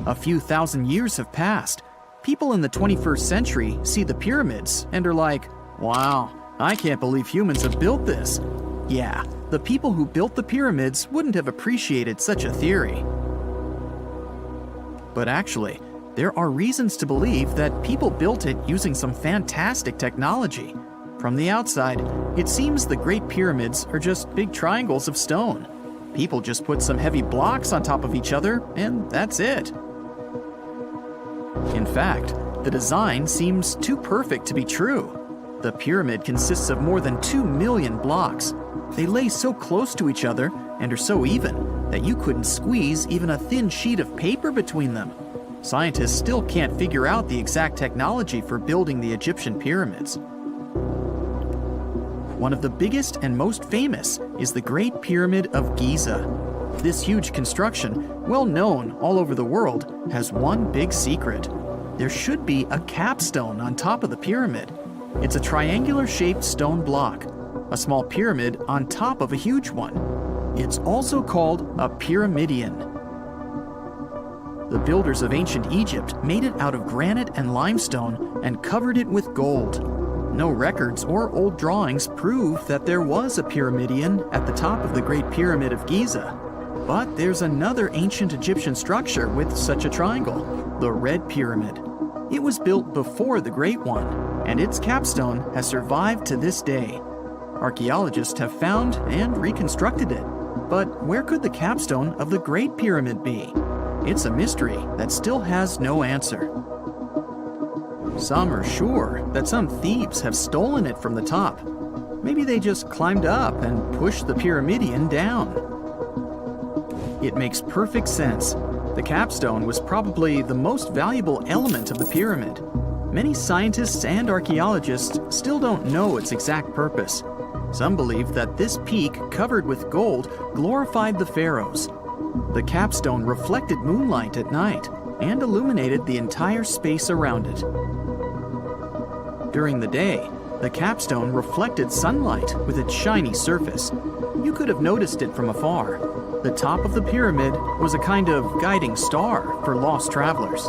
A few thousand years have passed. People in the 21st century see the pyramids and are like, wow, I can't believe humans have built this. Yeah, the people who built the pyramids wouldn't have appreciated such a theory. But actually, there are reasons to believe that people built it using some fantastic technology. From the outside, it seems the Great Pyramids are just big triangles of stone. People just put some heavy blocks on top of each other, and that's it. In fact, the design seems too perfect to be true. The pyramid consists of more than 2 million blocks. They lay so close to each other and are so even that you couldn't squeeze even a thin sheet of paper between them. Scientists still can't figure out the exact technology for building the Egyptian pyramids. One of the biggest and most famous is the Great Pyramid of Giza. This huge construction, well known all over the world, has one big secret. There should be a capstone on top of the pyramid. It's a triangular-shaped stone block, a small pyramid on top of a huge one. It's also called a pyramidion. The builders of ancient Egypt made it out of granite and limestone and covered it with gold. No records or old drawings prove that there was a pyramidion at the top of the Great Pyramid of Giza. But there's another ancient Egyptian structure with such a triangle, the Red Pyramid. It was built before the Great One, and its capstone has survived to this day. Archaeologists have found and reconstructed it. But where could the capstone of the Great Pyramid be? It's a mystery that still has no answer. Some are sure that some thieves have stolen it from the top. Maybe they just climbed up and pushed the pyramidion down. It makes perfect sense. The capstone was probably the most valuable element of the pyramid. Many scientists and archaeologists still don't know its exact purpose. Some believe that this peak covered with gold glorified the pharaohs. The capstone reflected moonlight at night and illuminated the entire space around it. During the day, the capstone reflected sunlight with its shiny surface. You could have noticed it from afar. The top of the pyramid was a kind of guiding star for lost travelers.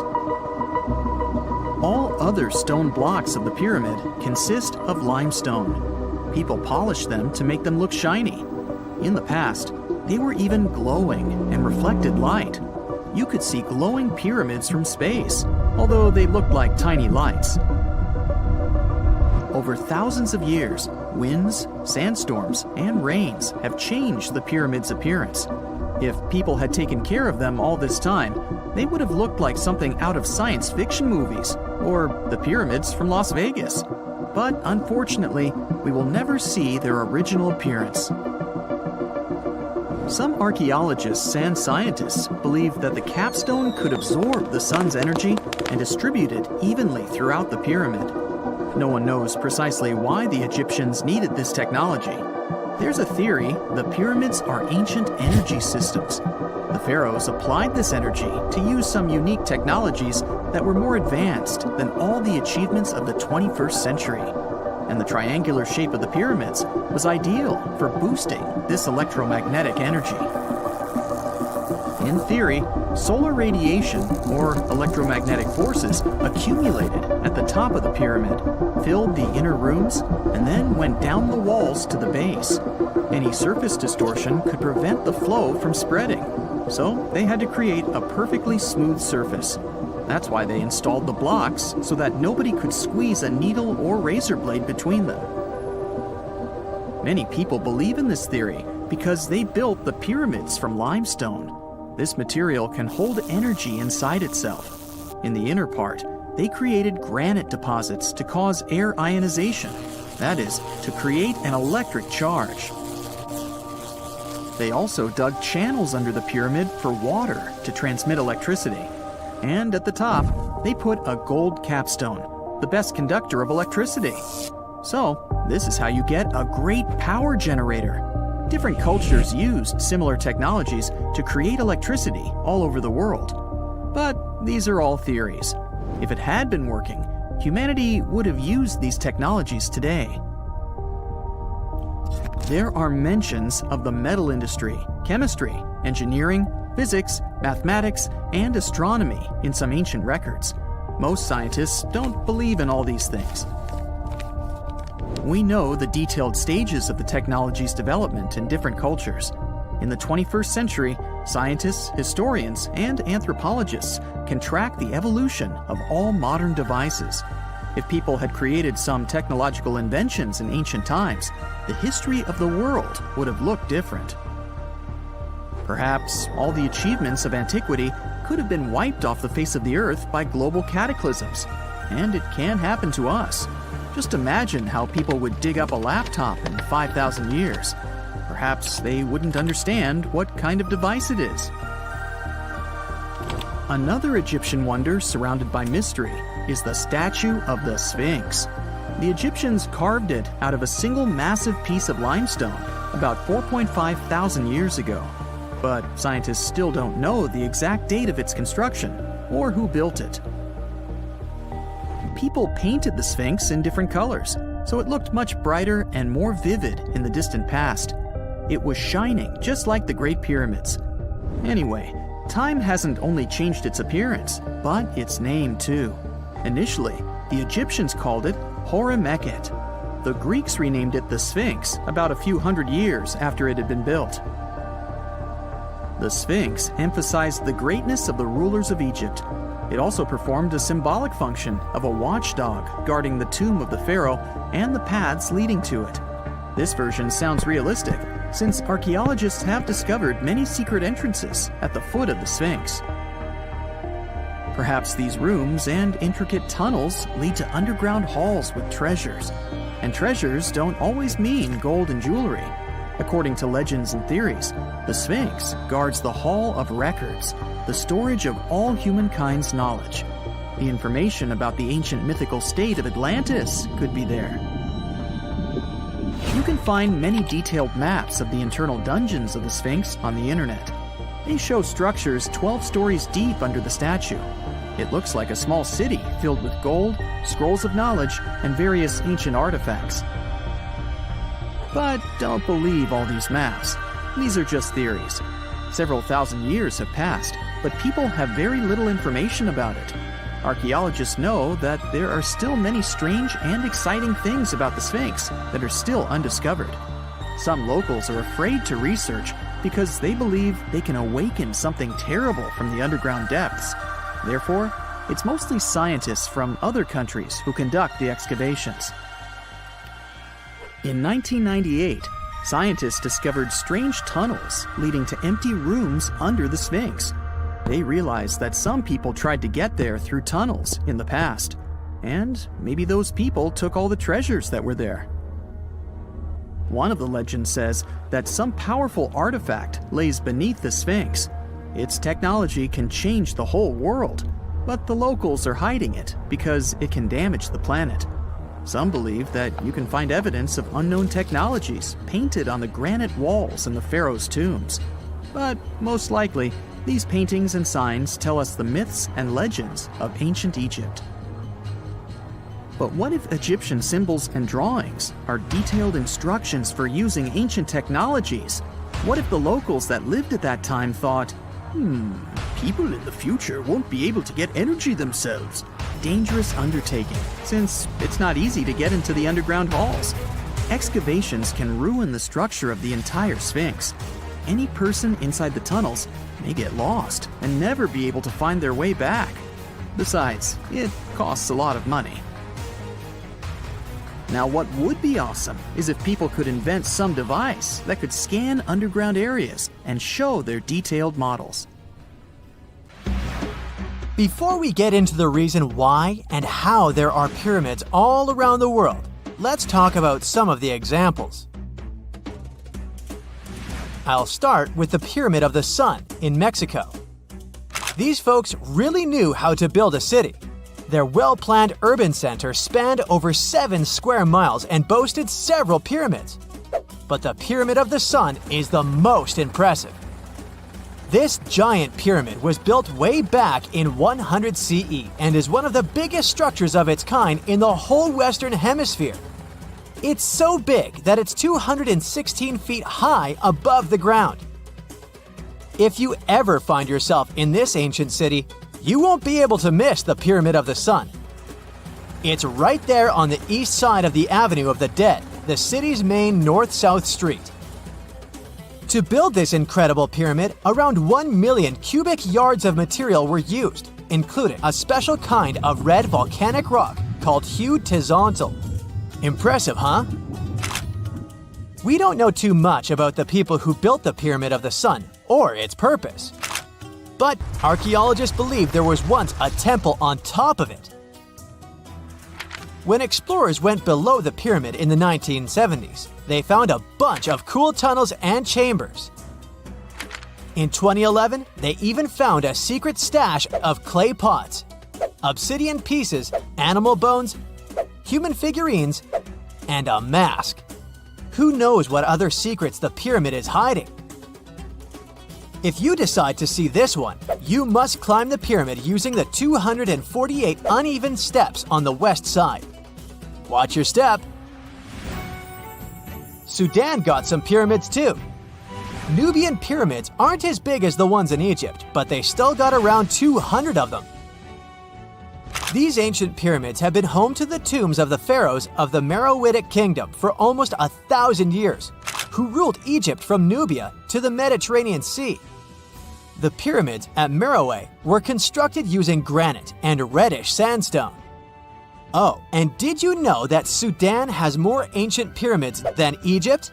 All other stone blocks of the pyramid consist of limestone. People polished them to make them look shiny. In the past, they were even glowing and reflected light. You could see glowing pyramids from space, although they looked like tiny lights. Over thousands of years, winds, sandstorms, and rains have changed the pyramid's appearance. If people had taken care of them all this time, they would have looked like something out of science fiction movies, or the pyramids from Las Vegas. But unfortunately, we will never see their original appearance. Some archaeologists and scientists believe that the capstone could absorb the sun's energy and distribute it evenly throughout the pyramid. No one knows precisely why the Egyptians needed this technology. There's a theory the pyramids are ancient energy systems. The pharaohs applied this energy to use some unique technologies that were more advanced than all the achievements of the 21st century. And the triangular shape of the pyramids was ideal for boosting this electromagnetic energy. In theory, solar radiation, or electromagnetic forces, accumulated at the top of the pyramid, filled the inner rooms, and then went down the walls to the base. Any surface distortion could prevent the flow from spreading, so they had to create a perfectly smooth surface. That's why they installed the blocks, so that nobody could squeeze a needle or razor blade between them. Many people believe in this theory because they built the pyramids from limestone. This material can hold energy inside itself. In the inner part, they created granite deposits to cause air ionization, that is, to create an electric charge. They also dug channels under the pyramid for water to transmit electricity. And at the top, they put a gold capstone, the best conductor of electricity. So, this is how you get a great power generator. Different cultures used similar technologies to create electricity all over the world. But these are all theories. If it had been working, humanity would have used these technologies today. There are mentions of the metal industry, chemistry, engineering, physics, mathematics, and astronomy in some ancient records. Most scientists don't believe in all these things. We know the detailed stages of the technology's development in different cultures. In the 21st century, scientists, historians, and anthropologists can track the evolution of all modern devices. If people had created some technological inventions in ancient times, the history of the world would have looked different. Perhaps all the achievements of antiquity could have been wiped off the face of the earth by global cataclysms, and it can happen to us. Just imagine how people would dig up a laptop in 5,000 years. Perhaps they wouldn't understand what kind of device it is. Another Egyptian wonder surrounded by mystery is the statue of the Sphinx. The Egyptians carved it out of a single massive piece of limestone about 4.5 thousand years ago. But scientists still don't know the exact date of its construction or who built it. People painted the Sphinx in different colors, so it looked much brighter and more vivid in the distant past. It was shining just like the Great Pyramids. Anyway, time hasn't only changed its appearance, but its name too. Initially, the Egyptians called it Hora-Mekhet. The Greeks renamed it the Sphinx about a few hundred years after it had been built. The Sphinx emphasized the greatness of the rulers of Egypt. It also performed a symbolic function of a watchdog guarding the tomb of the pharaoh and the paths leading to it. This version sounds realistic, since archaeologists have discovered many secret entrances at the foot of the Sphinx. Perhaps these rooms and intricate tunnels lead to underground halls with treasures. And treasures don't always mean gold and jewelry. According to legends and theories, the Sphinx guards the Hall of Records, the storage of all humankind's knowledge. The information about the ancient mythical state of Atlantis could be there. You can find many detailed maps of the internal dungeons of the Sphinx on the internet. They show structures 12 stories deep under the statue. It looks like a small city filled with gold, scrolls of knowledge, and various ancient artifacts. But don't believe all these maps. These are just theories. Several thousand years have passed, but people have very little information about it. Archaeologists know that there are still many strange and exciting things about the Sphinx that are still undiscovered. Some locals are afraid to research because they believe they can awaken something terrible from the underground depths. Therefore, it's mostly scientists from other countries who conduct the excavations. In 1998, scientists discovered strange tunnels leading to empty rooms under the Sphinx. They realized that some people tried to get there through tunnels in the past, and maybe those people took all the treasures that were there. One of the legends says that some powerful artifact lays beneath the Sphinx. Its technology can change the whole world, but the locals are hiding it because it can damage the planet. Some believe that you can find evidence of unknown technologies painted on the granite walls in the pharaoh's tombs. But most likely, these paintings and signs tell us the myths and legends of ancient Egypt. But what if Egyptian symbols and drawings are detailed instructions for using ancient technologies? What if the locals that lived at that time thought, People in the future won't be able to get energy themselves. Dangerous undertaking, since it's not easy to get into the underground halls. Excavations can ruin the structure of the entire Sphinx. Any person inside the tunnels may get lost and never be able to find their way back. Besides, it costs a lot of money. Now, what would be awesome is if people could invent some device that could scan underground areas and show their detailed models. Before we get into the reason why and how there are pyramids all around the world, let's talk about some of the examples. I'll start with the Pyramid of the Sun in Mexico. These folks really knew how to build a city. Their well-planned urban center spanned over 7 square miles and boasted several pyramids. But the Pyramid of the Sun is the most impressive. This giant pyramid was built way back in 100 CE and is one of the biggest structures of its kind in the whole Western Hemisphere. It's so big that it's 216 feet high above the ground. If you ever find yourself in this ancient city, you won't be able to miss the Pyramid of the Sun. It's right there on the east side of the Avenue of the Dead, the city's main north-south street. To build this incredible pyramid, around 1 million cubic yards of material were used, including a special kind of red volcanic rock called hued tizontal. Impressive, huh? We don't know too much about the people who built the Pyramid of the Sun or its purpose. But archaeologists believe there was once a temple on top of it. When explorers went below the pyramid in the 1970s, they found a bunch of cool tunnels and chambers. In 2011, they even found a secret stash of clay pots, obsidian pieces, animal bones, human figurines, and a mask. Who knows what other secrets the pyramid is hiding? If you decide to see this one, you must climb the pyramid using the 248 uneven steps on the west side. Watch your step. Sudan got some pyramids too. Nubian pyramids aren't as big as the ones in Egypt, but they still got around 200 of them. These ancient pyramids have been home to the tombs of the pharaohs of the Meroitic Kingdom for almost 1,000 years, who ruled Egypt from Nubia to the Mediterranean Sea. The pyramids at Meroe were constructed using granite and reddish sandstone. Oh, and did you know that Sudan has more ancient pyramids than Egypt?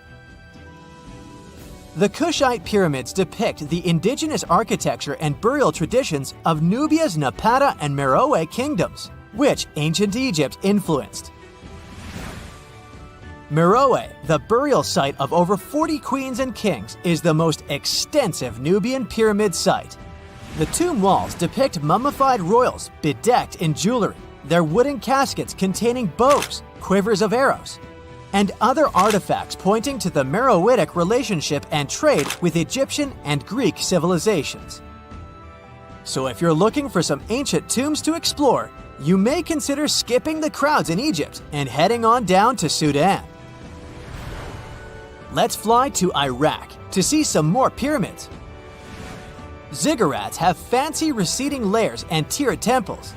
The Kushite pyramids depict the indigenous architecture and burial traditions of Nubia's Napata and Meroe kingdoms, which ancient Egypt influenced. Meroe, the burial site of over 40 queens and kings, is the most extensive Nubian pyramid site. The tomb walls depict mummified royals bedecked in jewelry, their wooden caskets containing bows, quivers of arrows, and other artifacts pointing to the Meroitic relationship and trade with Egyptian and Greek civilizations. So if you're looking for some ancient tombs to explore, you may consider skipping the crowds in Egypt and heading on down to Sudan. Let's fly to Iraq to see some more pyramids. Ziggurats have fancy receding layers and tiered temples.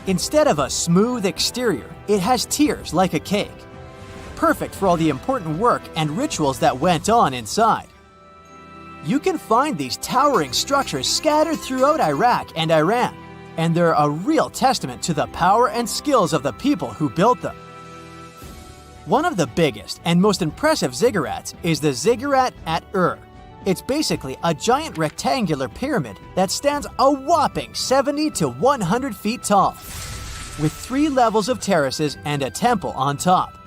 Instead of a smooth exterior, it has tiers like a cake. Perfect for all the important work and rituals that went on inside. You can find these towering structures scattered throughout Iraq and Iran, and they're a real testament to the power and skills of the people who built them. One of the biggest and most impressive ziggurats is the ziggurat at Ur. It's basically a giant rectangular pyramid that stands a whopping 70 to 100 feet tall, with 3 levels of terraces and a temple on top.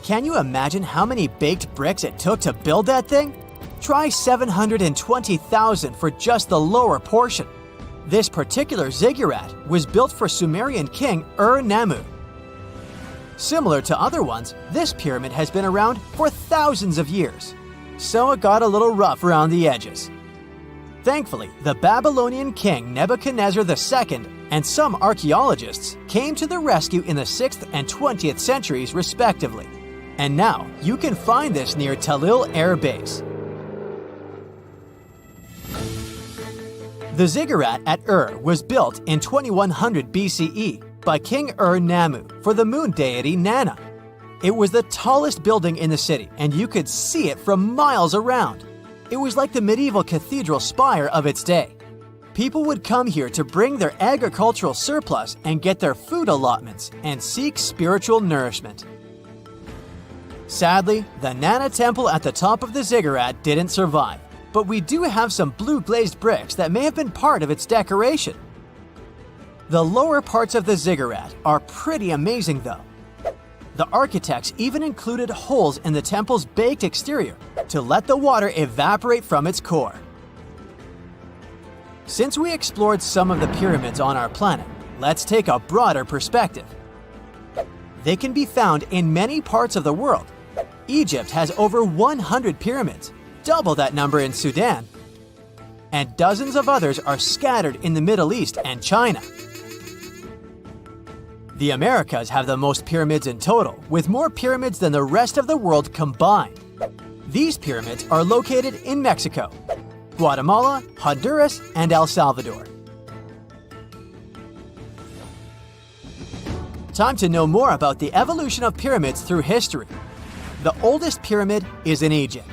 Can you imagine how many baked bricks it took to build that thing? Try 720,000 for just the lower portion. This particular ziggurat was built for Sumerian king Ur-Nammu. Similar to other ones, this pyramid has been around for thousands of years, so it got a little rough around the edges. Thankfully, the Babylonian king Nebuchadnezzar II and some archaeologists came to the rescue in the 6th and 20th centuries respectively, and now you can find this near Talil Air Base. The ziggurat at Ur was built in 2100 BCE by King Ur-Nammu for the moon deity Nana. It was the tallest building in the city, and you could see it from miles around. It was like the medieval cathedral spire of its day. People would come here to bring their agricultural surplus and get their food allotments and seek spiritual nourishment. Sadly, the Nana temple at the top of the ziggurat didn't survive, but we do have some blue glazed bricks that may have been part of its decoration. The lower parts of the ziggurat are pretty amazing though. The architects even included holes in the temple's baked exterior to let the water evaporate from its core. Since we explored some of the pyramids on our planet, let's take a broader perspective. They can be found in many parts of the world. Egypt has over 100 pyramids, double that number in Sudan, and dozens of others are scattered in the Middle East and China. The Americas have the most pyramids in total, with more pyramids than the rest of the world combined. These pyramids are located in Mexico, Guatemala, Honduras, and El Salvador. Time to know more about the evolution of pyramids through history. The oldest pyramid is in Egypt.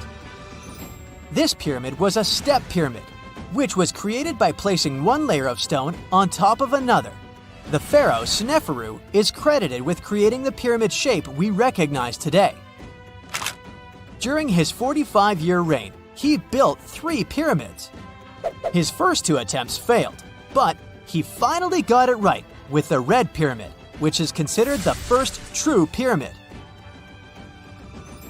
This pyramid was a step pyramid, which was created by placing one layer of stone on top of another. The pharaoh Sneferu is credited with creating the pyramid shape we recognize today. During his 45-year reign, he built 3 pyramids. His first 2 attempts failed, but he finally got it right with the Red Pyramid, which is considered the first true pyramid.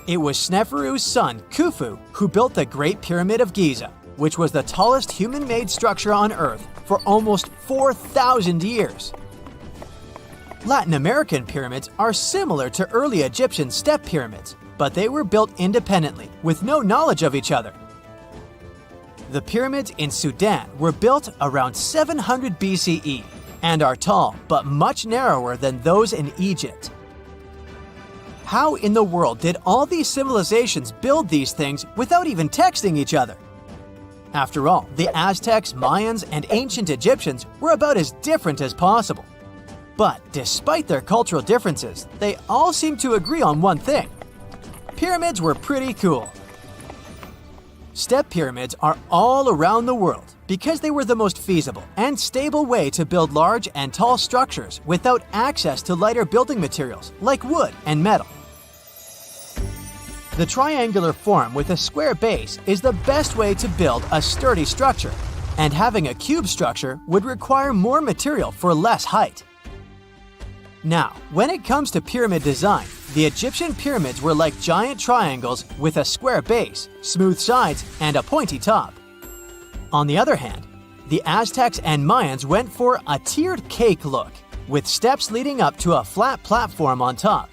It was Sneferu's son, Khufu, who built the Great Pyramid of Giza, which was the tallest human-made structure on Earth for almost 4,000 years. Latin American pyramids are similar to early Egyptian step pyramids, but they were built independently, with no knowledge of each other. The pyramids in Sudan were built around 700 BCE and are tall but much narrower than those in Egypt. How in the world did all these civilizations build these things without even texting each other? After all, the Aztecs, Mayans, and ancient Egyptians were about as different as possible. But despite their cultural differences, they all seem to agree on one thing. Pyramids were pretty cool. Step pyramids are all around the world because they were the most feasible and stable way to build large and tall structures without access to lighter building materials like wood and metal. The triangular form with a square base is the best way to build a sturdy structure, and having a cube structure would require more material for less height. Now, when it comes to pyramid design, the Egyptian pyramids were like giant triangles with a square base, smooth sides, and a pointy top. On the other hand, the Aztecs and Mayans went for a tiered cake look, with steps leading up to a flat platform on top.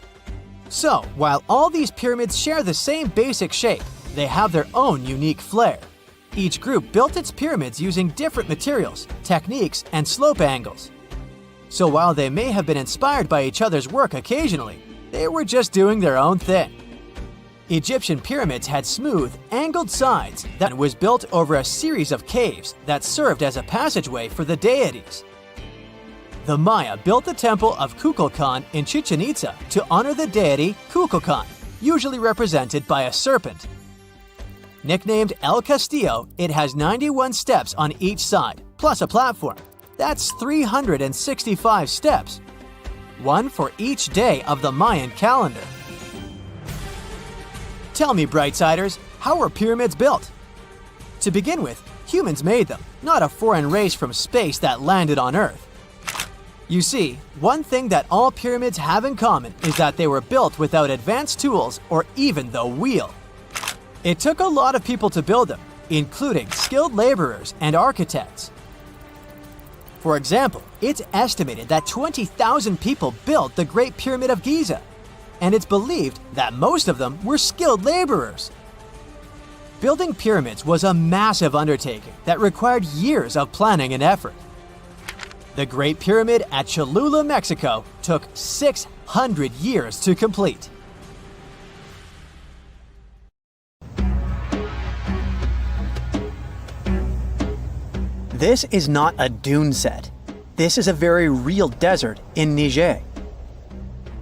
So, while all these pyramids share the same basic shape, they have their own unique flair. Each group built its pyramids using different materials, techniques, and slope angles. So while they may have been inspired by each other's work occasionally, they were just doing their own thing. Egyptian pyramids had smooth, angled sides that was built over a series of caves that served as a passageway for the deities. The Maya built the temple of Kukulkan in Chichen Itza to honor the deity Kukulkan, usually represented by a serpent. Nicknamed El Castillo, it has 91 steps on each side, plus a platform. That's 365 steps, one for each day of the Mayan calendar. Tell me, Brightsiders, how were pyramids built? To begin with, humans made them, not a foreign race from space that landed on Earth. You see, one thing that all pyramids have in common is that they were built without advanced tools or even the wheel. It took a lot of people to build them, including skilled laborers and architects. For example, it's estimated that 20,000 people built the Great Pyramid of Giza, and it's believed that most of them were skilled laborers. Building pyramids was a massive undertaking that required years of planning and effort. The Great Pyramid at Cholula, Mexico, took 600 years to complete. This is not a dune set. This is a very real desert in Niger.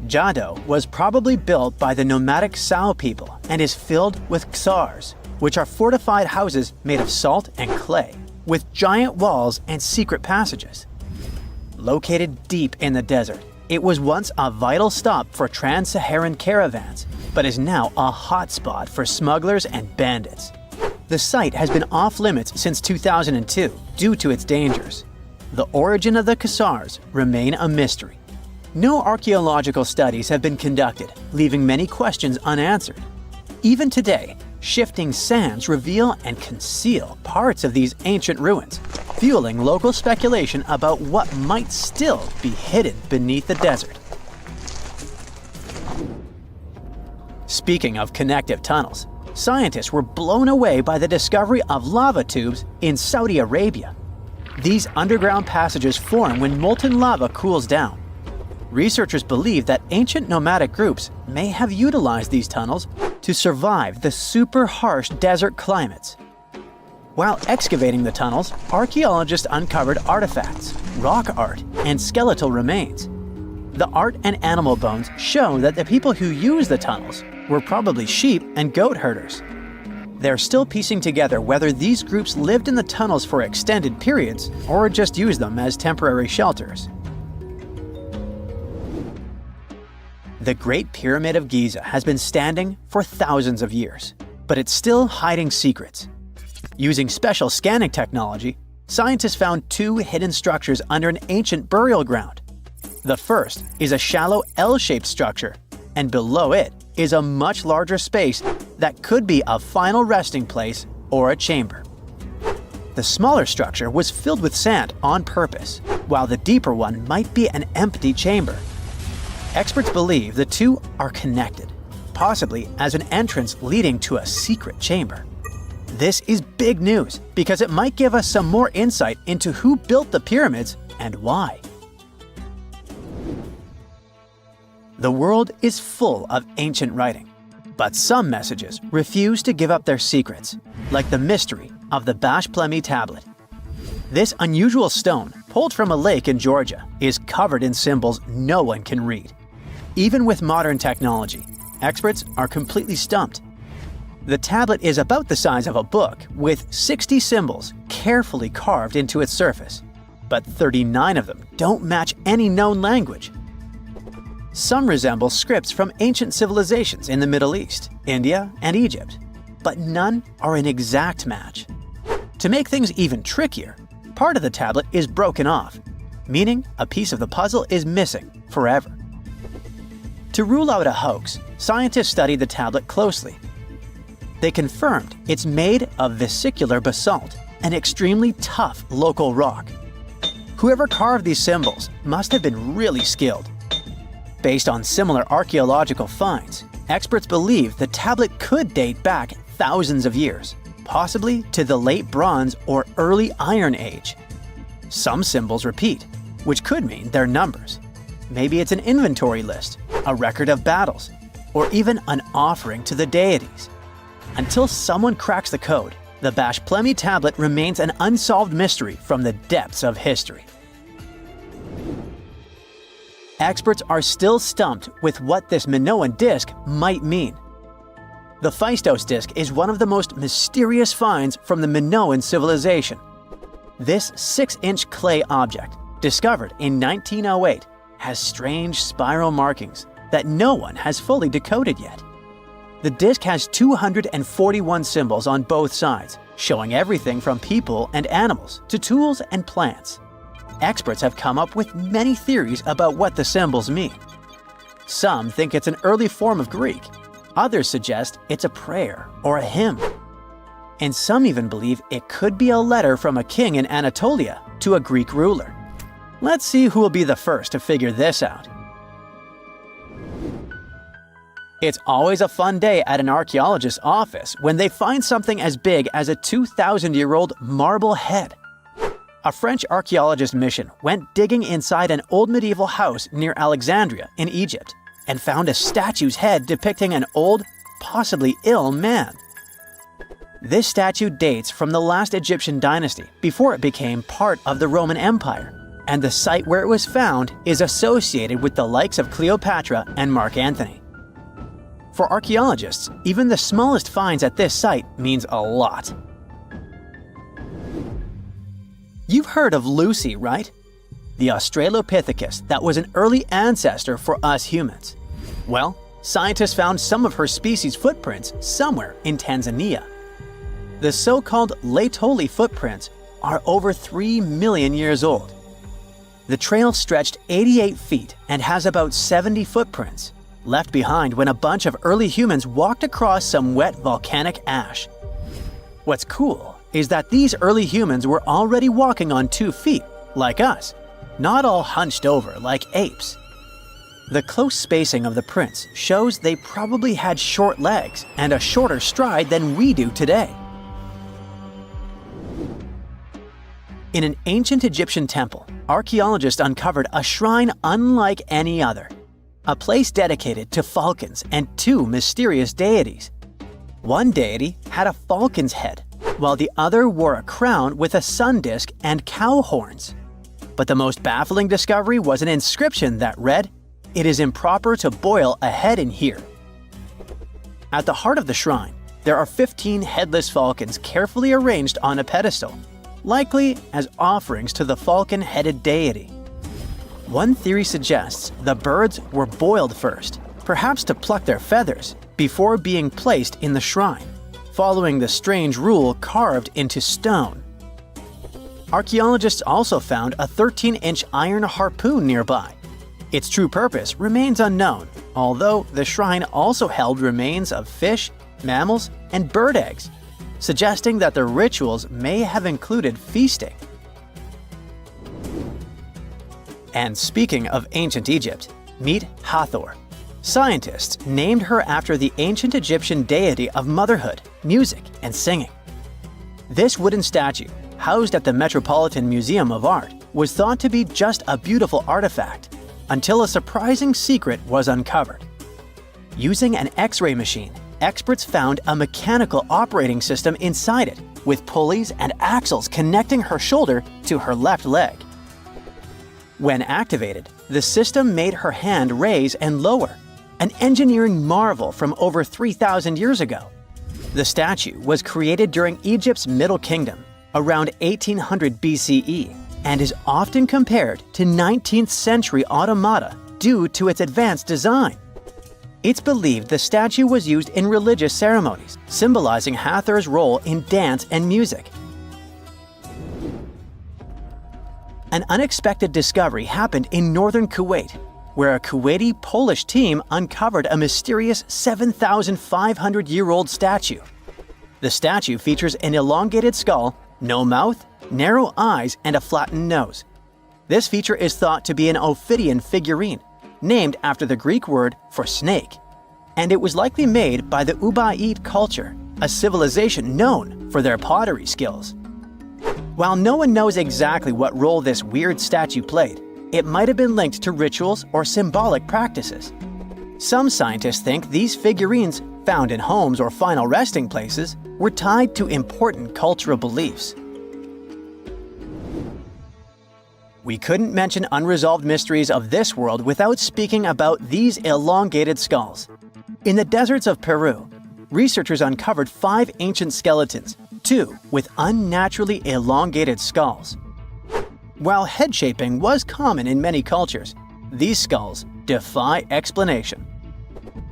Jado was probably built by the nomadic Sao people and is filled with ksars, which are fortified houses made of salt and clay, with giant walls and secret passages. Located deep in the desert, it was once a vital stop for trans-Saharan caravans, but is now a hotspot for smugglers and bandits. The site has been off-limits since 2002 due to its dangers. The origin of the ksars remain a mystery. No archaeological studies have been conducted, leaving many questions unanswered. Even today, shifting sands reveal and conceal parts of these ancient ruins, fueling local speculation about what might still be hidden beneath the desert. Speaking of connective tunnels, scientists were blown away by the discovery of lava tubes in Saudi Arabia. These underground passages form when molten lava cools down. Researchers believe that ancient nomadic groups may have utilized these tunnels to survive the super harsh desert climates. While excavating the tunnels, archaeologists uncovered artifacts, rock art, and skeletal remains. The art and animal bones show that the people who used the tunnels were probably sheep and goat herders. They're still piecing together whether these groups lived in the tunnels for extended periods or just used them as temporary shelters. The Great Pyramid of Giza has been standing for thousands of years, but it's still hiding secrets. Using special scanning technology, scientists found two hidden structures under an ancient burial ground. The first is a shallow L-shaped structure, and below it is a much larger space that could be a final resting place or a chamber. The smaller structure was filled with sand on purpose, while the deeper one might be an empty chamber. Experts believe the two are connected, possibly as an entrance leading to a secret chamber. This is big news because it might give us some more insight into who built the pyramids and why. The world is full of ancient writing, but some messages refuse to give up their secrets, like the mystery of the Bash Plemi tablet. This unusual stone, pulled from a lake in Georgia, is covered in symbols no one can read. Even with modern technology, experts are completely stumped. The tablet is about the size of a book, with 60 symbols carefully carved into its surface, but 39 of them don't match any known language. Some resemble scripts from ancient civilizations in the Middle East, India, and Egypt, but none are an exact match. To make things even trickier, part of the tablet is broken off, meaning a piece of the puzzle is missing forever. To rule out a hoax, scientists studied the tablet closely. They confirmed it's made of vesicular basalt, an extremely tough local rock. Whoever carved these symbols must have been really skilled. Based on similar archaeological finds, experts believe the tablet could date back thousands of years, possibly to the late Bronze or early Iron Age. Some symbols repeat, which could mean they're numbers. Maybe it's an inventory list, a record of battles, or even an offering to the deities. Until someone cracks the code, the Bash Plemi tablet remains an unsolved mystery from the depths of history. Experts are still stumped with what this Minoan disc might mean. The Phaistos disc is one of the most mysterious finds from the Minoan civilization. This 6-inch clay object, discovered in 1908, has strange spiral markings that no one has fully decoded yet. The disc has 241 symbols on both sides, showing everything from people and animals to tools and plants. Experts have come up with many theories about what the symbols mean. Some think it's an early form of Greek. Others suggest it's a prayer or a hymn. And some even believe it could be a letter from a king in Anatolia to a Greek ruler. Let's see who will be the first to figure this out. It's always a fun day at an archaeologist's office when they find something as big as a 2,000-year-old marble head. A French archaeologist mission went digging inside an old medieval house near Alexandria in Egypt and found a statue's head depicting an old, possibly ill man. This statue dates from the last Egyptian dynasty before it became part of the Roman Empire, and the site where it was found is associated with the likes of Cleopatra and Mark Antony. For archaeologists, even the smallest finds at this site means a lot. You've heard of Lucy, right? The Australopithecus that was an early ancestor for us humans. Well, scientists found some of her species' footprints somewhere in Tanzania. The so-called Laetoli footprints are over 3 million years old. The trail stretched 88 feet and has about 70 footprints, left behind when a bunch of early humans walked across some wet volcanic ash. What's cool is that these early humans were already walking on 2 feet, like us, not all hunched over like apes. The close spacing of the prints shows they probably had short legs and a shorter stride than we do today. In an ancient Egyptian temple, archaeologists uncovered a shrine unlike any other, a place dedicated to falcons and 2 mysterious deities. One deity had a falcon's head, while the other wore a crown with a sun disk and cow horns. But the most baffling discovery was an inscription that read, "It is improper to boil a head in here." At the heart of the shrine, there are 15 headless falcons carefully arranged on a pedestal, likely as offerings to the falcon-headed deity. One theory suggests the birds were boiled first, perhaps to pluck their feathers, before being placed in the shrine, following the strange rule carved into stone. Archaeologists also found a 13-inch iron harpoon nearby. Its true purpose remains unknown, although the shrine also held remains of fish, mammals, and bird eggs, suggesting that the rituals may have included feasting. And speaking of ancient Egypt, meet Hathor. Scientists named her after the ancient Egyptian deity of motherhood, music, and singing. This wooden statue, housed at the Metropolitan Museum of Art, was thought to be just a beautiful artifact, until a surprising secret was uncovered. Using an X-ray machine, experts found a mechanical operating system inside it, with pulleys and axles connecting her shoulder to her left leg. When activated, the system made her hand raise and lower, an engineering marvel from over 3,000 years ago. The statue was created during Egypt's Middle Kingdom, around 1800 BCE, and is often compared to 19th century automata due to its advanced design. It's believed the statue was used in religious ceremonies, symbolizing Hathor's role in dance and music. An unexpected discovery happened in northern Kuwait, where a Kuwaiti-Polish team uncovered a mysterious 7,500-year-old statue. The statue features an elongated skull, no mouth, narrow eyes, and a flattened nose. This feature is thought to be an Ophidian figurine, named after the Greek word for snake, and it was likely made by the Ubaid culture, a civilization known for their pottery skills. While no one knows exactly what role this weird statue played, it might have been linked to rituals or symbolic practices. Some scientists think these figurines, found in homes or final resting places, were tied to important cultural beliefs. We couldn't mention unresolved mysteries of this world without speaking about these elongated skulls. In the deserts of Peru, researchers uncovered 5 ancient skeletons, 2 with unnaturally elongated skulls. While head shaping was common in many cultures, these skulls defy explanation.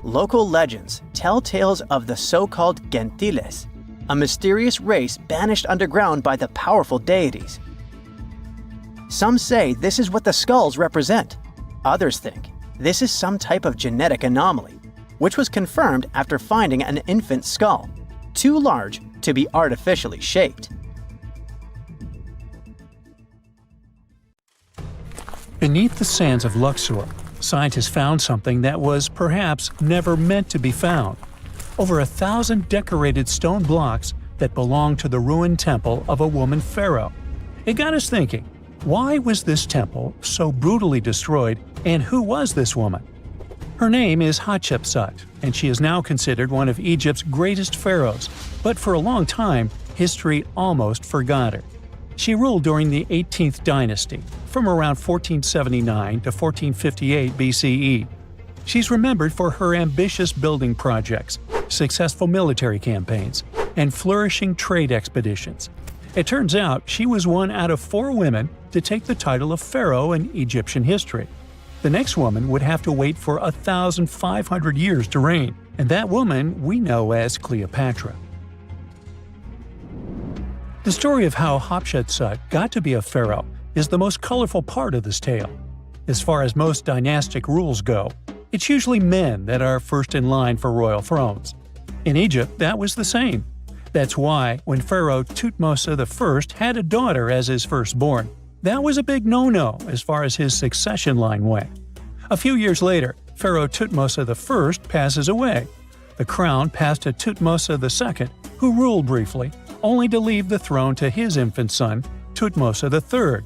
Local legends tell tales of the so-called gentiles, a mysterious race banished underground by the powerful deities. Some say this is what the skulls represent. Others think this is some type of genetic anomaly, which was confirmed after finding an infant skull, too large to be artificially shaped. Beneath the sands of Luxor, scientists found something that was perhaps never meant to be found. Over 1,000 decorated stone blocks that belonged to the ruined temple of a woman pharaoh. It got us thinking, why was this temple so brutally destroyed, and who was this woman? Her name is Hatshepsut, and she is now considered one of Egypt's greatest pharaohs, but for a long time, history almost forgot her. She ruled during the 18th dynasty, from around 1479 to 1458 BCE. She's remembered for her ambitious building projects, successful military campaigns, and flourishing trade expeditions. It turns out she was one out of 4 women to take the title of pharaoh in Egyptian history. The next woman would have to wait for 1,500 years to reign, and that woman we know as Cleopatra. The story of how Hatshepsut got to be a pharaoh is the most colorful part of this tale. As far as most dynastic rules go, it's usually men that are first in line for royal thrones. In Egypt, that was the same. That's why, when Pharaoh Thutmose I had a daughter as his firstborn, that was a big no-no as far as his succession line went. A few years later, Pharaoh Thutmose I passes away. The crown passed to Thutmose II, who ruled briefly, only to leave the throne to his infant son, Thutmose III.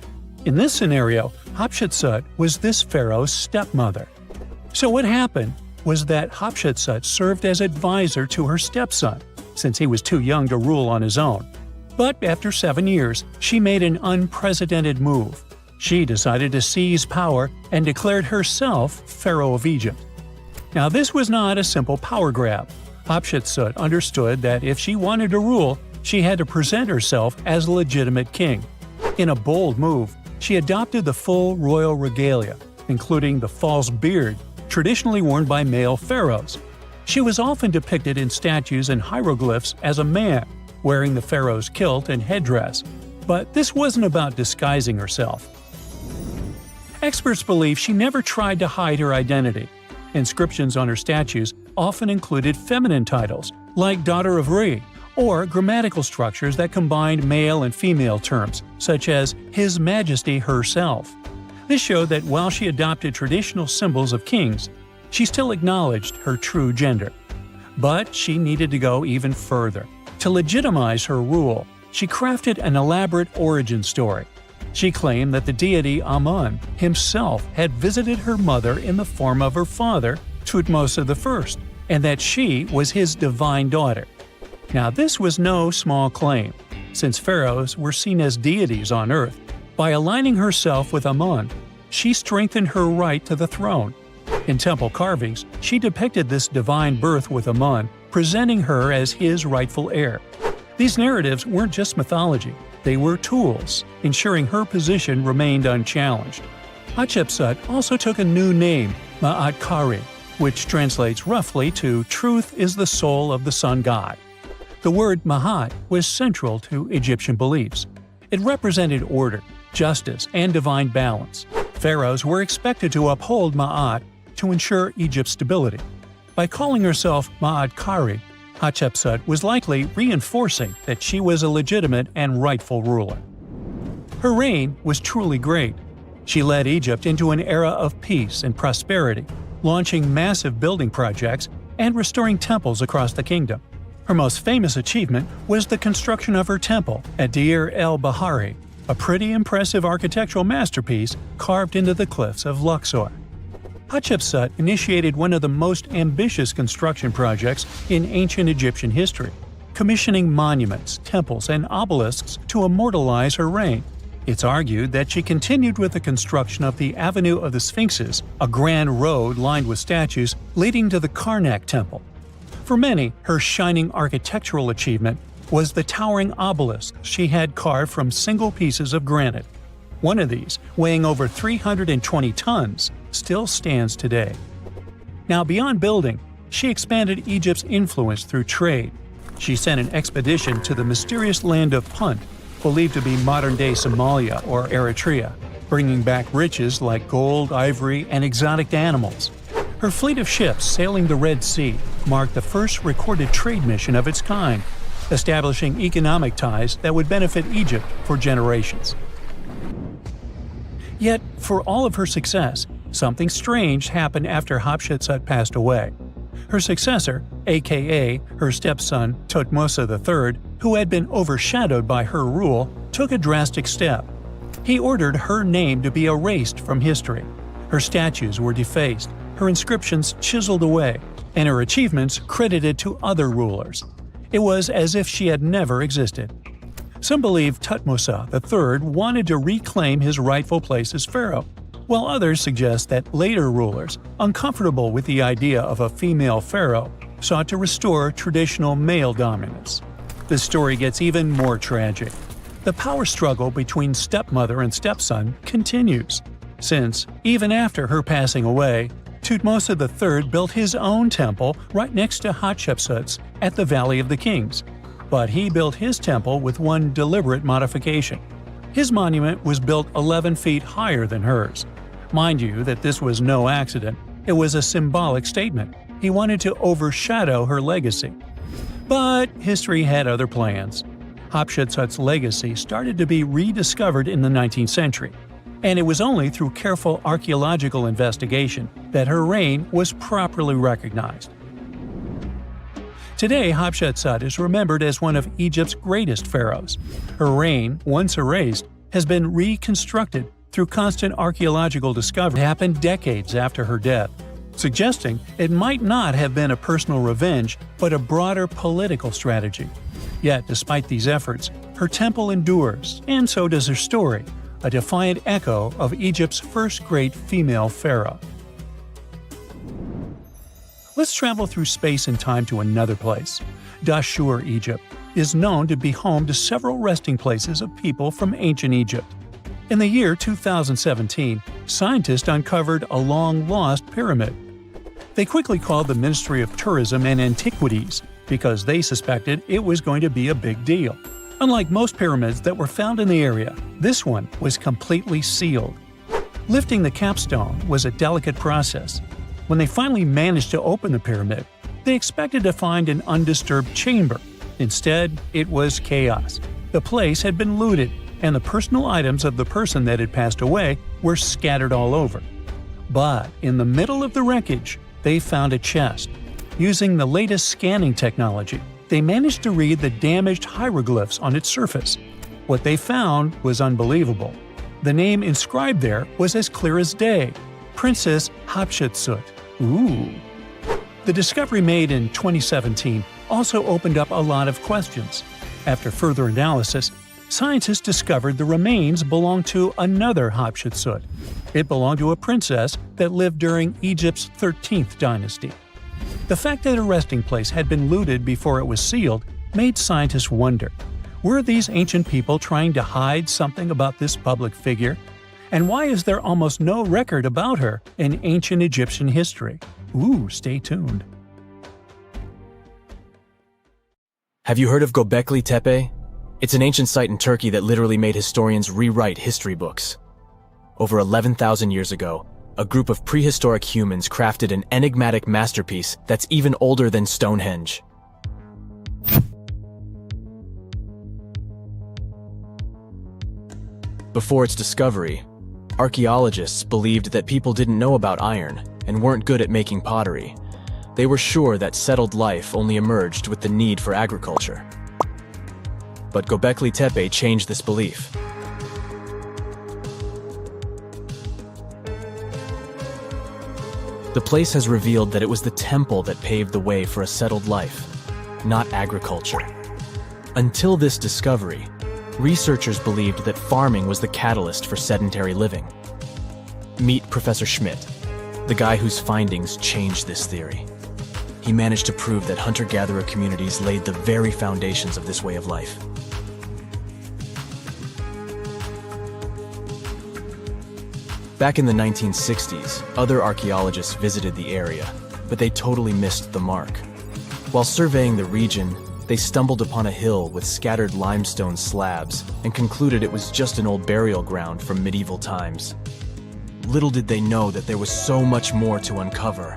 In this scenario, Hatshepsut was this pharaoh's stepmother. So what happened was that Hatshepsut served as advisor to her stepson, since he was too young to rule on his own. But after 7 years, she made an unprecedented move. She decided to seize power and declared herself Pharaoh of Egypt. Now this was not a simple power grab. Hatshepsut understood that if she wanted to rule, she had to present herself as a legitimate king. In a bold move, she adopted the full royal regalia, including the false beard, traditionally worn by male pharaohs. She was often depicted in statues and hieroglyphs as a man, wearing the pharaoh's kilt and headdress. But this wasn't about disguising herself. Experts believe she never tried to hide her identity. Inscriptions on her statues often included feminine titles, like Daughter of Re, or grammatical structures that combined male and female terms, such as His Majesty herself. This showed that while she adopted traditional symbols of kings, she still acknowledged her true gender. But she needed to go even further. To legitimize her rule, she crafted an elaborate origin story. She claimed that the deity Amun himself had visited her mother in the form of her father, Thutmose I, and that she was his divine daughter. Now this was no small claim, since pharaohs were seen as deities on earth. By aligning herself with Amun, she strengthened her right to the throne. In temple carvings, she depicted this divine birth with Amun, presenting her as his rightful heir. These narratives weren't just mythology, they were tools, ensuring her position remained unchallenged. Hatshepsut also took a new name, Ma'at Kari, which translates roughly to "Truth is the soul of the sun god." The word Ma'at was central to Egyptian beliefs. It represented order, justice, and divine balance. Pharaohs were expected to uphold Ma'at to ensure Egypt's stability. By calling herself Ma'at Kari, Hatshepsut was likely reinforcing that she was a legitimate and rightful ruler. Her reign was truly great. She led Egypt into an era of peace and prosperity, launching massive building projects and restoring temples across the kingdom. Her most famous achievement was the construction of her temple at Deir el-Bahari, a pretty impressive architectural masterpiece carved into the cliffs of Luxor. Hatshepsut initiated one of the most ambitious construction projects in ancient Egyptian history, commissioning monuments, temples, and obelisks to immortalize her reign. It's argued that she continued with the construction of the Avenue of the Sphinxes, a grand road lined with statues leading to the Karnak Temple. For many, her shining architectural achievement was the towering obelisk she had carved from single pieces of granite. One of these, weighing over 320 tons, still stands today. Now, beyond building, she expanded Egypt's influence through trade. She sent an expedition to the mysterious land of Punt, believed to be modern-day Somalia or Eritrea, bringing back riches like gold, ivory, and exotic animals. Her fleet of ships sailing the Red Sea marked the first recorded trade mission of its kind, establishing economic ties that would benefit Egypt for generations. Yet, for all of her success, something strange happened after Hatshepsut passed away. Her successor, aka her stepson Thutmose III, who had been overshadowed by her rule, took a drastic step. He ordered her name to be erased from history. Her statues were defaced, her inscriptions chiseled away, and her achievements credited to other rulers. It was as if she had never existed. Some believe Thutmose III wanted to reclaim his rightful place as pharaoh, while others suggest that later rulers, uncomfortable with the idea of a female pharaoh, sought to restore traditional male dominance. The story gets even more tragic. The power struggle between stepmother and stepson continues, since, even after her passing away, Thutmose III built his own temple right next to Hatshepsut's at the Valley of the Kings. But he built his temple with one deliberate modification. His monument was built 11 feet higher than hers. Mind you that this was no accident, it was a symbolic statement. He wanted to overshadow her legacy. But history had other plans. Hatshepsut's legacy started to be rediscovered in the 19th century, and it was only through careful archaeological investigation that her reign was properly recognized. Today, Hatshepsut is remembered as one of Egypt's greatest pharaohs. Her reign, once erased, has been reconstructed through constant archaeological discovery that happened decades after her death, suggesting it might not have been a personal revenge but a broader political strategy. Yet, despite these efforts, her temple endures, and so does her story, a defiant echo of Egypt's first great female pharaoh. Let's travel through space and time to another place. Dashur, Egypt, is known to be home to several resting places of people from ancient Egypt. In the year 2017, scientists uncovered a long-lost pyramid. They quickly called the Ministry of Tourism and Antiquities because they suspected it was going to be a big deal. Unlike most pyramids that were found in the area, this one was completely sealed. Lifting the capstone was a delicate process. When they finally managed to open the pyramid, they expected to find an undisturbed chamber. Instead, it was chaos. The place had been looted, and the personal items of the person that had passed away were scattered all over. But in the middle of the wreckage, they found a chest. Using the latest scanning technology, they managed to read the damaged hieroglyphs on its surface. What they found was unbelievable. The name inscribed there was as clear as day: Princess Hatshepsut. Ooh. The discovery made in 2017 also opened up a lot of questions. After further analysis, scientists discovered the remains belonged to another Hatshepsut. It belonged to a princess that lived during Egypt's 13th dynasty. The fact that a resting place had been looted before it was sealed made scientists wonder, were these ancient people trying to hide something about this public figure? And why is there almost no record about her in ancient Egyptian history? Ooh, stay tuned. Have you heard of Göbekli Tepe? It's an ancient site in Turkey that literally made historians rewrite history books. Over 11,000 years ago, a group of prehistoric humans crafted an enigmatic masterpiece that's even older than Stonehenge. Before its discovery, archaeologists believed that people didn't know about iron and weren't good at making pottery. They were sure that settled life only emerged with the need for agriculture. But Göbekli Tepe changed this belief. The place has revealed that it was the temple that paved the way for a settled life, not agriculture. Until this discovery, researchers believed that farming was the catalyst for sedentary living. Meet Professor Schmidt, the guy whose findings changed this theory. He managed to prove that hunter-gatherer communities laid the very foundations of this way of life. Back in the 1960s, other archaeologists visited the area, but they totally missed the mark. While surveying the region, they stumbled upon a hill with scattered limestone slabs and concluded it was just an old burial ground from medieval times. Little did they know that there was so much more to uncover.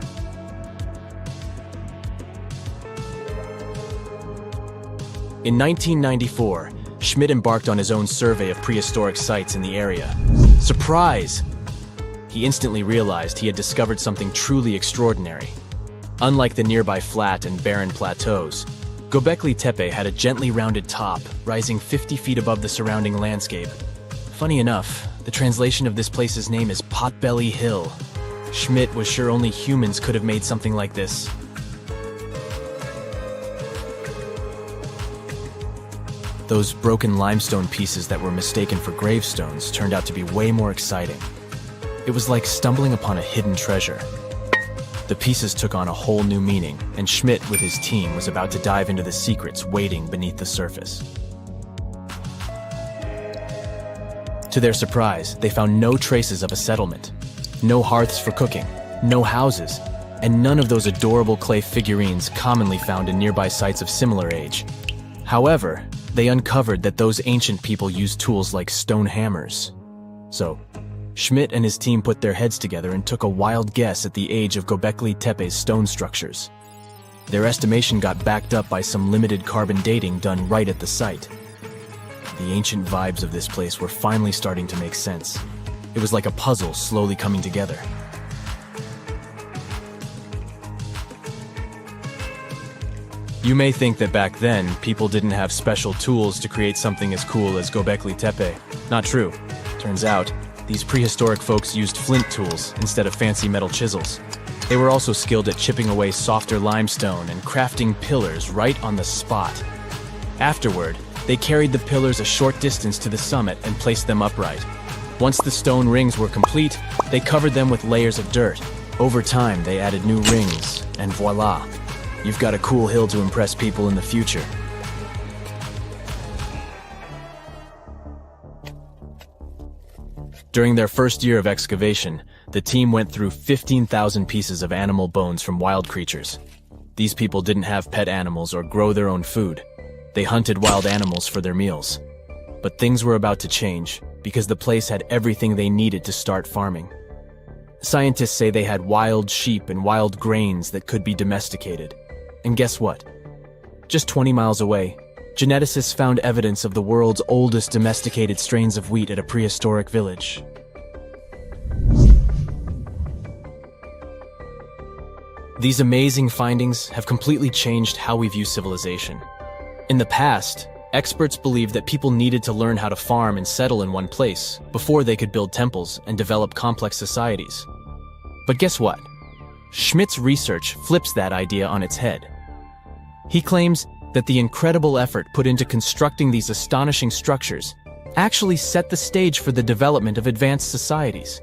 In 1994, Schmidt embarked on his own survey of prehistoric sites in the area. Surprise! He instantly realized he had discovered something truly extraordinary. Unlike the nearby flat and barren plateaus, Göbekli Tepe had a gently rounded top, rising 50 feet above the surrounding landscape. Funny enough, the translation of this place's name is Potbelly Hill. Schmidt was sure only humans could have made something like this. Those broken limestone pieces that were mistaken for gravestones turned out to be way more exciting. It was like stumbling upon a hidden treasure. The pieces took on a whole new meaning, and Schmidt with his team was about to dive into the secrets waiting beneath the surface. To their surprise, they found no traces of a settlement. No hearths for cooking, no houses, and none of those adorable clay figurines commonly found in nearby sites of similar age. However, they uncovered that those ancient people used tools like stone hammers. So, Schmidt and his team put their heads together and took a wild guess at the age of Göbekli Tepe's stone structures. Their estimation got backed up by some limited carbon dating done right at the site. The ancient vibes of this place were finally starting to make sense. It was like a puzzle slowly coming together. You may think that back then, people didn't have special tools to create something as cool as Göbekli Tepe. Not true. Turns out, these prehistoric folks used flint tools instead of fancy metal chisels. They were also skilled at chipping away softer limestone and crafting pillars right on the spot. Afterward, they carried the pillars a short distance to the summit and placed them upright. Once the stone rings were complete, they covered them with layers of dirt. Over time, they added new rings, and voila! You've got a cool hill to impress people in the future. During their first year of excavation, the team went through 15,000 pieces of animal bones from wild creatures. These people didn't have pet animals or grow their own food. They hunted wild animals for their meals. But things were about to change, because the place had everything they needed to start farming. Scientists say they had wild sheep and wild grains that could be domesticated. And guess what? Just 20 miles away, geneticists found evidence of the world's oldest domesticated strains of wheat at a prehistoric village. These amazing findings have completely changed how we view civilization. In the past, experts believed that people needed to learn how to farm and settle in one place before they could build temples and develop complex societies. But guess what? Schmidt's research flips that idea on its head. He claims that the incredible effort put into constructing these astonishing structures actually set the stage for the development of advanced societies.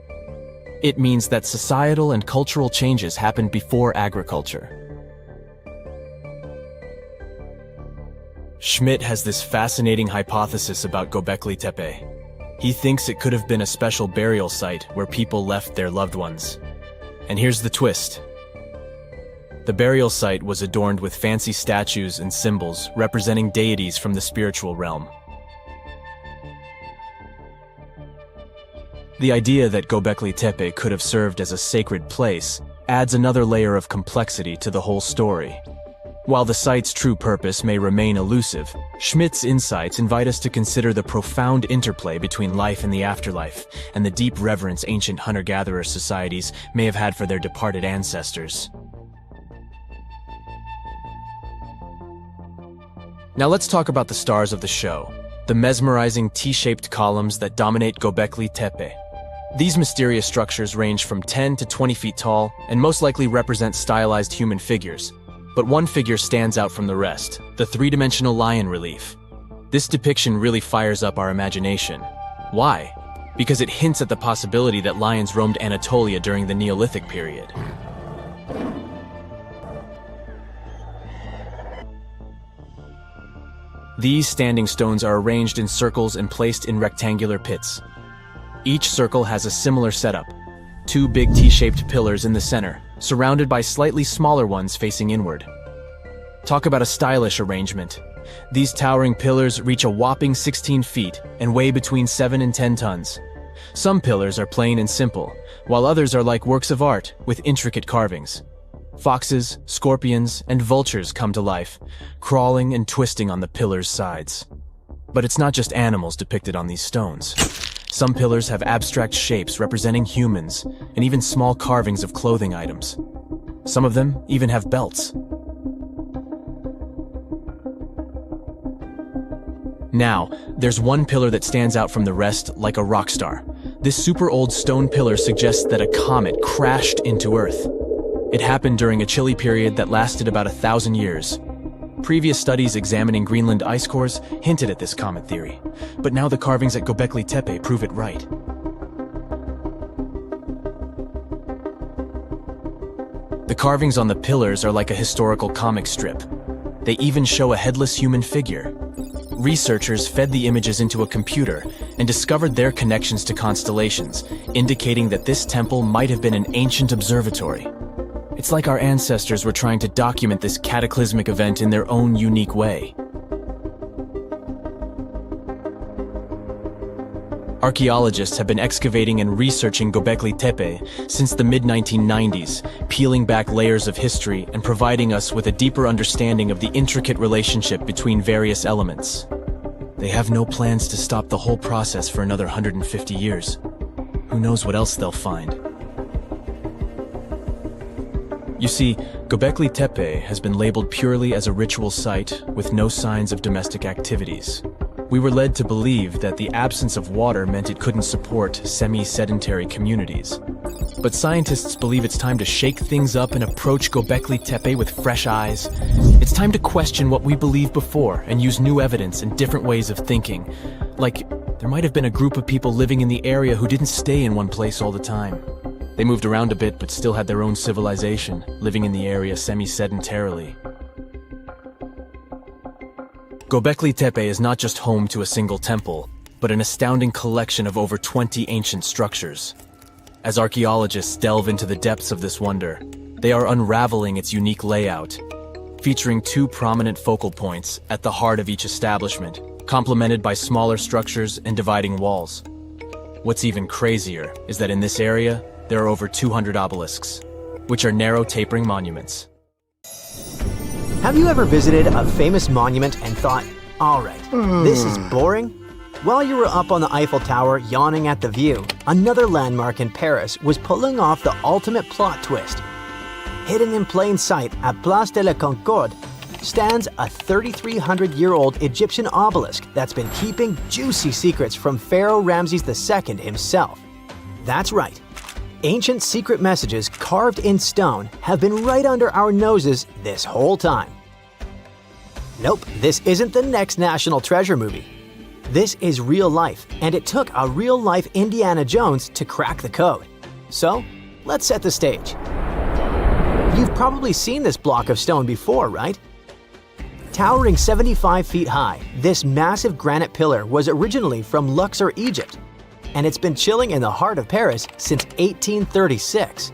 It means that societal and cultural changes happened before agriculture. Schmidt has this fascinating hypothesis about Göbekli Tepe. He thinks it could have been a special burial site where people left their loved ones. And here's the twist. The burial site was adorned with fancy statues and symbols representing deities from the spiritual realm. The idea that Göbekli Tepe could have served as a sacred place adds another layer of complexity to the whole story. While the site's true purpose may remain elusive, Schmidt's insights invite us to consider the profound interplay between life and the afterlife, and the deep reverence ancient hunter-gatherer societies may have had for their departed ancestors. Now let's talk about the stars of the show, the mesmerizing T-shaped columns that dominate Göbekli Tepe. These mysterious structures range from 10 to 20 feet tall and most likely represent stylized human figures. But one figure stands out from the rest, the three-dimensional lion relief. This depiction really fires up our imagination. Why? Because it hints at the possibility that lions roamed Anatolia during the Neolithic period. These standing stones are arranged in circles and placed in rectangular pits. Each circle has a similar setup. Two big T-shaped pillars in the center, surrounded by slightly smaller ones facing inward. Talk about a stylish arrangement. These towering pillars reach a whopping 16 feet and weigh between 7 and 10 tons. Some pillars are plain and simple, while others are like works of art with intricate carvings. Foxes, scorpions, and vultures come to life, crawling and twisting on the pillars' sides. But it's not just animals depicted on these stones. Some pillars have abstract shapes representing humans, and even small carvings of clothing items. Some of them even have belts. Now, there's one pillar that stands out from the rest like a rock star. This super old stone pillar suggests that a comet crashed into Earth. It happened during a chilly period that lasted about 1,000 years. Previous studies examining Greenland ice cores hinted at this comet theory, but now the carvings at Göbekli Tepe prove it right. The carvings on the pillars are like a historical comic strip. They even show a headless human figure. Researchers fed the images into a computer and discovered their connections to constellations, indicating that this temple might have been an ancient observatory. It's like our ancestors were trying to document this cataclysmic event in their own unique way. Archaeologists have been excavating and researching Göbekli Tepe since the mid-1990s, peeling back layers of history and providing us with a deeper understanding of the intricate relationship between various elements. They have no plans to stop the whole process for another 150 years. Who knows what else they'll find? You see, Göbekli Tepe has been labeled purely as a ritual site with no signs of domestic activities. We were led to believe that the absence of water meant it couldn't support semi-sedentary communities. But scientists believe it's time to shake things up and approach Göbekli Tepe with fresh eyes. It's time to question what we believed before and use new evidence and different ways of thinking. Like, there might have been a group of people living in the area who didn't stay in one place all the time. They moved around a bit but still had their own civilization, living in the area semi-sedentarily. Göbekli Tepe is not just home to a single temple, but an astounding collection of over 20 ancient structures. As archaeologists delve into the depths of this wonder, they are unraveling its unique layout, featuring two prominent focal points at the heart of each establishment, complemented by smaller structures and dividing walls. What's even crazier is that in this area, there are over 200 obelisks, which are narrow tapering monuments. Have you ever visited a famous monument and thought, all right, this is boring? While you were up on the Eiffel Tower yawning at the view, another landmark in Paris was pulling off the ultimate plot twist. Hidden in plain sight at Place de la Concorde stands a 3,300-year-old Egyptian obelisk that's been keeping juicy secrets from Pharaoh Ramses II himself. That's right. Ancient secret messages carved in stone have been right under our noses this whole time. Nope, this isn't the next National Treasure movie. This is real life, and it took a real-life Indiana Jones to crack the code. So, let's set the stage. You've probably seen this block of stone before, right? Towering 75 feet high, this massive granite pillar was originally from Luxor, Egypt, and it's been chilling in the heart of Paris since 1836.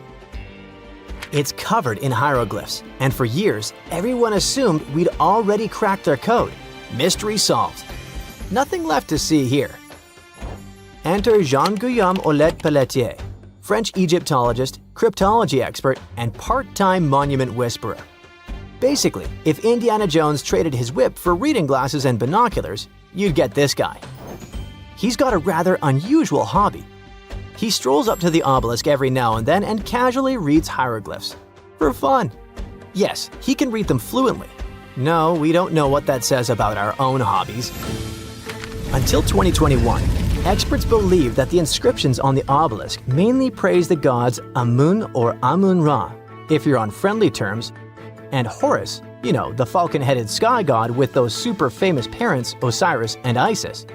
It's covered in hieroglyphs, and for years, everyone assumed we'd already cracked their code. Mystery solved. Nothing left to see here. Enter Jean-Guillaume Olet-Pelletier, French Egyptologist, cryptology expert, and part-time monument whisperer. Basically, if Indiana Jones traded his whip for reading glasses and binoculars, you'd get this guy. He's got a rather unusual hobby. He strolls up to the obelisk every now and then and casually reads hieroglyphs. For fun. Yes, he can read them fluently. No, we don't know what that says about our own hobbies. Until 2021, experts believe that the inscriptions on the obelisk mainly praise the gods Amun or Amun-Ra, if you're on friendly terms, and Horus, you know, the falcon-headed sky god with those super famous parents Osiris and Isis.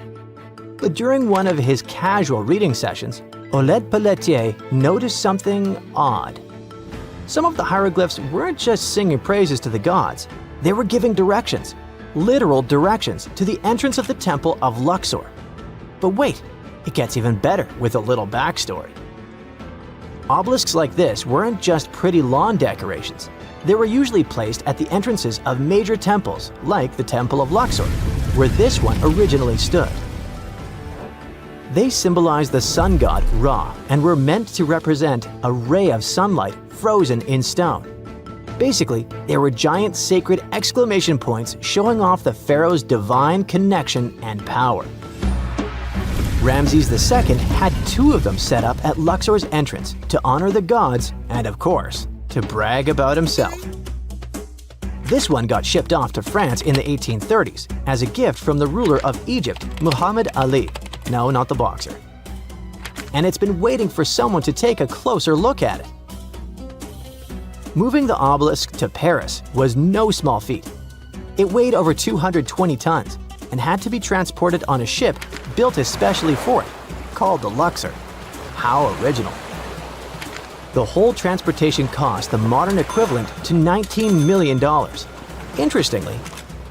But during one of his casual reading sessions, Olet-Pelletier noticed something odd. Some of the hieroglyphs weren't just singing praises to the gods, they were giving directions, literal directions, to the entrance of the Temple of Luxor. But wait, it gets even better with a little backstory. Obelisks like this weren't just pretty lawn decorations. They were usually placed at the entrances of major temples, like the Temple of Luxor, where this one originally stood. They symbolize the sun god Ra and were meant to represent a ray of sunlight frozen in stone. Basically, they were giant sacred exclamation points showing off the pharaoh's divine connection and power. Ramses II had two of them set up at Luxor's entrance to honor the gods and, of course, to brag about himself. This one got shipped off to France in the 1830s as a gift from the ruler of Egypt, Muhammad Ali. No, not the boxer. and it's been waiting for someone to take a closer look at it. Moving the obelisk to Paris was no small feat. It weighed over 220 tons and had to be transported on a ship built especially for it, called the Luxor. How original. The whole transportation cost the modern equivalent to $19 million. Interestingly,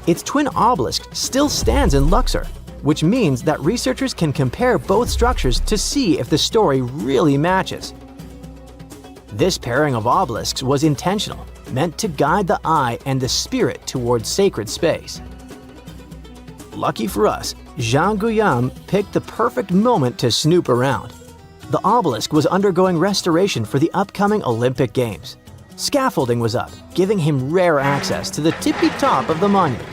its twin obelisk still stands in Luxor, which means that researchers can compare both structures to see if the story really matches. This pairing of obelisks was intentional, meant to guide the eye and the spirit towards sacred space. Lucky for us, Jean Guillaume picked the perfect moment to snoop around. The obelisk was undergoing restoration for the upcoming Olympic Games. Scaffolding was up, giving him rare access to the tippy top of the monument.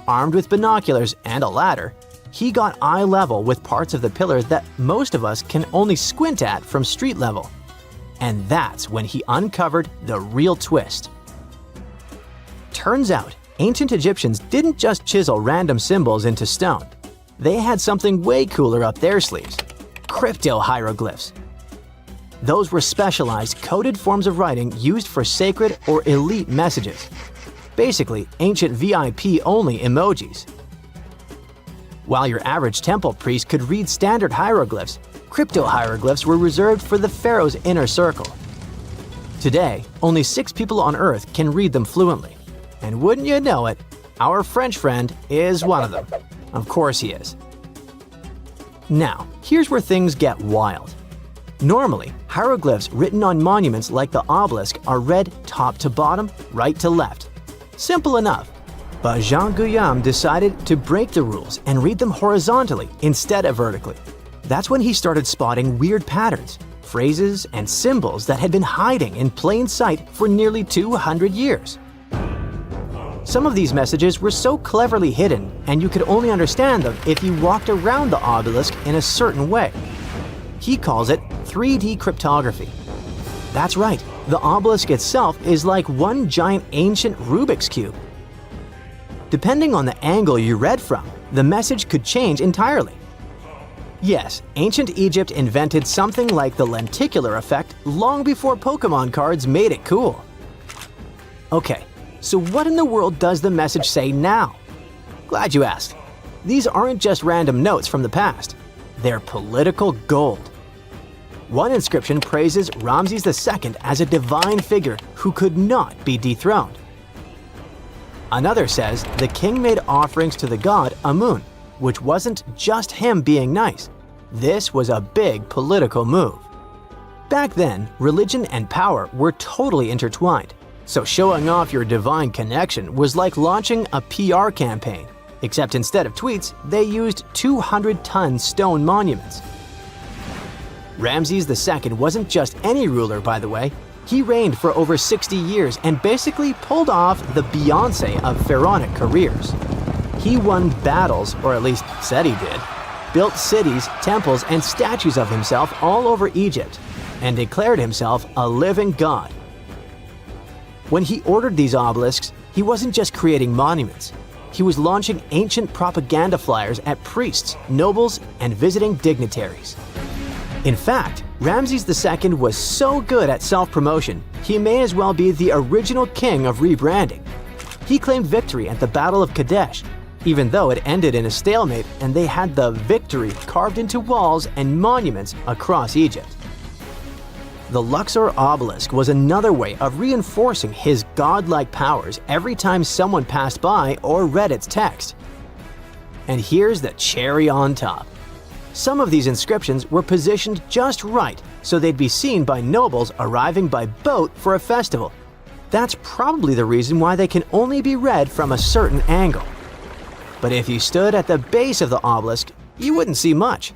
Armed with binoculars and a ladder, he got eye level with parts of the pillar that most of us can only squint at from street level. And that's when he uncovered the real twist. Turns out, ancient Egyptians didn't just chisel random symbols into stone. They had something way cooler up their sleeves: crypto-hieroglyphs. Those were specialized coded forms of writing used for sacred or elite messages. Basically, ancient VIP-only emojis. While your average temple priest could read standard hieroglyphs, crypto-hieroglyphs were reserved for the pharaoh's inner circle. Today, only 6 people on Earth can read them fluently. And wouldn't you know it, our French friend is one of them. Of course he is. Now, here's where things get wild. Normally, hieroglyphs written on monuments like the obelisk are read top to bottom, right to left. Simple enough. But Jean Guillaume decided to break the rules and read them horizontally instead of vertically. That's when he started spotting weird patterns, phrases, and symbols that had been hiding in plain sight for nearly 200 years. Some of these messages were so cleverly hidden, and you could only understand them if you walked around the obelisk in a certain way. He calls it 3D cryptography. That's right, the obelisk itself is like one giant ancient Rubik's Cube. Depending on the angle you read from, the message could change entirely. Yes, ancient Egypt invented something like the lenticular effect long before Pokemon cards made it cool. Okay, so what in the world does the message say now? Glad you asked. These aren't just random notes from the past. They're political gold. One inscription praises Ramses II as a divine figure who could not be dethroned. Another says the king made offerings to the god Amun, which wasn't just him being nice. This was a big political move. Back then, religion and power were totally intertwined, so showing off your divine connection was like launching a PR campaign, except instead of tweets, they used 200-ton stone monuments. Ramses II wasn't just any ruler, by the way. He reigned for over 60 years and basically pulled off the Beyoncé of pharaonic careers. He won battles, or at least said he did, built cities, temples, and statues of himself all over Egypt, and declared himself a living god. When he ordered these obelisks, he wasn't just creating monuments. He was launching ancient propaganda flyers at priests, nobles, and visiting dignitaries. In fact, Ramses II was so good at self-promotion, he may as well be the original king of rebranding. He claimed victory at the Battle of Kadesh, even though it ended in a stalemate and they had the victory carved into walls and monuments across Egypt. The Luxor obelisk was another way of reinforcing his godlike powers every time someone passed by or read its text. And here's the cherry on top. Some of these inscriptions were positioned just right so they'd be seen by nobles arriving by boat for a festival. That's probably the reason why they can only be read from a certain angle. But if you stood at the base of the obelisk, you wouldn't see much.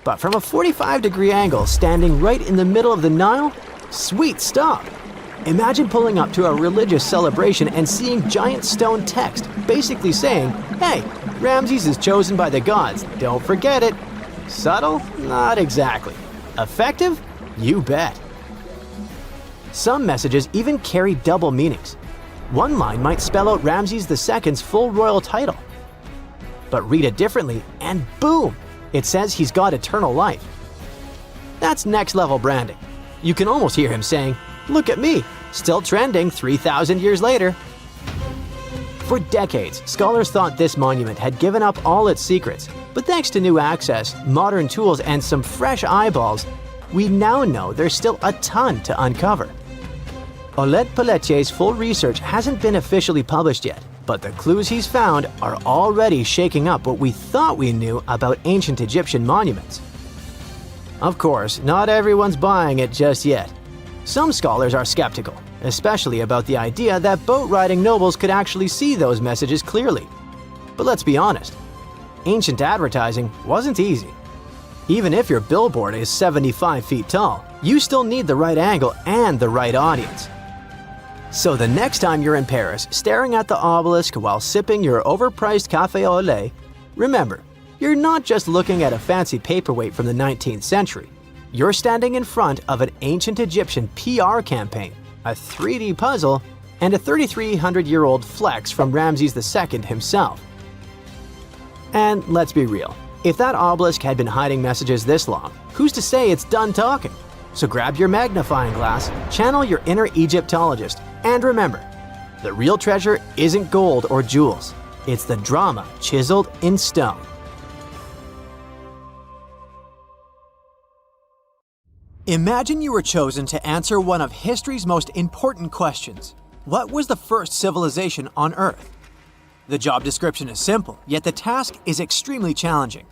But from a 45-degree angle standing right in the middle of the Nile, sweet stuff! Imagine pulling up to a religious celebration and seeing giant stone text basically saying, "Hey, Ramses is chosen by the gods, don't forget it." Subtle? Not exactly. Effective? You bet. Some messages even carry double meanings. One line might spell out Ramses II's full royal title. But read it differently and boom! It says he's got eternal life. That's next-level branding. You can almost hear him saying, "Look at me, still trending 3,000 years later." For decades, scholars thought this monument had given up all its secrets, but thanks to new access, modern tools, and some fresh eyeballs, we now know there's still a ton to uncover. Oleg Pelletier's full research hasn't been officially published yet, but the clues he's found are already shaking up what we thought we knew about ancient Egyptian monuments. Of course, not everyone's buying it just yet. Some scholars are skeptical, especially about the idea that boat-riding nobles could actually see those messages clearly. But let's be honest, ancient advertising wasn't easy. Even if your billboard is 75 feet tall, you still need the right angle and the right audience. So the next time you're in Paris staring at the obelisk while sipping your overpriced café au lait, remember, you're not just looking at a fancy paperweight from the 19th century. You're standing in front of an ancient Egyptian PR campaign, a 3D puzzle, and a 3,300-year-old flex from Ramses II himself. And let's be real, if that obelisk had been hiding messages this long, who's to say it's done talking? So grab your magnifying glass, channel your inner Egyptologist, and remember, the real treasure isn't gold or jewels, it's the drama chiseled in stone. Imagine you were chosen to answer one of history's most important questions. What was the first civilization on Earth? The job description is simple, yet the task is extremely challenging.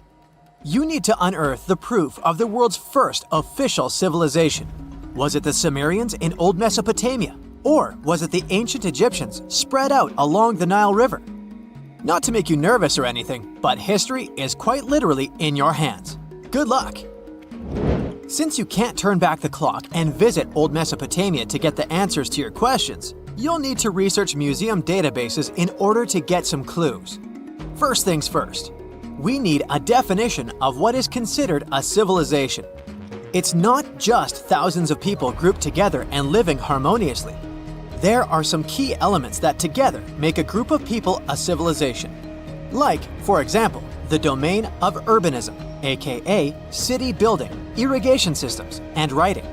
You need to unearth the proof of the world's first official civilization. Was it the Sumerians in Old Mesopotamia? Or was it the ancient Egyptians spread out along the Nile River? Not to make you nervous or anything, but history is quite literally in your hands. Good luck! Since you can't turn back the clock and visit Old Mesopotamia to get the answers to your questions, you'll need to research museum databases in order to get some clues. First things first, we need a definition of what is considered a civilization. It's not just thousands of people grouped together and living harmoniously. There are some key elements that together make a group of people a civilization. Like, for example, the domain of urbanism, aka city building, irrigation systems, and writing.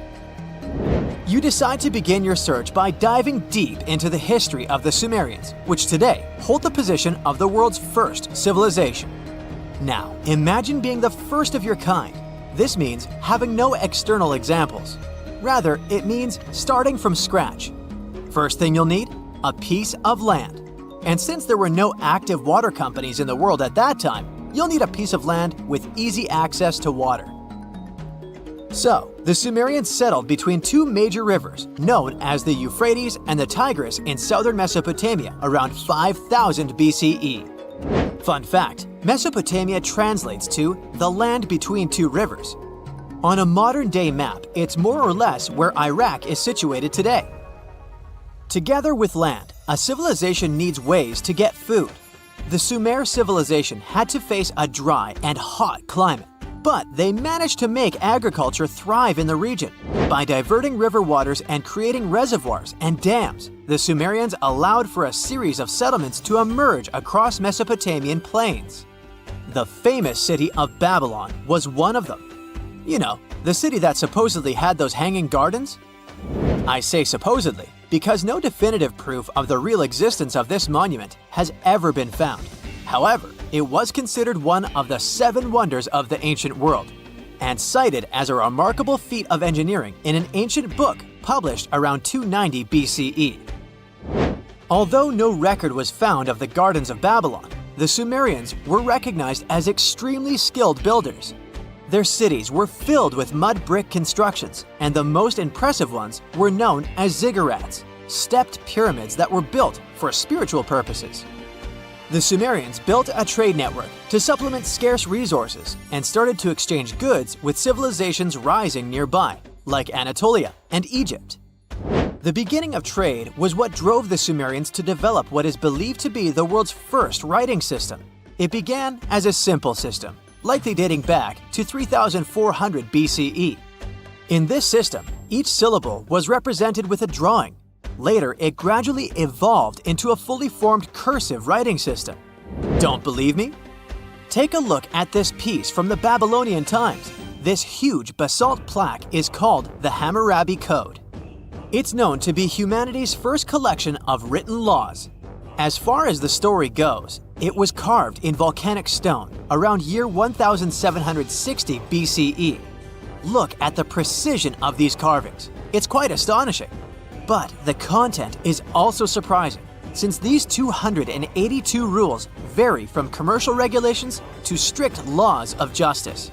You decide to begin your search by diving deep into the history of the Sumerians, which today hold the position of the world's first civilization. Now, imagine being the first of your kind. This means having no external examples. Rather, it means starting from scratch. First thing you'll need? A piece of land. And since there were no active water companies in the world at that time, you'll need a piece of land with easy access to water. So, the Sumerians settled between two major rivers, known as the Euphrates and the Tigris in southern Mesopotamia around 5000 BCE. Fun fact, Mesopotamia translates to the land between two rivers. On a modern-day map, it's more or less where Iraq is situated today. Together with land, a civilization needs ways to get food. The Sumer civilization had to face a dry and hot climate, but they managed to make agriculture thrive in the region. By diverting river waters and creating reservoirs and dams, the Sumerians allowed for a series of settlements to emerge across Mesopotamian plains. The famous city of Babylon was one of them. You know, the city that supposedly had those hanging gardens? I say supposedly because no definitive proof of the real existence of this monument has ever been found. However, it was considered one of the 7 wonders of the ancient world, and cited as a remarkable feat of engineering in an ancient book published around 290 BCE. Although no record was found of the Gardens of Babylon, the Sumerians were recognized as extremely skilled builders. Their cities were filled with mud brick constructions, and the most impressive ones were known as ziggurats, stepped pyramids that were built for spiritual purposes. The Sumerians built a trade network to supplement scarce resources and started to exchange goods with civilizations rising nearby, like Anatolia and Egypt. The beginning of trade was what drove the Sumerians to develop what is believed to be the world's first writing system. It began as a simple system, likely dating back to 3400 BCE. In this system, each syllable was represented with a drawing. Later, it gradually evolved into a fully formed cursive writing system. Don't believe me? Take a look at this piece from the Babylonian times. This huge basalt plaque is called the Hammurabi Code. It's known to be humanity's first collection of written laws. As far as the story goes, it was carved in volcanic stone around year 1760 BCE. Look at the precision of these carvings. It's quite astonishing. But the content is also surprising, since these 282 rules vary from commercial regulations to strict laws of justice.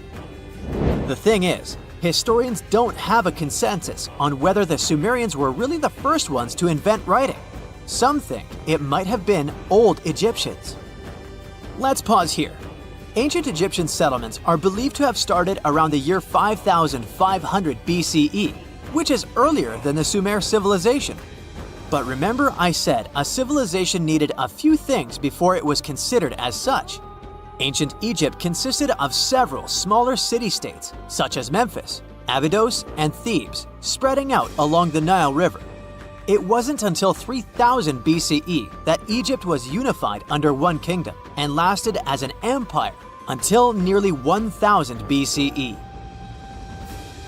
The thing is, historians don't have a consensus on whether the Sumerians were really the first ones to invent writing. Some think it might have been old Egyptians. Let's pause here. Ancient Egyptian settlements are believed to have started around the year 5500 BCE, which is earlier than the Sumer civilization. But remember I said a civilization needed a few things before it was considered as such. Ancient Egypt consisted of several smaller city-states, such as Memphis, Abydos, and Thebes, spreading out along the Nile River. It wasn't until 3000 BCE that Egypt was unified under one kingdom and lasted as an empire until nearly 1000 BCE.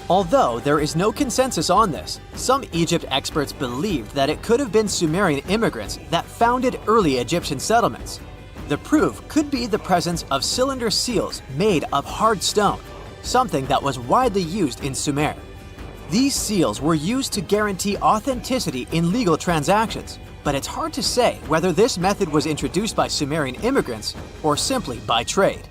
Although there is no consensus on this, some Egypt experts believed that it could have been Sumerian immigrants that founded early Egyptian settlements. The proof could be the presence of cylinder seals made of hard stone, something that was widely used in Sumer. These seals were used to guarantee authenticity in legal transactions, but it's hard to say whether this method was introduced by Sumerian immigrants or simply by trade.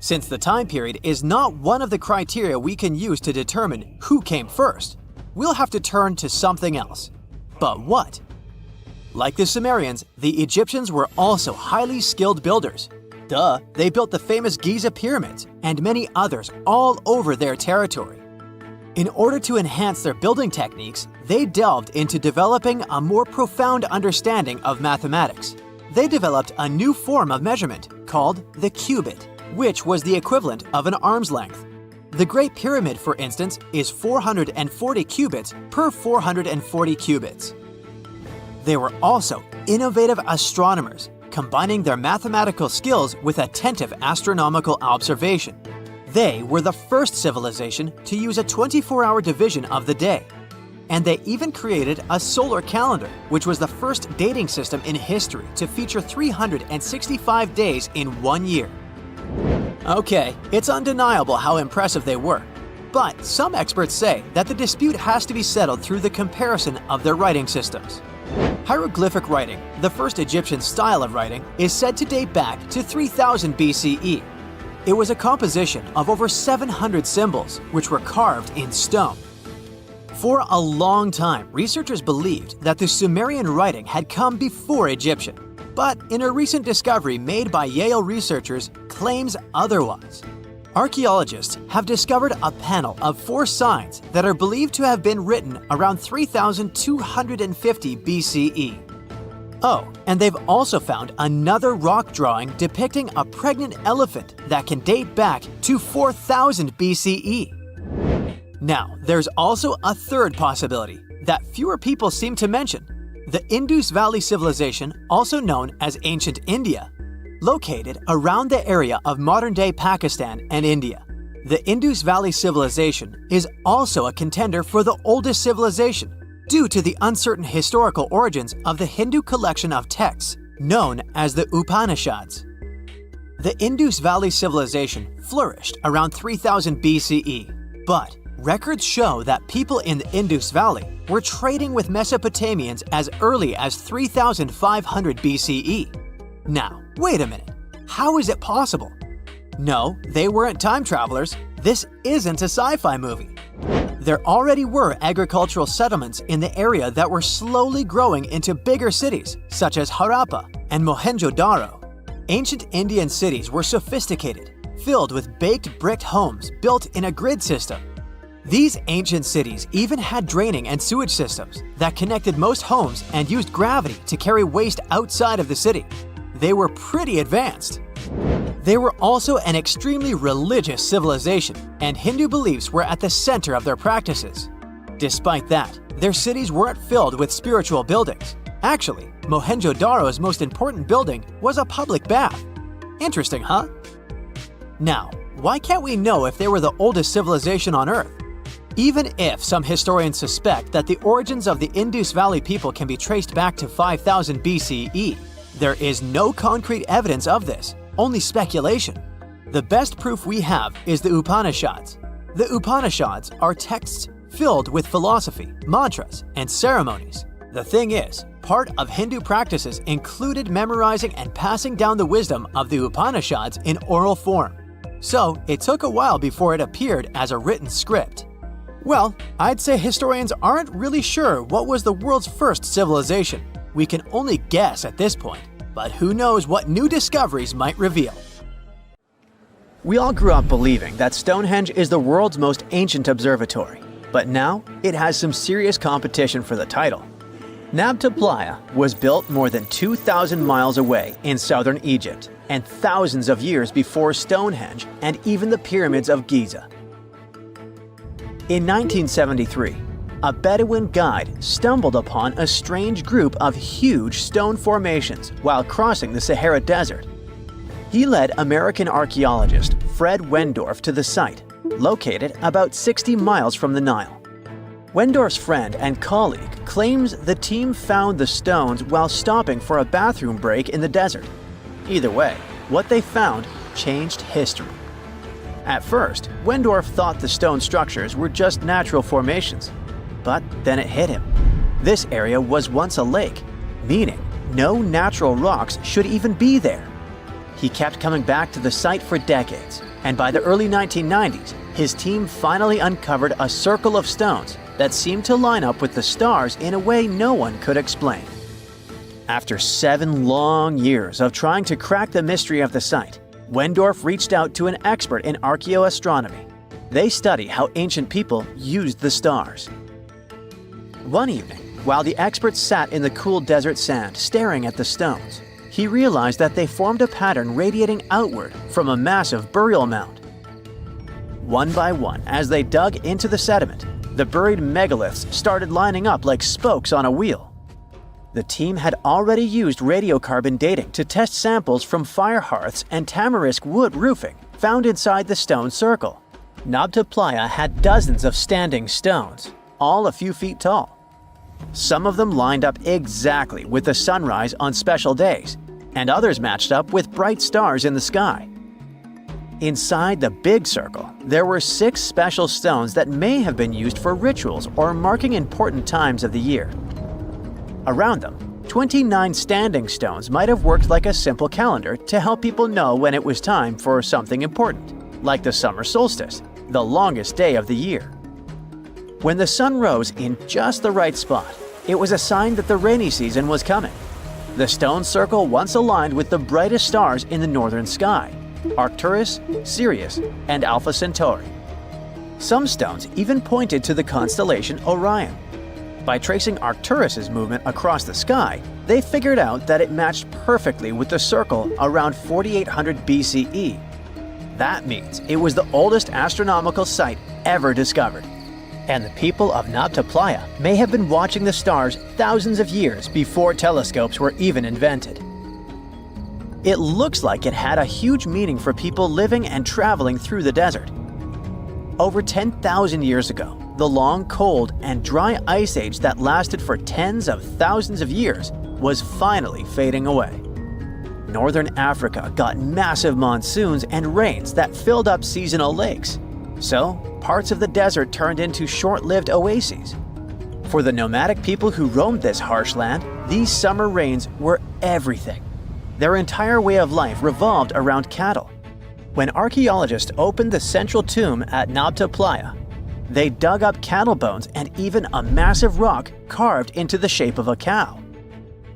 Since the time period is not one of the criteria we can use to determine who came first, we'll have to turn to something else. But what? Like the Sumerians, the Egyptians were also highly skilled builders. Duh, they built the famous Giza pyramids and many others all over their territory. In order to enhance their building techniques, they delved into developing a more profound understanding of mathematics. They developed a new form of measurement called the cubit, which was the equivalent of an arm's length. The Great Pyramid, for instance, is 440 cubits per 440 cubits. They were also innovative astronomers, combining their mathematical skills with attentive astronomical observation. They were the first civilization to use a 24-hour division of the day. And they even created a solar calendar, which was the first dating system in history to feature 365 days in 1 year. Okay, it's undeniable how impressive they were. But some experts say that the dispute has to be settled through the comparison of their writing systems. Hieroglyphic writing, the first Egyptian style of writing, is said to date back to 3000 BCE. It was a composition of over 700 symbols, which were carved in stone. For a long time, researchers believed that the Sumerian writing had come before Egyptian, but in a recent discovery made by Yale researchers claims otherwise. Archaeologists have discovered a panel of 4 signs that are believed to have been written around 3250 BCE. Oh, and they've also found another rock drawing depicting a pregnant elephant that can date back to 4000 BCE. Now, there's also a third possibility that fewer people seem to mention: the Indus Valley Civilization, also known as Ancient India, located around the area of modern-day Pakistan and India. The Indus Valley Civilization is also a contender for the oldest civilization due to the uncertain historical origins of the Hindu collection of texts known as the Upanishads. The Indus Valley Civilization flourished around 3000 BCE, but records show that people in the Indus Valley were trading with Mesopotamians as early as 3500 BCE. Now, wait a minute. How is it possible? No, they weren't time travelers. This isn't a sci-fi movie. There already were agricultural settlements in the area that were slowly growing into bigger cities, such as Harappa and Mohenjo-Daro. Ancient Indian cities were sophisticated, filled with baked brick homes built in a grid system. These ancient cities even had draining and sewage systems that connected most homes and used gravity to carry waste outside of the city. They were pretty advanced. They were also an extremely religious civilization, and Hindu beliefs were at the center of their practices. Despite that, their cities weren't filled with spiritual buildings. Actually, Mohenjo-Daro's most important building was a public bath. Interesting, huh? Now, why can't we know if they were the oldest civilization on Earth? Even if some historians suspect that the origins of the Indus Valley people can be traced back to 5000 BCE, there is no concrete evidence of this, only speculation. The best proof we have is the Upanishads. The Upanishads are texts filled with philosophy, mantras, and ceremonies. The thing is, part of Hindu practices included memorizing and passing down the wisdom of the Upanishads in oral form. So it took a while before it appeared as a written script. Well, I'd say historians aren't really sure what was the world's first civilization. We can only guess at this point, but who knows what new discoveries might reveal. We all grew up believing that Stonehenge is the world's most ancient observatory, but now it has some serious competition for the title. Nabta Playa was built more than 2,000 miles away in southern Egypt and thousands of years before Stonehenge and even the pyramids of Giza. In 1973, a Bedouin guide stumbled upon a strange group of huge stone formations while crossing the Sahara Desert. He led American archaeologist Fred Wendorf to the site, located about 60 miles from the Nile. Wendorf's friend and colleague claims the team found the stones while stopping for a bathroom break in the desert. Either way, what they found changed history. At first, Wendorf thought the stone structures were just natural formations. But then it hit him. This area was once a lake, meaning no natural rocks should even be there. He kept coming back to the site for decades, and by the early 1990s, his team finally uncovered a circle of stones that seemed to line up with the stars in a way no one could explain. After 7 long years of trying to crack the mystery of the site, Wendorf reached out to an expert in archaeoastronomy. They study how ancient people used the stars. One evening, while the expert sat in the cool desert sand staring at the stones, he realized that they formed a pattern radiating outward from a massive burial mound. One by one, as they dug into the sediment, the buried megaliths started lining up like spokes on a wheel. The team had already used radiocarbon dating to test samples from fire hearths and tamarisk wood roofing found inside the stone circle. Nabta Playa had dozens of standing stones, all a few feet tall. Some of them lined up exactly with the sunrise on special days, and others matched up with bright stars in the sky. Inside the big circle, there were 6 special stones that may have been used for rituals or marking important times of the year. Around them, 29 standing stones might have worked like a simple calendar to help people know when it was time for something important, like the summer solstice, the longest day of the year. When the sun rose in just the right spot, it was a sign that the rainy season was coming. The stone circle once aligned with the brightest stars in the northern sky: Arcturus, Sirius, and Alpha Centauri. Some stones even pointed to the constellation Orion. By tracing Arcturus's movement across the sky, they figured out that it matched perfectly with the circle around 4800 BCE. That means it was the oldest astronomical site ever discovered. And the people of Nabta Playa may have been watching the stars thousands of years before telescopes were even invented. It looks like it had a huge meaning for people living and traveling through the desert. Over 10,000 years ago, the long, cold, and dry ice age that lasted for tens of thousands of years was finally fading away. Northern Africa got massive monsoons and rains that filled up seasonal lakes. So, parts of the desert turned into short-lived oases. For the nomadic people who roamed this harsh land, these summer rains were everything. Their entire way of life revolved around cattle. When archaeologists opened the central tomb at Nabta Playa, they dug up cattle bones and even a massive rock carved into the shape of a cow.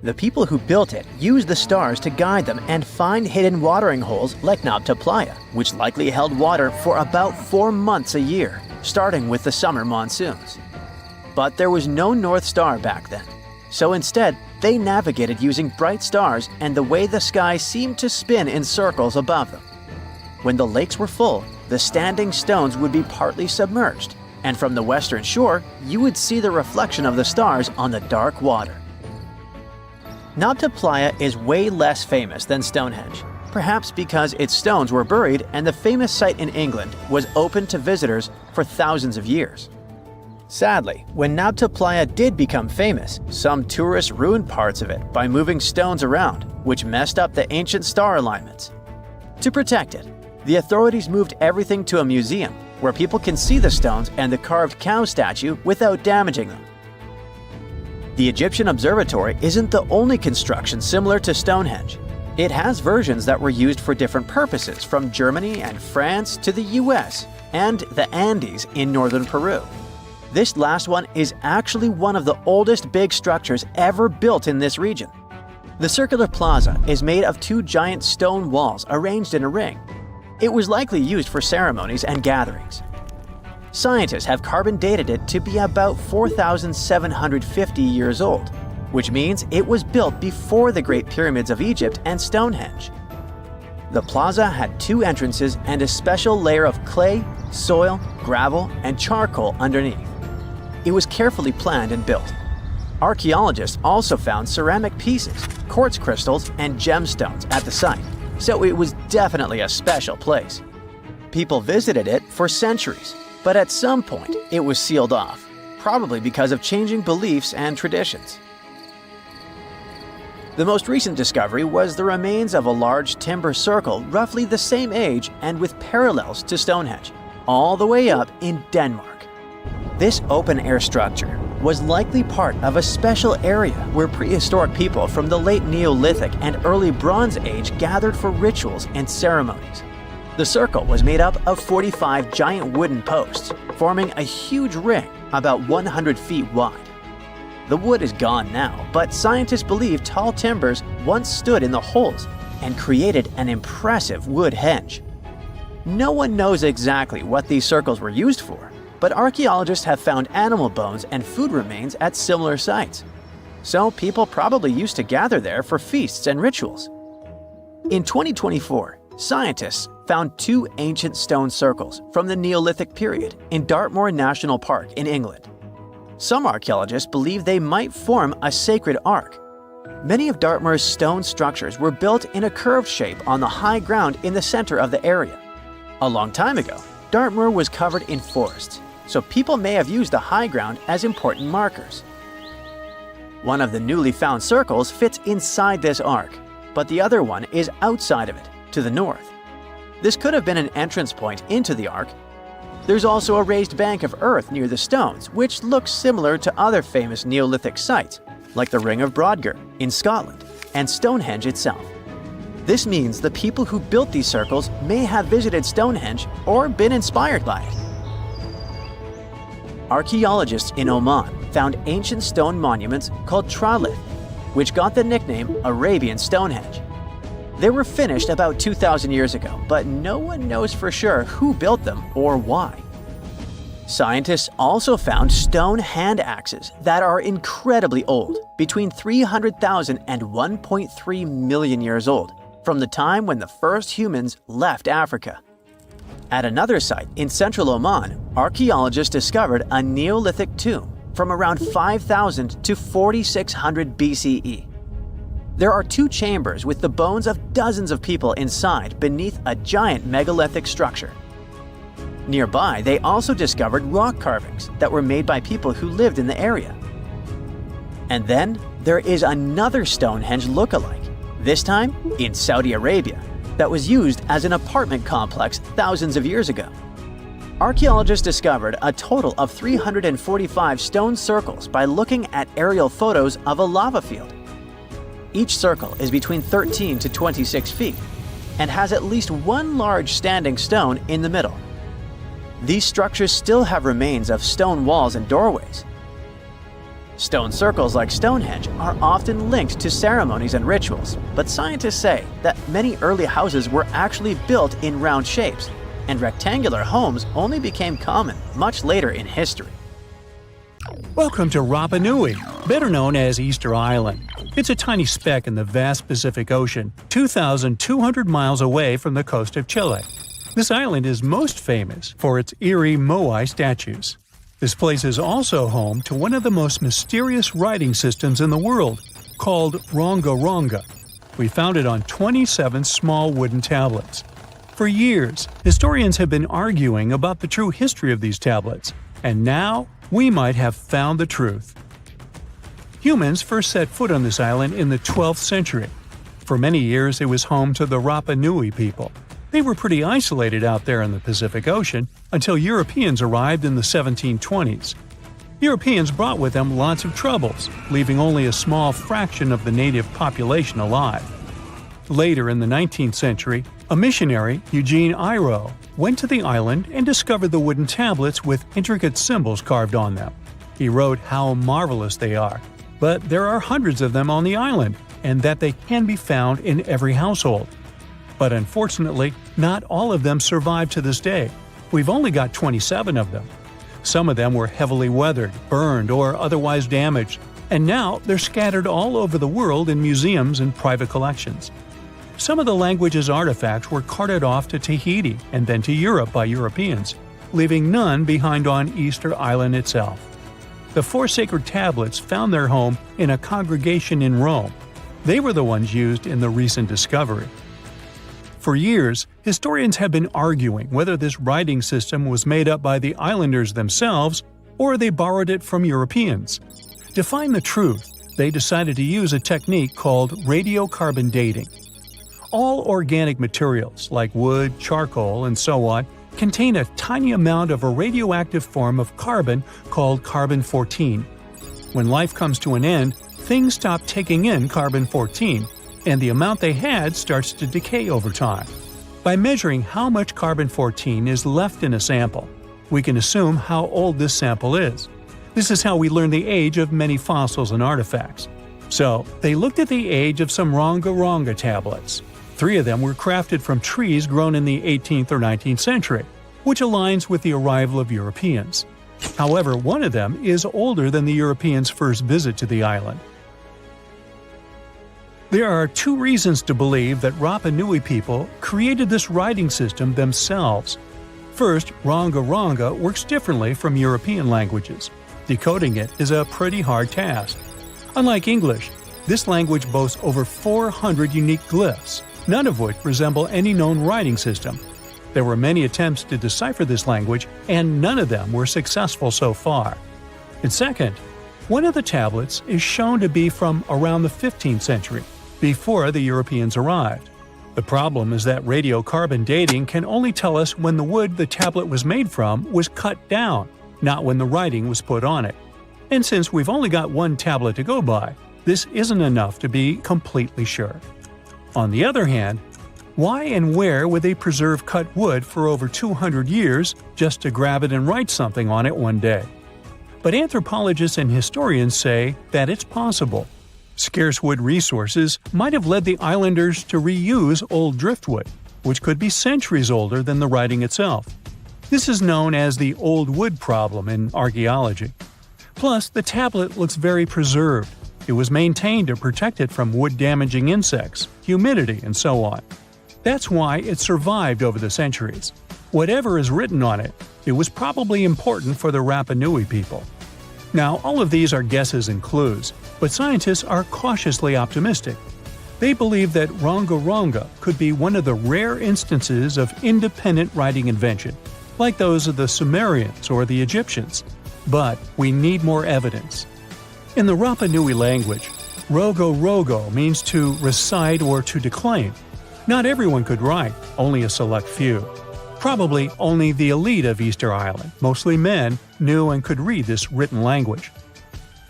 The people who built it used the stars to guide them and find hidden watering holes like Nabta Playa, which likely held water for about 4 months a year, starting with the summer monsoons. But there was no North Star back then, so instead they navigated using bright stars and the way the sky seemed to spin in circles above them. When the lakes were full, the standing stones would be partly submerged, and from the western shore, you would see the reflection of the stars on the dark water. Nabta Playa is way less famous than Stonehenge. perhaps because its stones were buried and the famous site in England was open to visitors for thousands of years. Sadly, when Nabta Playa did become famous, some tourists ruined parts of it by moving stones around, which messed up the ancient star alignments. To protect it, the authorities moved everything to a museum where people can see the stones and the carved cow statue without damaging them. The Egyptian Observatory isn't the only construction similar to Stonehenge. It has versions that were used for different purposes, from Germany and France to the US and the Andes in northern Peru. This last one is actually one of the oldest big structures ever built in this region. The circular plaza is made of two giant stone walls arranged in a ring. It was likely used for ceremonies and gatherings. Scientists have carbon dated it to be about 4,750 years old, which means it was built before the Great Pyramids of Egypt and Stonehenge. The plaza had two entrances and a special layer of clay, soil, gravel, and charcoal underneath. It was carefully planned and built. Archaeologists also found ceramic pieces, quartz crystals, and gemstones at the site, so it was definitely a special place. People visited it for centuries, but at some point it was sealed off, probably because of changing beliefs and traditions. The most recent discovery was the remains of a large timber circle roughly the same age and with parallels to Stonehenge, all the way up in Denmark. This open-air structure was likely part of a special area where prehistoric people from the late Neolithic and early Bronze Age gathered for rituals and ceremonies. The circle was made up of 45 giant wooden posts, forming a huge ring about 100 feet wide. The wood is gone now, but scientists believe tall timbers once stood in the holes and created an impressive wood henge. No one knows exactly what these circles were used for, but archaeologists have found animal bones and food remains at similar sites. So people probably used to gather there for feasts and rituals. In 2024, scientists found two ancient stone circles from the Neolithic period in Dartmoor National Park in England. Some archaeologists believe they might form a sacred ark. Many of Dartmoor's stone structures were built in a curved shape on the high ground in the center of the area. A long time ago, Dartmoor was covered in forests, so people may have used the high ground as important markers. One of the newly found circles fits inside this ark, but the other one is outside of it, to the north. This could have been an entrance point into the ark. There's also a raised bank of earth near the stones, which looks similar to other famous Neolithic sites, like the Ring of Brodgar in Scotland and Stonehenge itself. This means the people who built these circles may have visited Stonehenge or been inspired by it. Archaeologists in Oman found ancient stone monuments called tralith, which got the nickname Arabian Stonehenge. They were finished about 2,000 years ago, but no one knows for sure who built them or why. Scientists also found stone hand axes that are incredibly old, between 300,000 and 1.3 million years old, from the time when the first humans left Africa. At another site in central Oman, archaeologists discovered a Neolithic tomb from around 5,000 to 4,600 BCE. There are two chambers with the bones of dozens of people inside beneath a giant megalithic structure. Nearby, they also discovered rock carvings that were made by people who lived in the area. And then there is another Stonehenge look-alike, this time in Saudi Arabia, that was used as an apartment complex thousands of years ago. Archaeologists discovered a total of 345 stone circles by looking at aerial photos of a lava field. Each circle is between 13 to 26 feet and has at least one large standing stone in the middle. These structures still have remains of stone walls and doorways. Stone circles like Stonehenge are often linked to ceremonies and rituals, but scientists say that many early houses were actually built in round shapes, and rectangular homes only became common much later in history. Welcome to Rapa Nui, better known as Easter Island. It's a tiny speck in the vast Pacific Ocean, 2,200 miles away from the coast of Chile. This island is most famous for its eerie moai statues. This place is also home to one of the most mysterious writing systems in the world, called Ronga Ronga. We found it on 27 small wooden tablets. For years, historians have been arguing about the true history of these tablets, and now we might have found the truth. Humans first set foot on this island in the 12th century. For many years, it was home to the Rapa Nui people. They were pretty isolated out there in the Pacific Ocean until Europeans arrived in the 1720s. Europeans brought with them lots of troubles, leaving only a small fraction of the native population alive. Later in the 19th century, a missionary, Eugene Iro, went to the island and discovered the wooden tablets with intricate symbols carved on them. He wrote how marvelous they are, but there are hundreds of them on the island, and that they can be found in every household. But unfortunately, not all of them survive to this day. We've only got 27 of them. Some of them were heavily weathered, burned, or otherwise damaged, and now they're scattered all over the world in museums and private collections. Some of the language's artifacts were carted off to Tahiti and then to Europe by Europeans, leaving none behind on Easter Island itself. The 4 sacred tablets found their home in a congregation in Rome. They were the ones used in the recent discovery. For years, historians have been arguing whether this writing system was made up by the islanders themselves or they borrowed it from Europeans. To find the truth, they decided to use a technique called radiocarbon dating. All organic materials, like wood, charcoal, and so on, contain a tiny amount of a radioactive form of carbon called carbon-14. When life comes to an end, things stop taking in carbon-14, and the amount they had starts to decay over time. By measuring how much carbon-14 is left in a sample, we can assume how old this sample is. This is how we learn the age of many fossils and artifacts. So, they looked at the age of some Ronga-Ronga tablets. 3 of them were crafted from trees grown in the 18th or 19th century, which aligns with the arrival of Europeans. However, one of them is older than the Europeans' first visit to the island. There are 2 reasons to believe that Rapa Nui people created this writing system themselves. First, Ronga-Ronga works differently from European languages. Decoding it is a pretty hard task. Unlike English, this language boasts over 400 unique glyphs, none of which resemble any known writing system. There were many attempts to decipher this language, and none of them were successful so far. And second, one of the tablets is shown to be from around the 15th century, before the Europeans arrived. The problem is that radiocarbon dating can only tell us when the wood the tablet was made from was cut down, not when the writing was put on it. And since we've only got one tablet to go by, this isn't enough to be completely sure. On the other hand, why and where would they preserve cut wood for over 200 years just to grab it and write something on it one day? But anthropologists and historians say that it's possible. Scarce wood resources might have led the islanders to reuse old driftwood, which could be centuries older than the writing itself. This is known as the old wood problem in archaeology. Plus, the tablet looks very preserved. It was maintained to protect it from wood-damaging insects, humidity, and so on. That's why it survived over the centuries. Whatever is written on it, it was probably important for the Rapa Nui people. Now, all of these are guesses and clues, but scientists are cautiously optimistic. They believe that Ronga-Ronga could be one of the rare instances of independent writing invention, like those of the Sumerians or the Egyptians. But we need more evidence. In the Rapa Nui language, rogo-rogo means to recite or to declaim. Not everyone could write, only a select few. Probably only the elite of Easter Island, mostly men, knew and could read this written language.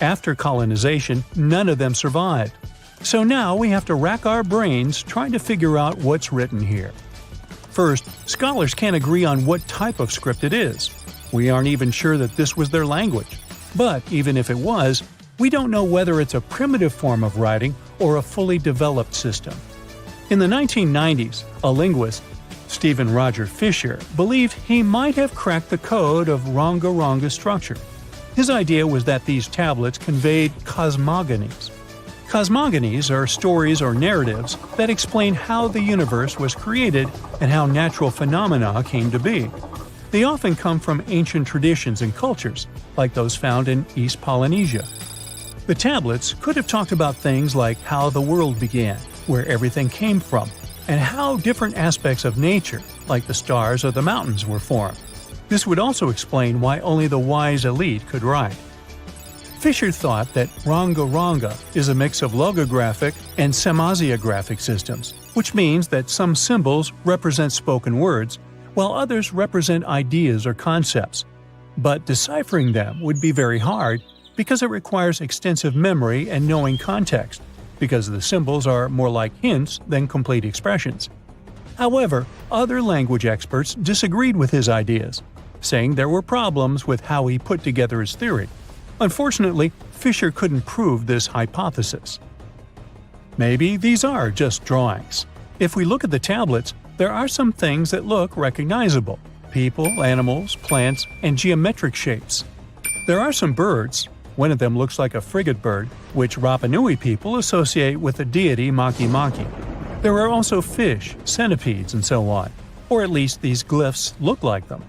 After colonization, none of them survived. So now we have to rack our brains trying to figure out what's written here. First, scholars can't agree on what type of script it is. We aren't even sure that this was their language. But even if it was, we don't know whether it's a primitive form of writing or a fully developed system. In the 1990s, a linguist, Stephen Roger Fisher, believed he might have cracked the code of Ronga-Ronga structure. His idea was that these tablets conveyed cosmogonies. Cosmogonies are stories or narratives that explain how the universe was created and how natural phenomena came to be. They often come from ancient traditions and cultures, like those found in East Polynesia. The tablets could have talked about things like how the world began, where everything came from, and how different aspects of nature, like the stars or the mountains, were formed. This would also explain why only the wise elite could write. Fisher thought that Ranga is a mix of logographic and semasiographic systems, which means that some symbols represent spoken words, while others represent ideas or concepts. But deciphering them would be very hard because it requires extensive memory and knowing context, because the symbols are more like hints than complete expressions. However, other language experts disagreed with his ideas, saying there were problems with how he put together his theory. Unfortunately, Fisher couldn't prove this hypothesis. Maybe these are just drawings. If we look at the tablets, there are some things that look recognizable: people, animals, plants, and geometric shapes. There are some birds. One of them looks like a frigate bird, which Rapa Nui people associate with the deity Maki Maki. There are also fish, centipedes, and so on, or at least these glyphs look like them.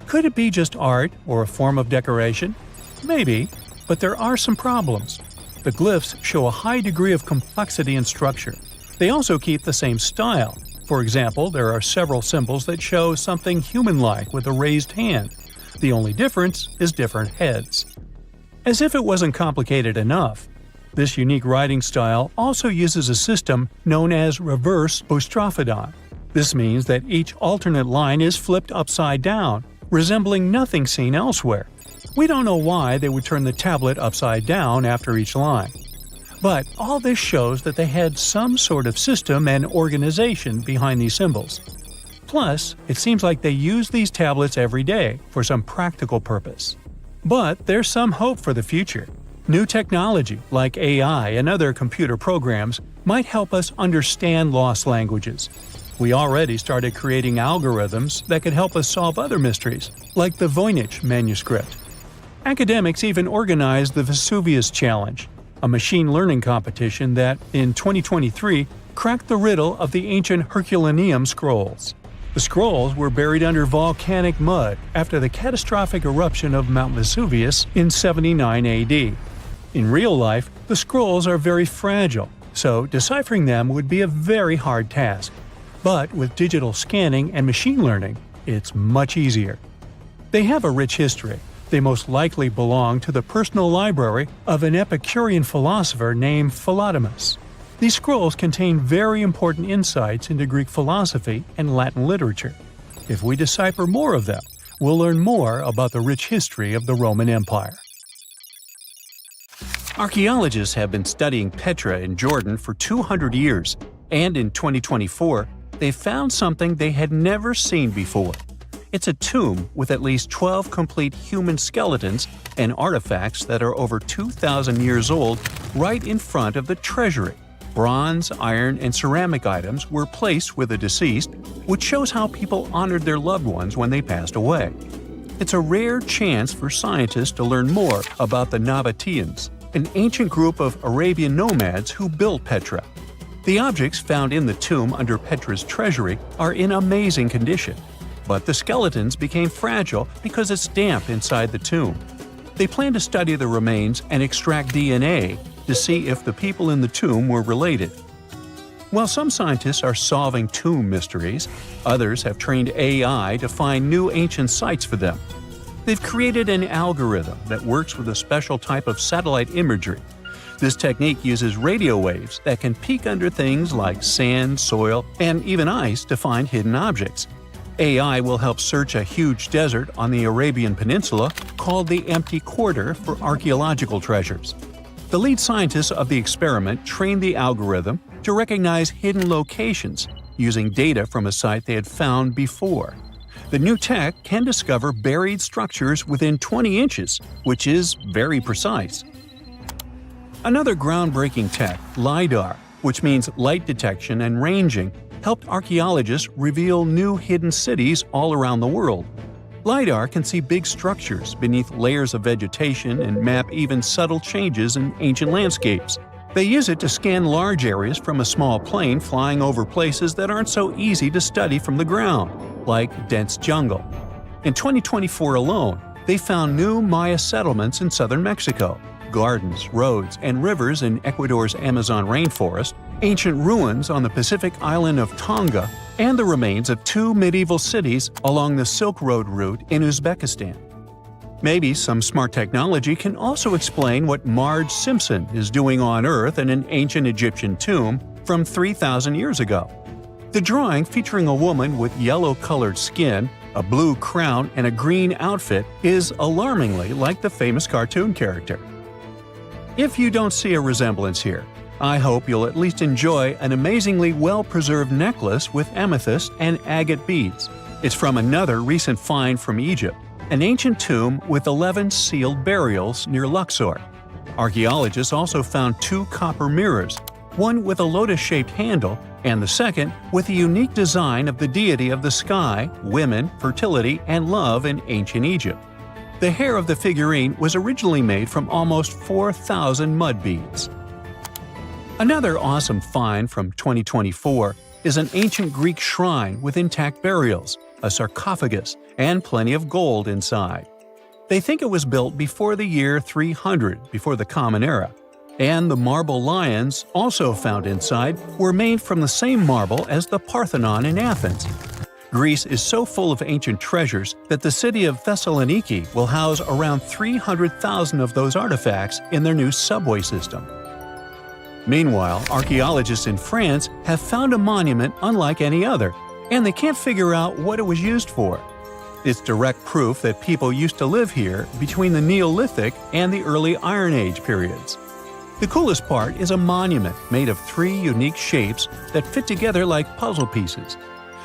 Could it be just art or a form of decoration? Maybe, but there are some problems. The glyphs show a high degree of complexity and structure. They also keep the same style. For example, there are several symbols that show something human-like with a raised hand. The only difference is different heads. As if it wasn't complicated enough, this unique writing style also uses a system known as reverse boustrophodon. This means that each alternate line is flipped upside down, resembling nothing seen elsewhere. We don't know why they would turn the tablet upside down after each line. But all this shows that they had some sort of system and organization behind these symbols. Plus, it seems like they use these tablets every day for some practical purpose. But there's some hope for the future. New technology, like AI and other computer programs, might help us understand lost languages. We already started creating algorithms that could help us solve other mysteries, like the Voynich manuscript. Academics even organized the Vesuvius Challenge, a machine learning competition that, in 2023, cracked the riddle of the ancient Herculaneum scrolls. The scrolls were buried under volcanic mud after the catastrophic eruption of Mount Vesuvius in 79 AD. In real life, the scrolls are very fragile, so deciphering them would be a very hard task. But with digital scanning and machine learning, it's much easier. They have a rich history. They most likely belong to the personal library of an Epicurean philosopher named Philodemus. These scrolls contain very important insights into Greek philosophy and Latin literature. If we decipher more of them, we'll learn more about the rich history of the Roman Empire. Archaeologists have been studying Petra in Jordan for 200 years, and in 2024, they found something they had never seen before. It's a tomb with at least 12 complete human skeletons and artifacts that are over 2,000 years old right in front of the treasury. Bronze, iron, and ceramic items were placed with the deceased, which shows how people honored their loved ones when they passed away. It's a rare chance for scientists to learn more about the Nabateans, an ancient group of Arabian nomads who built Petra. The objects found in the tomb under Petra's treasury are in amazing condition. But the skeletons became fragile because it's damp inside the tomb. They plan to study the remains and extract DNA to see if the people in the tomb were related. While some scientists are solving tomb mysteries, others have trained AI to find new ancient sites for them. They've created an algorithm that works with a special type of satellite imagery. This technique uses radio waves that can peek under things like sand, soil, and even ice to find hidden objects. AI will help search a huge desert on the Arabian Peninsula called the Empty Quarter for archaeological treasures. The lead scientists of the experiment trained the algorithm to recognize hidden locations using data from a site they had found before. The new tech can discover buried structures within 20 inches, which is very precise. Another groundbreaking tech, LiDAR, which means light detection and ranging, helped archaeologists reveal new hidden cities all around the world. LiDAR can see big structures beneath layers of vegetation and map even subtle changes in ancient landscapes. They use it to scan large areas from a small plane flying over places that aren't so easy to study from the ground, like dense jungle. In 2024 alone, they found new Maya settlements in southern Mexico, gardens, roads, and rivers in Ecuador's Amazon rainforest, ancient ruins on the Pacific island of Tonga, and the remains of 2 medieval cities along the Silk Road route in Uzbekistan. Maybe some smart technology can also explain what Marge Simpson is doing on Earth in an ancient Egyptian tomb from 3,000 years ago. The drawing, featuring a woman with yellow-colored skin, a blue crown, and a green outfit, is alarmingly like the famous cartoon character. If you don't see a resemblance here, I hope you'll at least enjoy an amazingly well-preserved necklace with amethyst and agate beads. It's from another recent find from Egypt, an ancient tomb with 11 sealed burials near Luxor. Archaeologists also found 2 copper mirrors, one with a lotus-shaped handle and the second with a unique design of the deity of the sky, women, fertility, and love in ancient Egypt. The hair of the figurine was originally made from almost 4,000 mud beads. Another awesome find from 2024 is an ancient Greek shrine with intact burials, a sarcophagus, and plenty of gold inside. They think it was built before the year 300 before the Common Era, and the marble lions, also found inside, were made from the same marble as the Parthenon in Athens. Greece is so full of ancient treasures that the city of Thessaloniki will house around 300,000 of those artifacts in their new subway system. Meanwhile, archaeologists in France have found a monument unlike any other, and they can't figure out what it was used for. It's direct proof that people used to live here between the Neolithic and the early Iron Age periods. The coolest part is a monument made of 3 unique shapes that fit together like puzzle pieces.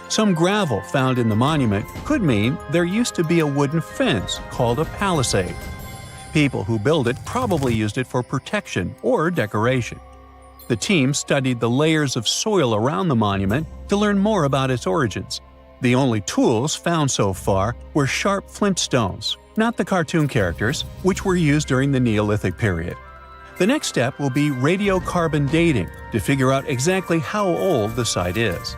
Some gravel found in the monument could mean there used to be a wooden fence called a palisade. People who built it probably used it for protection or decoration. The team studied the layers of soil around the monument to learn more about its origins. The only tools found so far were sharp flint stones, not the cartoon characters, which were used during the Neolithic period. The next step will be radiocarbon dating to figure out exactly how old the site is.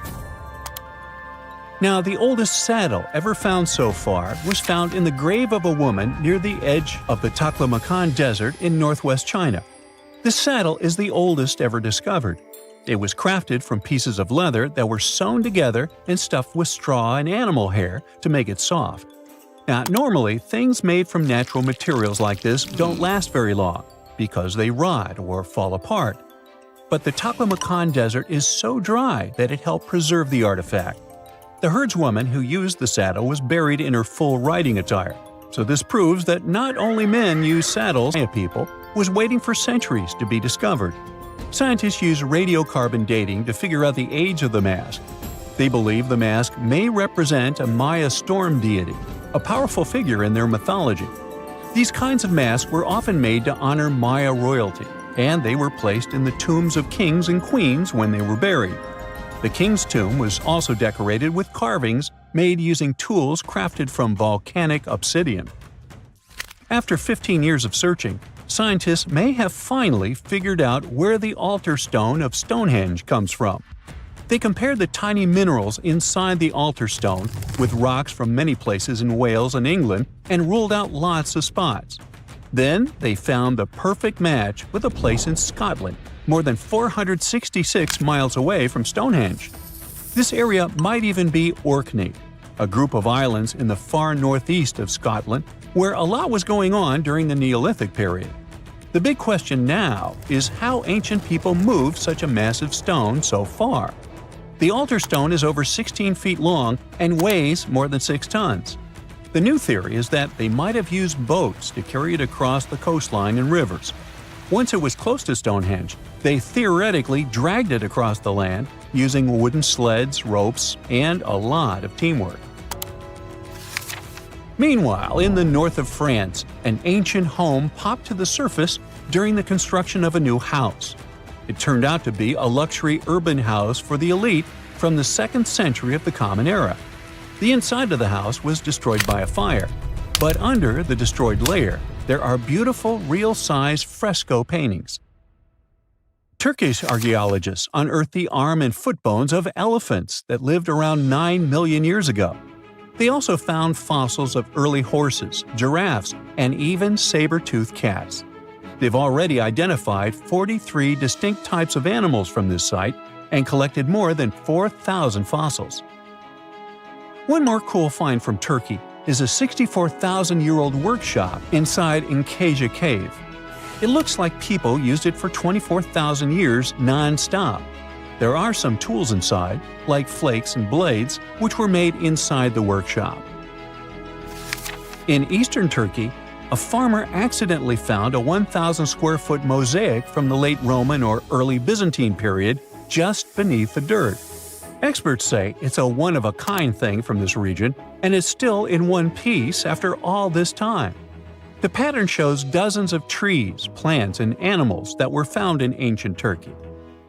Now, the oldest saddle ever found so far was found in the grave of a woman near the edge of the Taklamakan Desert in northwest China. This saddle is the oldest ever discovered. It was crafted from pieces of leather that were sewn together and stuffed with straw and animal hair to make it soft. Now, normally, things made from natural materials like this don't last very long because they rot or fall apart. But the Taklamakan Desert is so dry that it helped preserve the artifact. The herdswoman who used the saddle was buried in her full riding attire, so this proves that not only men use saddles, people was waiting for centuries to be discovered. Scientists use radiocarbon dating to figure out the age of the mask. They believe the mask may represent a Maya storm deity, a powerful figure in their mythology. These kinds of masks were often made to honor Maya royalty, and they were placed in the tombs of kings and queens when they were buried. The king's tomb was also decorated with carvings made using tools crafted from volcanic obsidian. After 15 years of searching, scientists may have finally figured out where the altar stone of Stonehenge comes from. They compared the tiny minerals inside the altar stone with rocks from many places in Wales and England and ruled out lots of spots. Then they found the perfect match with a place in Scotland, more than 466 miles away from Stonehenge. This area might even be Orkney, a group of islands in the far northeast of Scotland where a lot was going on during the Neolithic period. The big question now is how ancient people moved such a massive stone so far. The altar stone is over 16 feet long and weighs more than 6 tons. The new theory is that they might have used boats to carry it across the coastline and rivers. Once it was close to Stonehenge, they theoretically dragged it across the land using wooden sleds, ropes, and a lot of teamwork. Meanwhile, in the north of France, an ancient home popped to the surface during the construction of a new house. It turned out to be a luxury urban house for the elite from the 2nd century of the Common Era. The inside of the house was destroyed by a fire, but under the destroyed layer, there are beautiful, real-size fresco paintings. Turkish archaeologists unearthed the arm and foot bones of elephants that lived around 9 million years ago. They also found fossils of early horses, giraffes, and even saber-toothed cats. They've already identified 43 distinct types of animals from this site and collected more than 4,000 fossils. One more cool find from Turkey is a 64,000-year-old workshop inside Incasia Cave. It looks like people used it for 24,000 years non-stop. There are some tools inside, like flakes and blades, which were made inside the workshop. In eastern Turkey, a farmer accidentally found a 1,000-square-foot mosaic from the late Roman or early Byzantine period just beneath the dirt. Experts say it's a one-of-a-kind thing from this region and is still in one piece after all this time. The pattern shows dozens of trees, plants, and animals that were found in ancient Turkey.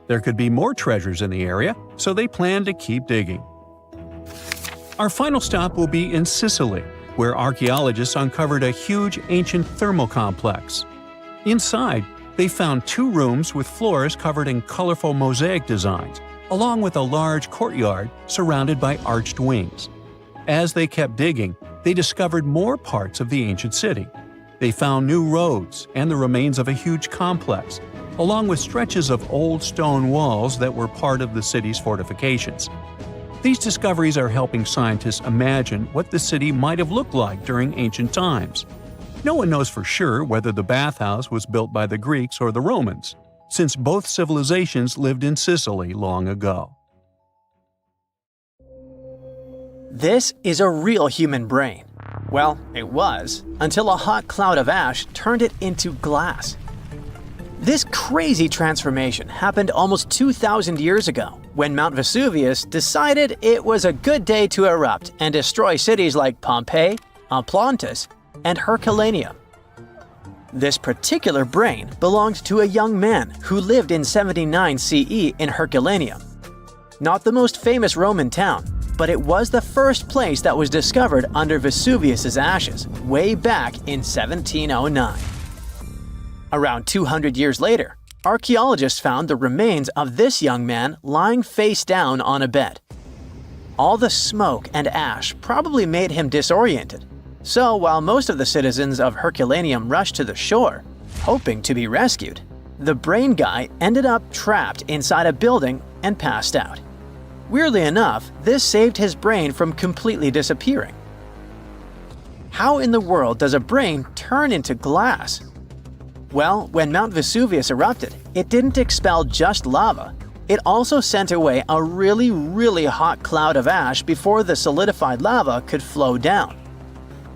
There could be more treasures in the area, so they plan to keep digging. Our final stop will be in Sicily, where archaeologists uncovered a huge ancient thermal complex. Inside, they found 2 rooms with floors covered in colorful mosaic designs, along with a large courtyard surrounded by arched wings. As they kept digging, they discovered more parts of the ancient city. They found new roads and the remains of a huge complex, along with stretches of old stone walls that were part of the city's fortifications. These discoveries are helping scientists imagine what the city might have looked like during ancient times. No one knows for sure whether the bathhouse was built by the Greeks or the Romans, since both civilizations lived in Sicily long ago. This is a real human brain. Well, it was, until a hot cloud of ash turned it into glass. This crazy transformation happened almost 2,000 years ago, when Mount Vesuvius decided it was a good day to erupt and destroy cities like Pompeii, Atlantis, and Herculaneum. This particular brain belonged to a young man who lived in 79 CE in Herculaneum. Not the most famous Roman town, but it was the first place that was discovered under Vesuvius's ashes way back in 1709. Around 200 years later, archaeologists found the remains of this young man lying face down on a bed. All the smoke and ash probably made him disoriented, so while most of the citizens of Herculaneum rushed to the shore, hoping to be rescued, the brain guy ended up trapped inside a building and passed out. Weirdly enough, this saved his brain from completely disappearing. How in the world does a brain turn into glass? Well, when Mount Vesuvius erupted, it didn't expel just lava. It also sent away a really hot cloud of ash before the solidified lava could flow down.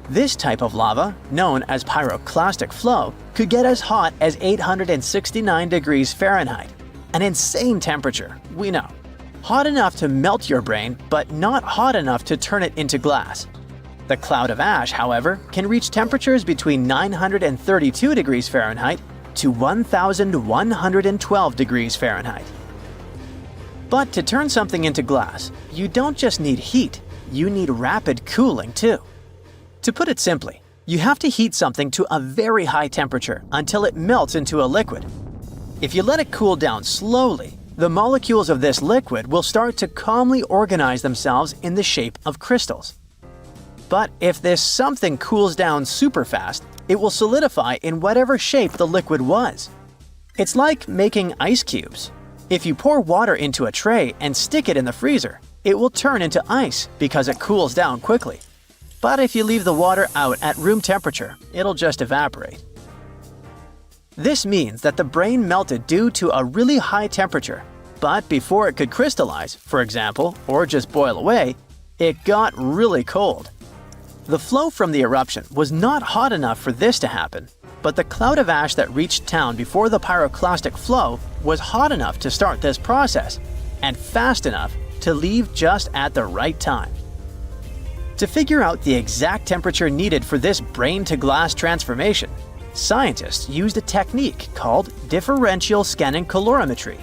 This type of lava, known as pyroclastic flow, could get as hot as 869 degrees Fahrenheit. An insane temperature, we know. Hot enough to melt your brain, but not hot enough to turn it into glass. The cloud of ash, however, can reach temperatures between 932 degrees Fahrenheit to 1,112 degrees Fahrenheit. But to turn something into glass, you don't just need heat, you need rapid cooling too. To put it simply, you have to heat something to a very high temperature until it melts into a liquid. If you let it cool down slowly, the molecules of this liquid will start to calmly organize themselves in the shape of crystals. But if this something cools down super fast, it will solidify in whatever shape the liquid was. It's like making ice cubes. If you pour water into a tray and stick it in the freezer, it will turn into ice because it cools down quickly. But if you leave the water out at room temperature, it'll just evaporate. This means that the brain melted due to a really high temperature, but before it could crystallize, for example, or just boil away, it got really cold. The flow from the eruption was not hot enough for this to happen, but the cloud of ash that reached town before the pyroclastic flow was hot enough to start this process, and fast enough to leave just at the right time. To figure out the exact temperature needed for this brain-to-glass transformation, scientists used a technique called differential scanning calorimetry.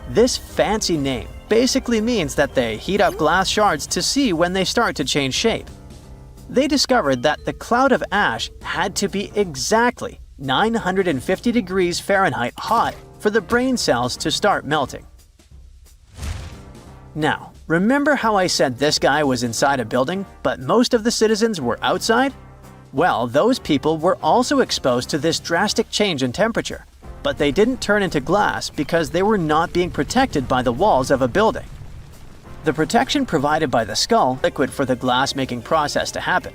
This fancy name basically means that they heat up glass shards to see when they start to change shape. They discovered that the cloud of ash had to be exactly 950 degrees Fahrenheit hot for the brain cells to start melting. Now, remember how I said this guy was inside a building, but most of the citizens were outside? Well, those people were also exposed to this drastic change in temperature, but they didn't turn into glass because they were not being protected by the walls of a building. The protection provided by the skull is liquid for the glass-making process to happen.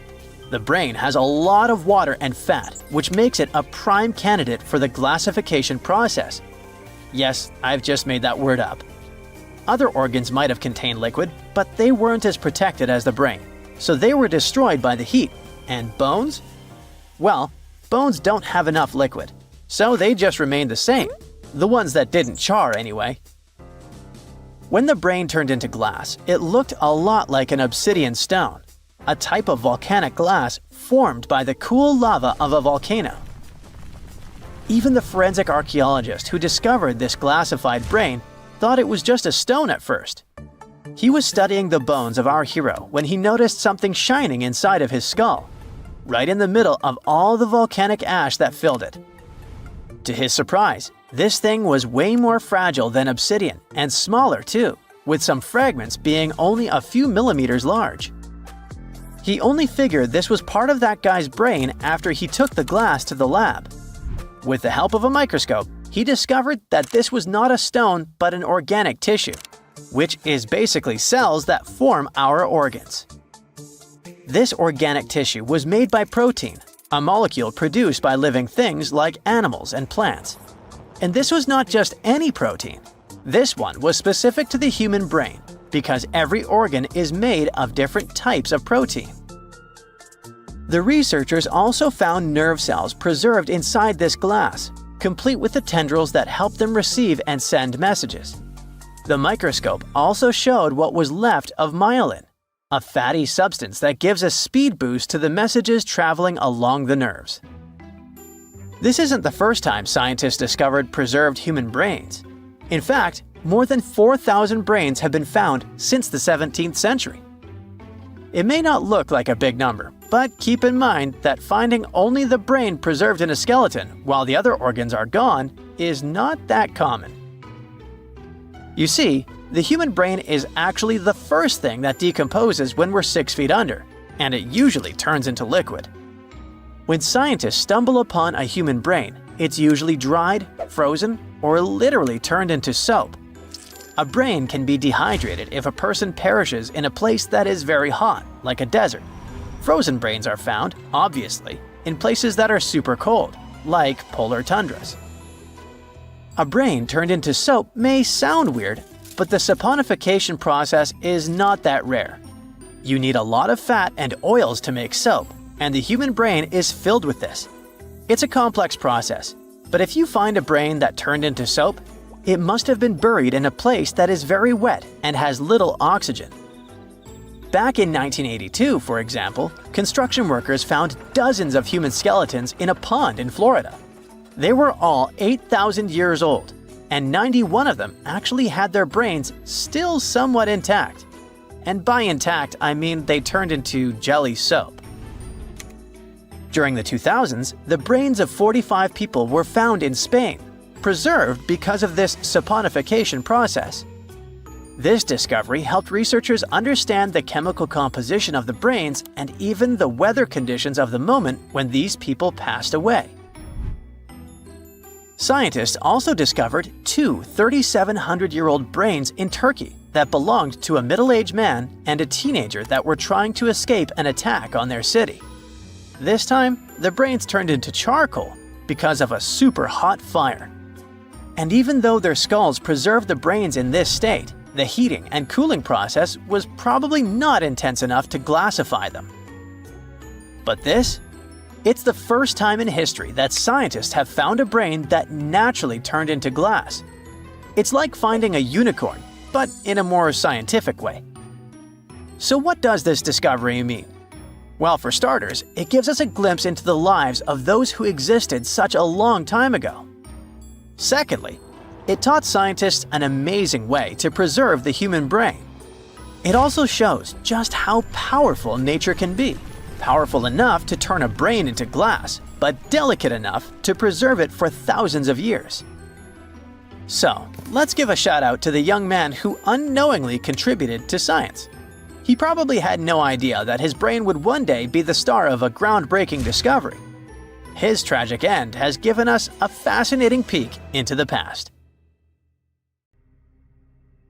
The brain has a lot of water and fat, which makes it a prime candidate for the glassification process. Yes, I've just made that word up. Other organs might have contained liquid, but they weren't as protected as the brain, so they were destroyed by the heat. And bones? Well, bones don't have enough liquid, so they just remained the same. The ones that didn't char, anyway. When the brain turned into glass, it looked a lot like an obsidian stone, a type of volcanic glass formed by the cool lava of a volcano. Even the forensic archaeologist who discovered this glassified brain thought it was just a stone at first. He was studying the bones of our hero when he noticed something shining inside of his skull, right in the middle of all the volcanic ash that filled it. To his surprise, this thing was way more fragile than obsidian and smaller too, with some fragments being only a few millimeters large. He only figured this was part of that guy's brain after he took the glass to the lab. With the help of a microscope, he discovered that this was not a stone but an organic tissue, which is basically cells that form our organs. This organic tissue was made by protein, a molecule produced by living things like animals and plants. And this was not just any protein. This one was specific to the human brain because every organ is made of different types of protein. The researchers also found nerve cells preserved inside this glass, complete with the tendrils that help them receive and send messages. The microscope also showed what was left of myelin, a fatty substance that gives a speed boost to the messages traveling along the nerves. This isn't the first time scientists discovered preserved human brains. In fact, more than 4,000 brains have been found since the 17th century. It may not look like a big number, but keep in mind that finding only the brain preserved in a skeleton while the other organs are gone is not that common. You see, the human brain is actually the first thing that decomposes when we're 6 feet under, and it usually turns into liquid. When scientists stumble upon a human brain, it's usually dried, frozen, or literally turned into soap. A brain can be dehydrated if a person perishes in a place that is very hot, like a desert. Frozen brains are found, obviously, in places that are super cold, like polar tundras. A brain turned into soap may sound weird, but the saponification process is not that rare. You need a lot of fat and oils to make soap, and the human brain is filled with this. It's a complex process, but if you find a brain that turned into soap, it must have been buried in a place that is very wet and has little oxygen. Back in 1982, for example, construction workers found dozens of human skeletons in a pond in Florida. They were all 8,000 years old, and 91 of them actually had their brains still somewhat intact. And by intact, I mean they turned into jelly soap. During the 2000s, the brains of 45 people were found in Spain, preserved because of this saponification process. This discovery helped researchers understand the chemical composition of the brains and even the weather conditions of the moment when these people passed away. Scientists also discovered two 3,700-year-old brains in Turkey that belonged to a middle-aged man and a teenager that were trying to escape an attack on their city. This time, the brains turned into charcoal because of a super hot fire. And even though their skulls preserved the brains in this state, the heating and cooling process was probably not intense enough to glassify them. But this? It's the first time in history that scientists have found a brain that naturally turned into glass. It's like finding a unicorn, but in a more scientific way. So what does this discovery mean? Well, for starters, it gives us a glimpse into the lives of those who existed such a long time ago. Secondly, it taught scientists an amazing way to preserve the human brain. It also shows just how powerful nature can be. Powerful enough to turn a brain into glass, but delicate enough to preserve it for thousands of years. So, let's give a shout out to the young man who unknowingly contributed to science. He probably had no idea that his brain would one day be the star of a groundbreaking discovery. His tragic end has given us a fascinating peek into the past.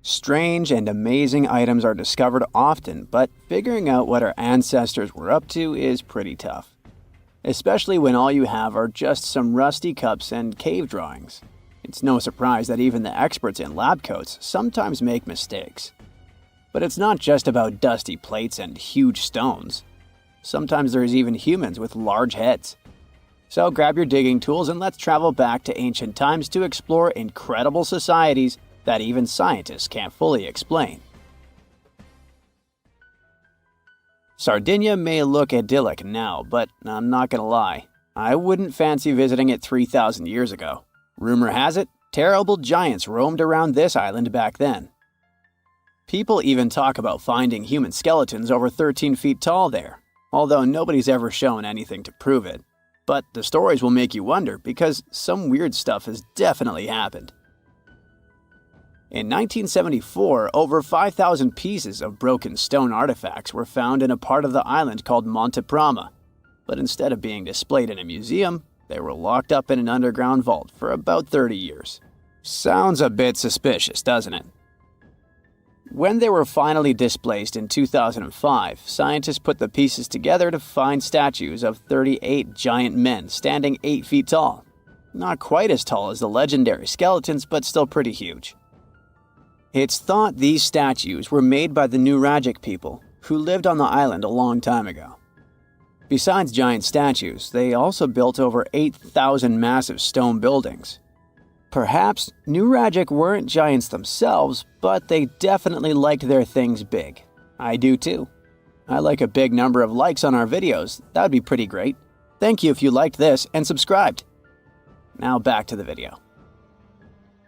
Strange and amazing items are discovered often, but figuring out what our ancestors were up to is pretty tough. Especially when all you have are just some rusty cups and cave drawings. It's no surprise that even the experts in lab coats sometimes make mistakes. But it's not just about dusty plates and huge stones. Sometimes there's even humans with large heads. So grab your digging tools and let's travel back to ancient times to explore incredible societies that even scientists can't fully explain. Sardinia may look idyllic now, but I'm not gonna lie, I wouldn't fancy visiting it 3,000 years ago. Rumor has it, terrible giants roamed around this island back then. People even talk about finding human skeletons over 13 feet tall there, although nobody's ever shown anything to prove it. But the stories will make you wonder because some weird stuff has definitely happened. In 1974, over 5,000 pieces of broken stone artifacts were found in a part of the island called Monte Prama. But instead of being displayed in a museum, they were locked up in an underground vault for about 30 years. Sounds a bit suspicious, doesn't it? When they were finally displaced in 2005, scientists put the pieces together to find statues of 38 giant men standing 8 feet tall. Not quite as tall as the legendary skeletons, but still pretty huge. It's thought these statues were made by the Nuragic people, who lived on the island a long time ago. Besides giant statues, they also built over 8,000 massive stone buildings. Perhaps Nuragic weren't giants themselves, but they definitely liked their things big. I do too. I like a big number of likes on our videos. That would be pretty great. Thank you if you liked this and subscribed. Now back to the video.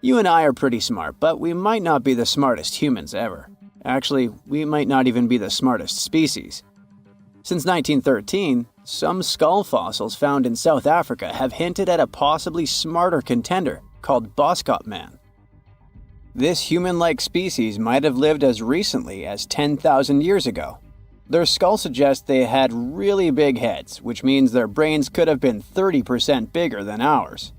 You and I are pretty smart, but we might not be the smartest humans ever. Actually, we might not even be the smartest species. Since 1913, some skull fossils found in South Africa have hinted at a possibly smarter contender called Boskop Man. This human-like species might have lived as recently as 10,000 years ago. Their skull suggests they had really big heads, which means their brains could have been 30% bigger than ours.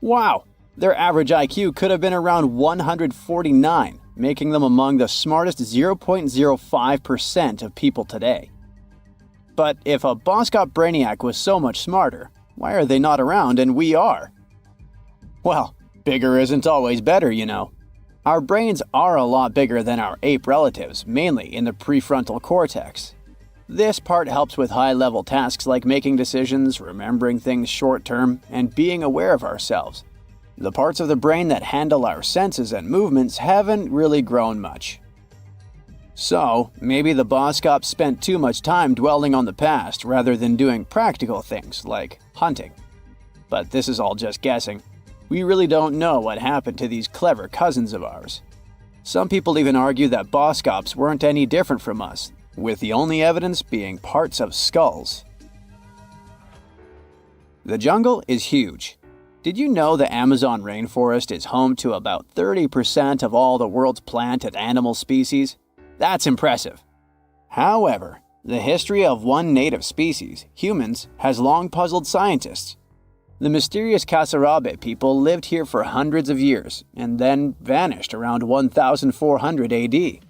Wow! Their average IQ could have been around 149, making them among the smartest 0.05% of people today. But if a Boskop Brainiac was so much smarter, why are they not around and we are? Well, bigger isn't always better, you know. Our brains are a lot bigger than our ape relatives, mainly in the prefrontal cortex. This part helps with high-level tasks like making decisions, remembering things short-term, and being aware of ourselves. The parts of the brain that handle our senses and movements haven't really grown much. So, maybe the Boskops spent too much time dwelling on the past rather than doing practical things like hunting. But this is all just guessing. We really don't know what happened to these clever cousins of ours. Some people even argue that Boskops weren't any different from us, with the only evidence being parts of skulls. The jungle is huge. Did you know the Amazon rainforest is home to about 30% of all the world's plant and animal species? That's impressive. However, the history of one native species, humans, has long puzzled scientists. The mysterious Kasarabe people lived here for hundreds of years and then vanished around 1400 AD.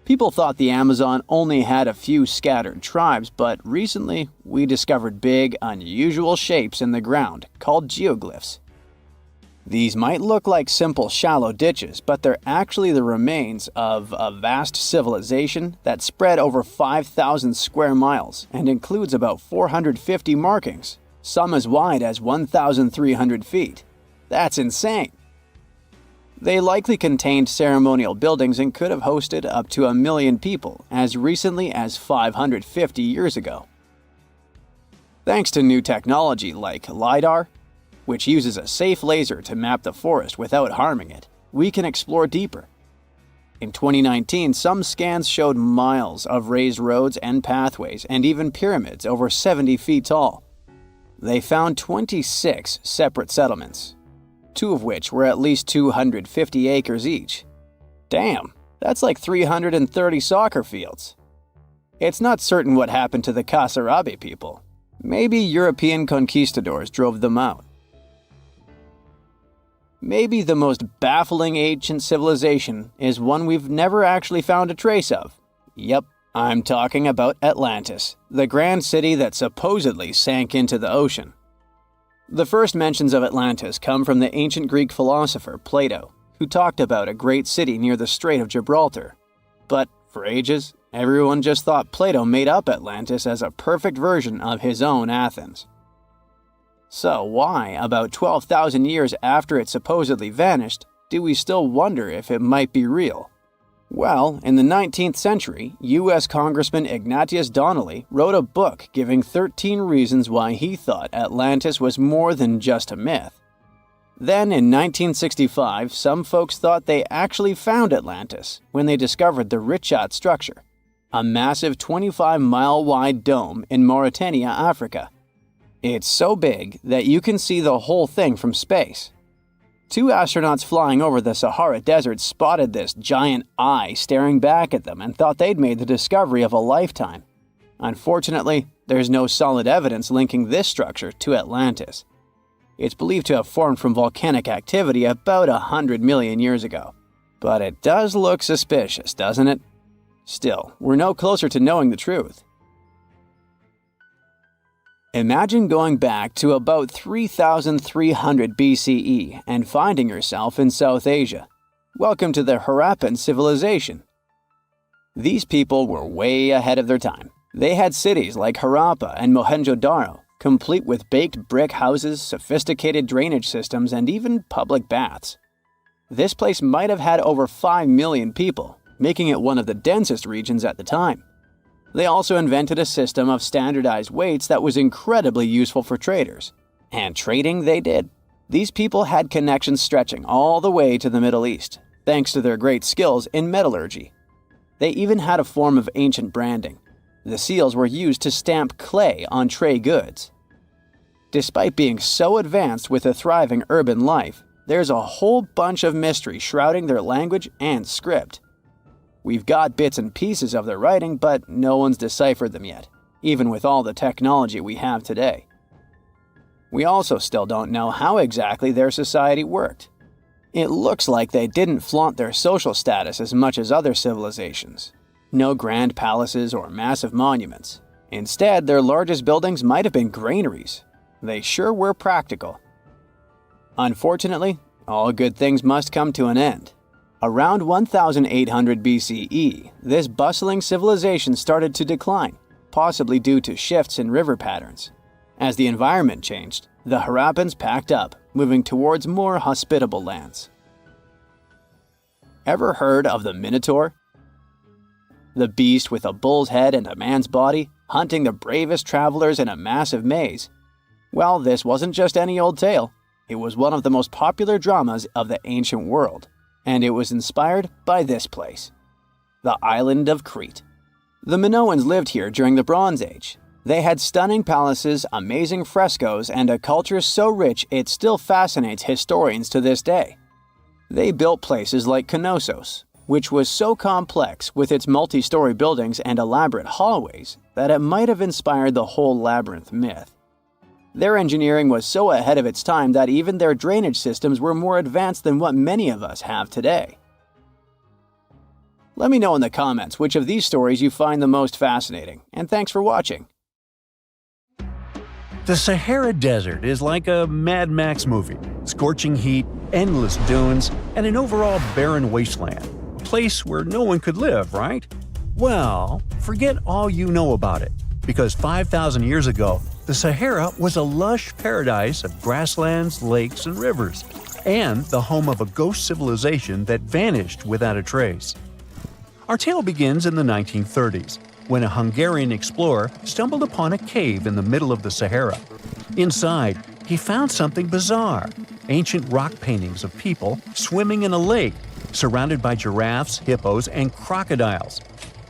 People thought the Amazon only had a few scattered tribes, but recently we discovered big, unusual shapes in the ground called geoglyphs. These might look like simple shallow ditches, but they're actually the remains of a vast civilization that spread over 5,000 square miles and includes about 450 markings, some as wide as 1,300 feet. That's insane! They likely contained ceremonial buildings and could have hosted up to 1 million people as recently as 550 years ago. Thanks to new technology like LiDAR, which uses a safe laser to map the forest without harming it, we can explore deeper. In 2019, some scans showed miles of raised roads and pathways and even pyramids over 70 feet tall. They found 26 separate settlements, 2 of which were at least 250 acres each. Damn, That's like 330 soccer fields. It's not certain what happened to the Kasarabi people. Maybe European conquistadors drove them out. Maybe the most baffling ancient civilization is one we've never actually found a trace of. Yep, I'm talking about Atlantis, the grand city that supposedly sank into the ocean. The first mentions of Atlantis come from the ancient Greek philosopher Plato, who talked about a great city near the Strait of Gibraltar. But for ages, everyone just thought Plato made up Atlantis as a perfect version of his own Athens. So why, about 12,000 years after it supposedly vanished, do we still wonder if it might be real? Well, in the 19th century, U.S. Congressman Ignatius Donnelly wrote a book giving 13 reasons why he thought Atlantis was more than just a myth. Then, in 1965, some folks thought they actually found Atlantis when they discovered the Richat structure, a massive 25-mile-wide dome in Mauritania, Africa. It's so big that you can see the whole thing from space. 2 astronauts flying over the Sahara Desert spotted this giant eye staring back at them and thought they'd made the discovery of a lifetime. Unfortunately, there's no solid evidence linking this structure to Atlantis. It's believed to have formed from volcanic activity about 100 million years ago. But it does look suspicious, doesn't it? Still, we're no closer to knowing the truth. Imagine going back to about 3,300 BCE and finding yourself in South Asia. Welcome to the Harappan civilization. These people were way ahead of their time. They had cities like Harappa and Mohenjo-Daro, complete with baked brick houses, sophisticated drainage systems, and even public baths. This place might have had over 5 million people, making it one of the densest regions at the time. They also invented a system of standardized weights that was incredibly useful for traders. And trading they did. These people had connections stretching all the way to the Middle East, thanks to their great skills in metallurgy. They even had a form of ancient branding. The seals were used to stamp clay on trade goods. Despite being so advanced with a thriving urban life, there's a whole bunch of mystery shrouding their language and script. We've got bits and pieces of their writing, but no one's deciphered them yet, even with all the technology we have today. We also still don't know how exactly their society worked. It looks like they didn't flaunt their social status as much as other civilizations. No grand palaces or massive monuments. Instead, their largest buildings might have been granaries. They sure were practical. Unfortunately, all good things must come to an end. Around 1800 BCE, this bustling civilization started to decline, possibly due to shifts in river patterns. As the environment changed, the Harappans packed up, moving towards more hospitable lands. Ever heard of the Minotaur? The beast with a bull's head and a man's body, hunting the bravest travelers in a massive maze. Well, this wasn't just any old tale. It was one of the most popular dramas of the ancient world. And it was inspired by this place, the island of Crete. The Minoans lived here during the Bronze Age. They had stunning palaces, amazing frescoes, and a culture so rich it still fascinates historians to this day. They built places like Knossos, which was so complex with its multi-story buildings and elaborate hallways that it might have inspired the whole labyrinth myth. Their engineering was so ahead of its time that even their drainage systems were more advanced than what many of us have today. Let me know in the comments which of these stories you find the most fascinating, and thanks for watching. The Sahara Desert is like a Mad Max movie. Scorching heat, endless dunes, and an overall barren wasteland. A place where no one could live, right? Well, forget all you know about it, because 5,000 years ago, the Sahara was a lush paradise of grasslands, lakes, and rivers, and the home of a ghost civilization that vanished without a trace. Our tale begins in the 1930s, when a Hungarian explorer stumbled upon a cave in the middle of the Sahara. Inside, he found something bizarre: ancient rock paintings of people swimming in a lake, surrounded by giraffes, hippos, and crocodiles.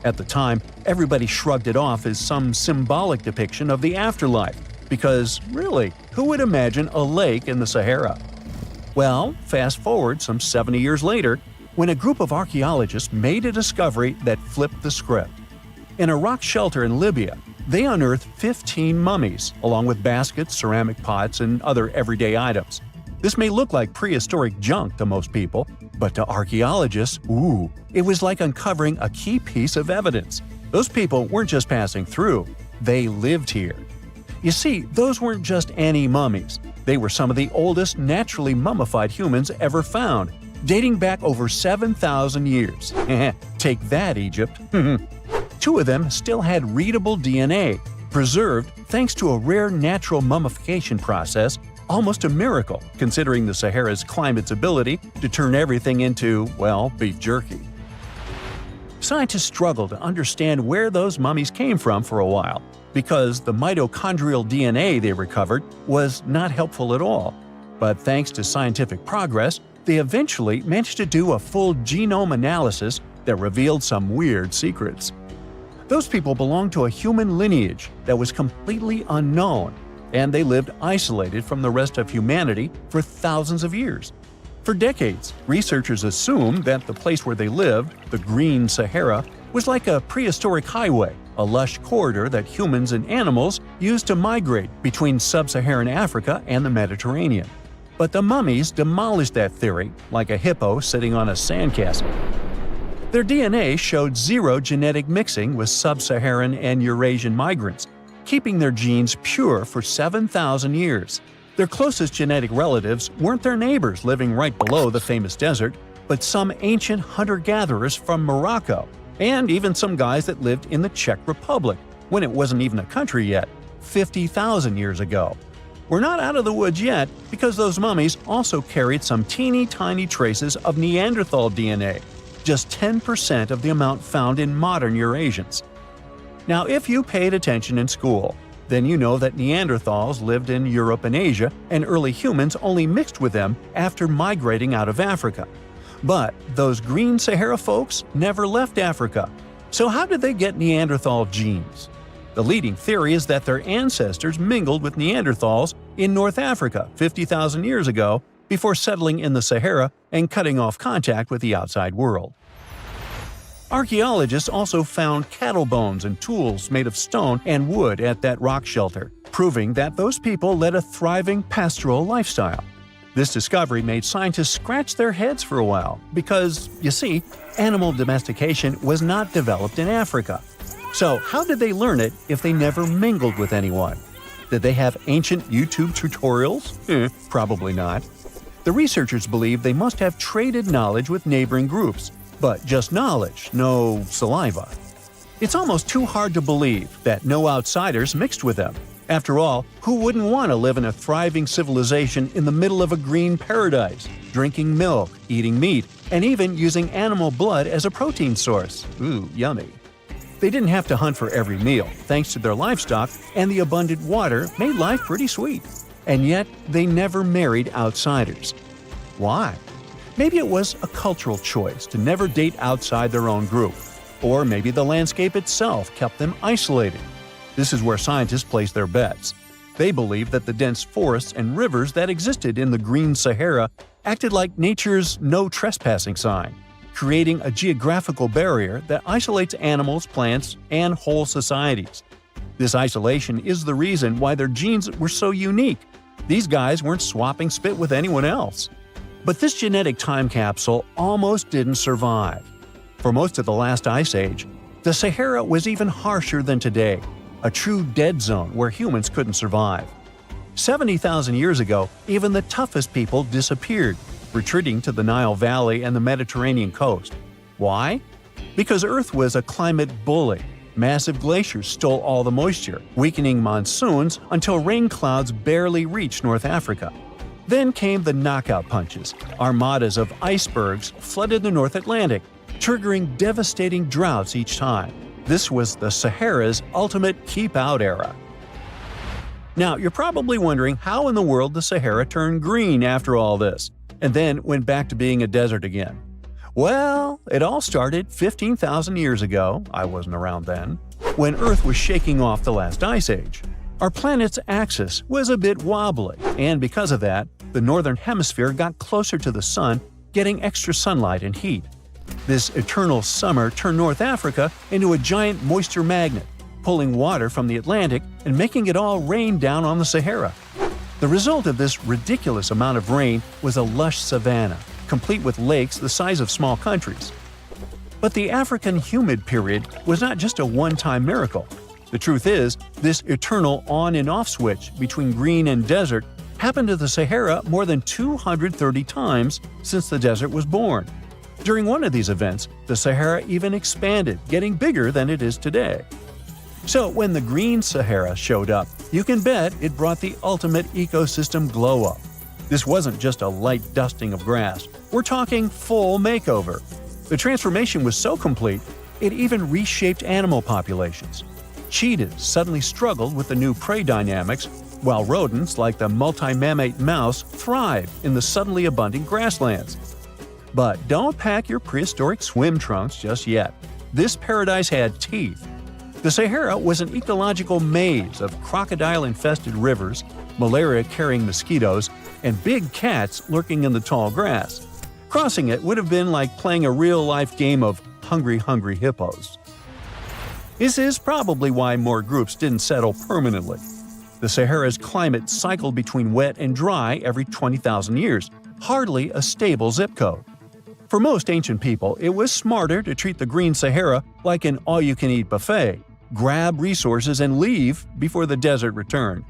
At the time, everybody shrugged it off as some symbolic depiction of the afterlife, because really, who would imagine a lake in the Sahara? Well, fast forward some 70 years later, when a group of archaeologists made a discovery that flipped the script. In a rock shelter in Libya, they unearthed 15 mummies, along with baskets, ceramic pots, and other everyday items. This may look like prehistoric junk to most people, but to archaeologists, it was like uncovering a key piece of evidence. Those people weren't just passing through, they lived here. You see, those weren't just any mummies. They were some of the oldest naturally mummified humans ever found, dating back over 7,000 years. Take that, Egypt. 2 of them still had readable DNA, preserved thanks to a rare natural mummification process, almost a miracle considering the Sahara's climate's ability to turn everything into, well, beef jerky. Scientists struggled to understand where those mummies came from for a while, because the mitochondrial DNA they recovered was not helpful at all. But thanks to scientific progress, they eventually managed to do a full genome analysis that revealed some weird secrets. Those people belonged to a human lineage that was completely unknown, and they lived isolated from the rest of humanity for thousands of years. For decades, researchers assumed that the place where they lived, the Green Sahara, was like a prehistoric highway, a lush corridor that humans and animals used to migrate between sub-Saharan Africa and the Mediterranean. But the mummies demolished that theory, like a hippo sitting on a sandcastle. Their DNA showed zero genetic mixing with sub-Saharan and Eurasian migrants, keeping their genes pure for 7,000 years. Their closest genetic relatives weren't their neighbors living right below the famous desert, but some ancient hunter-gatherers from Morocco, and even some guys that lived in the Czech Republic, when it wasn't even a country yet, 50,000 years ago. We're not out of the woods yet, because those mummies also carried some teeny-tiny traces of Neanderthal DNA, just 10% of the amount found in modern Eurasians. Now, if you paid attention in school, then you know that Neanderthals lived in Europe and Asia, and early humans only mixed with them after migrating out of Africa. But those Green Sahara folks never left Africa. So how did they get Neanderthal genes? The leading theory is that their ancestors mingled with Neanderthals in North Africa 50,000 years ago before settling in the Sahara and cutting off contact with the outside world. Archaeologists also found cattle bones and tools made of stone and wood at that rock shelter, proving that those people led a thriving pastoral lifestyle. This discovery made scientists scratch their heads for a while because, you see, animal domestication was not developed in Africa. So how did they learn it if they never mingled with anyone? Did they have ancient YouTube tutorials? Probably not. The researchers believe they must have traded knowledge with neighboring groups, but just knowledge, no saliva. It's almost too hard to believe that no outsiders mixed with them. After all, who wouldn't want to live in a thriving civilization in the middle of a green paradise, drinking milk, eating meat, and even using animal blood as a protein source? Ooh, yummy. They didn't have to hunt for every meal, thanks to their livestock, and the abundant water made life pretty sweet. And yet, they never married outsiders. Why? Maybe it was a cultural choice to never date outside their own group. Or maybe the landscape itself kept them isolated. This is where scientists place their bets. They believe that the dense forests and rivers that existed in the Green Sahara acted like nature's no trespassing sign, creating a geographical barrier that isolates animals, plants, and whole societies. This isolation is the reason why their genes were so unique. These guys weren't swapping spit with anyone else. But this genetic time capsule almost didn't survive. For most of the last ice age, the Sahara was even harsher than today, a true dead zone where humans couldn't survive. 70,000 years ago, even the toughest people disappeared, retreating to the Nile Valley and the Mediterranean coast. Why? Because Earth was a climate bully. Massive glaciers stole all the moisture, weakening monsoons until rain clouds barely reached North Africa. Then came the knockout punches. Armadas of icebergs flooded the North Atlantic, triggering devastating droughts each time. This was the Sahara's ultimate keep-out era. Now, you're probably wondering how in the world the Sahara turned green after all this, and then went back to being a desert again. Well, it all started 15,000 years ago, I wasn't around then, when Earth was shaking off the last ice age. Our planet's axis was a bit wobbly, and because of that, the northern hemisphere got closer to the sun getting extra sunlight and heat. This eternal summer turned North Africa into a giant moisture magnet, pulling water from the Atlantic and making it all rain down on the Sahara. The result of this ridiculous amount of rain was a lush savanna, complete with lakes the size of small countries. But the African humid period was not just a one-time miracle. The truth is, this eternal on and off switch between green and desert happened to the Sahara more than 230 times since the desert was born. During one of these events, the Sahara even expanded, getting bigger than it is today. So when the green Sahara showed up, you can bet it brought the ultimate ecosystem glow-up. This wasn't just a light dusting of grass. We're talking full makeover. The transformation was so complete, it even reshaped animal populations. Cheetahs suddenly struggled with the new prey dynamics, while rodents like the multi-mammate mouse thrived in the suddenly abundant grasslands. But don't pack your prehistoric swim trunks just yet. This paradise had teeth. The Sahara was an ecological maze of crocodile-infested rivers, malaria-carrying mosquitoes, and big cats lurking in the tall grass. Crossing it would have been like playing a real-life game of Hungry Hungry Hippos. This is probably why more groups didn't settle permanently. The Sahara's climate cycled between wet and dry every 20,000 years, hardly a stable zip code. For most ancient people, it was smarter to treat the green Sahara like an all-you-can-eat buffet, grab resources and leave before the desert returned.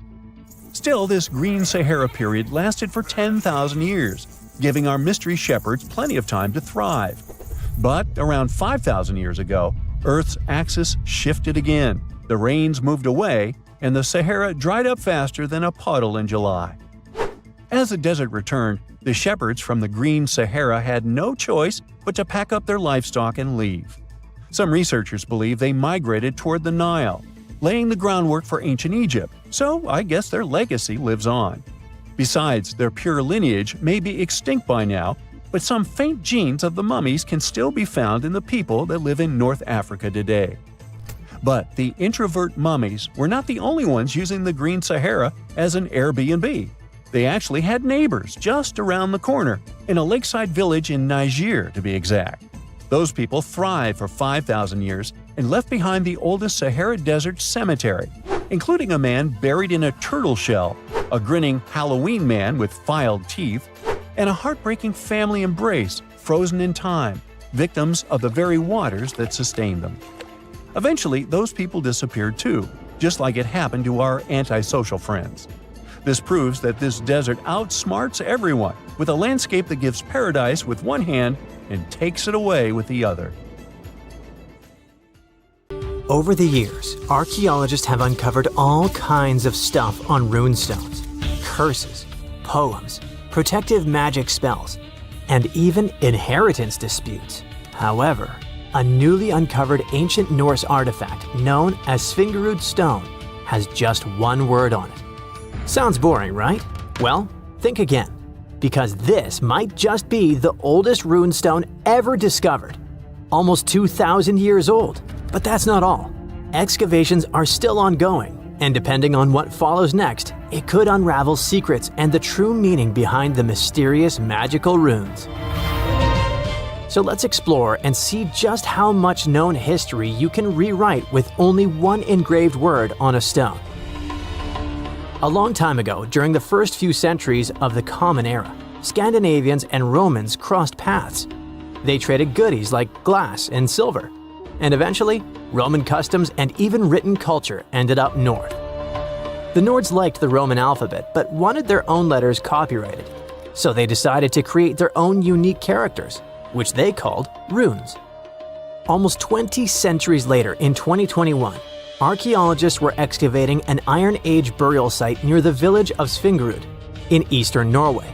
Still, this green Sahara period lasted for 10,000 years, giving our mystery shepherds plenty of time to thrive. But around 5,000 years ago, Earth's axis shifted again, the rains moved away, and the Sahara dried up faster than a puddle in July. As the desert returned, the shepherds from the green Sahara had no choice but to pack up their livestock and leave. Some researchers believe they migrated toward the Nile, laying the groundwork for ancient Egypt, so I guess their legacy lives on. Besides, their pure lineage may be extinct by now, but some faint genes of the mummies can still be found in the people that live in North Africa today. But the introvert mummies were not the only ones using the green Sahara as an Airbnb. They actually had neighbors just around the corner, in a lakeside village in Niger to be exact. Those people thrived for 5,000 years and left behind the oldest Sahara Desert cemetery, including a man buried in a turtle shell, a grinning Halloween man with filed teeth, and a heartbreaking family embrace frozen in time, victims of the very waters that sustained them. Eventually, those people disappeared too, just like it happened to our antisocial friends. This proves that this desert outsmarts everyone, with a landscape that gives paradise with one hand and takes it away with the other. Over the years, archaeologists have uncovered all kinds of stuff on runestones: curses, poems, protective magic spells, and even inheritance disputes. However, a newly uncovered ancient Norse artifact known as Svingerud stone has just one word on it. Sounds boring, right? Well, think again, because this might just be the oldest runestone ever discovered. Almost 2,000 years old. But that's not all. Excavations are still ongoing, and depending on what follows next, it could unravel secrets and the true meaning behind the mysterious magical runes. So let's explore and see just how much known history you can rewrite with only one engraved word on a stone. A long time ago, during the first few centuries of the Common Era, Scandinavians and Romans crossed paths. They traded goodies like glass and silver, and eventually, Roman customs and even written culture ended up north. The Nords liked the Roman alphabet but wanted their own letters copyrighted, so they decided to create their own unique characters, which they called runes. Almost 20 centuries later, in 2021, archaeologists were excavating an Iron Age burial site near the village of Svingerud in eastern Norway.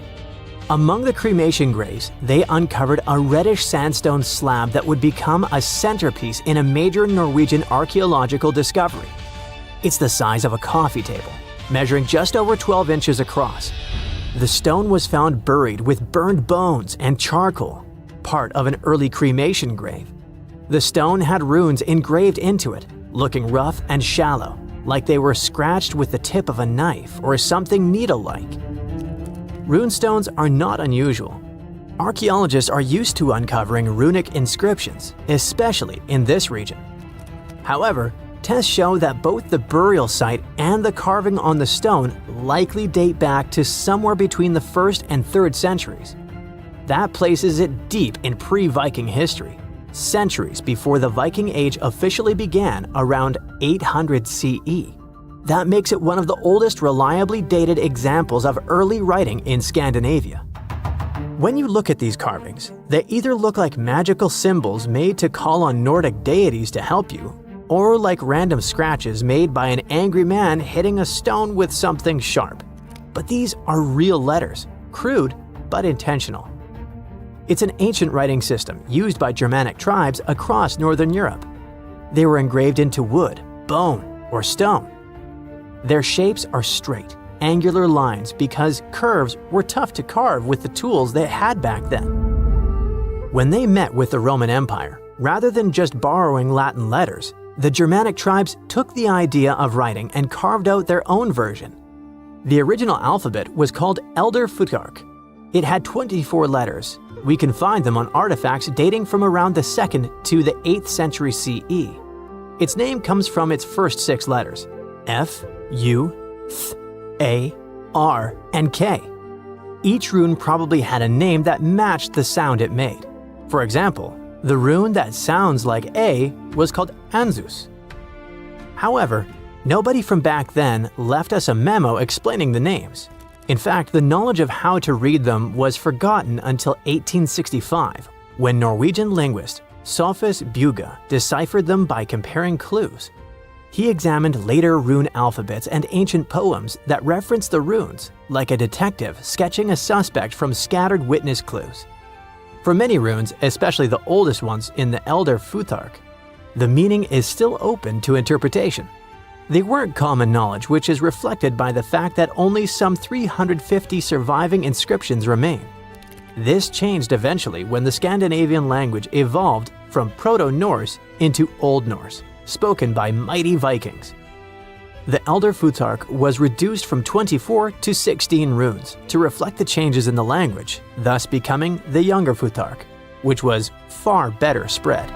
Among the cremation graves, they uncovered a reddish sandstone slab that would become a centerpiece in a major Norwegian archaeological discovery. It's the size of a coffee table, measuring just over 12 inches across. The stone was found buried with burned bones and charcoal, part of an early cremation grave. The stone had runes engraved into it, looking rough and shallow, like they were scratched with the tip of a knife or something needle-like. Runestones are not unusual. Archaeologists are used to uncovering runic inscriptions, especially in this region. However, tests show that both the burial site and the carving on the stone likely date back to somewhere between the 1st and 3rd centuries. That places it deep in pre-Viking history, centuries before the Viking Age officially began around 800 CE. That makes it one of the oldest reliably dated examples of early writing in Scandinavia. When you look at these carvings, they either look like magical symbols made to call on Nordic deities to help you, or like random scratches made by an angry man hitting a stone with something sharp. But these are real letters, crude but intentional. It's an ancient writing system used by Germanic tribes across Northern Europe. They were engraved into wood, bone, or stone. Their shapes are straight, angular lines because curves were tough to carve with the tools they had back then. When they met with the Roman Empire, rather than just borrowing Latin letters, the Germanic tribes took the idea of writing and carved out their own version. The original alphabet was called Elder Futhark. It had 24 letters. We can find them on artifacts dating from around the 2nd to the 8th century CE. Its name comes from its first 6 letters: F, U, Th, A, R, and K. Each rune probably had a name that matched the sound it made. For example, the rune that sounds like A was called Anzus. However, nobody from back then left us a memo explaining the names. In fact, the knowledge of how to read them was forgotten until 1865, when Norwegian linguist Sophus Bugge deciphered them by comparing clues. He examined later rune alphabets and ancient poems that referenced the runes, like a detective sketching a suspect from scattered witness clues. For many runes, especially the oldest ones in the Elder Futhark, the meaning is still open to interpretation. They weren't common knowledge, which is reflected by the fact that only some 350 surviving inscriptions remain. This changed eventually when the Scandinavian language evolved from Proto-Norse into Old Norse, spoken by mighty Vikings. The Elder Futhark was reduced from 24 to 16 runes to reflect the changes in the language, thus becoming the Younger Futhark, which was far better spread.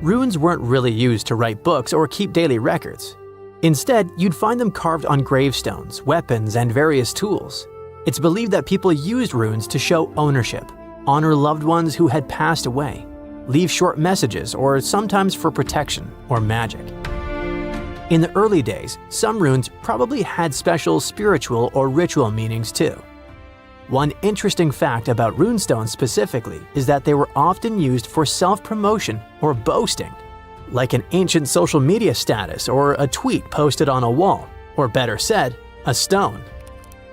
Runes weren't really used to write books or keep daily records. Instead, you'd find them carved on gravestones, weapons, and various tools. It's believed that people used runes to show ownership, honor loved ones who had passed away, leave short messages, or sometimes for protection or magic. In the early days, some runes probably had special spiritual or ritual meanings too. One interesting fact about runestones specifically is that they were often used for self-promotion or boasting, like an ancient social media status or a tweet posted on a wall, or better said, a stone.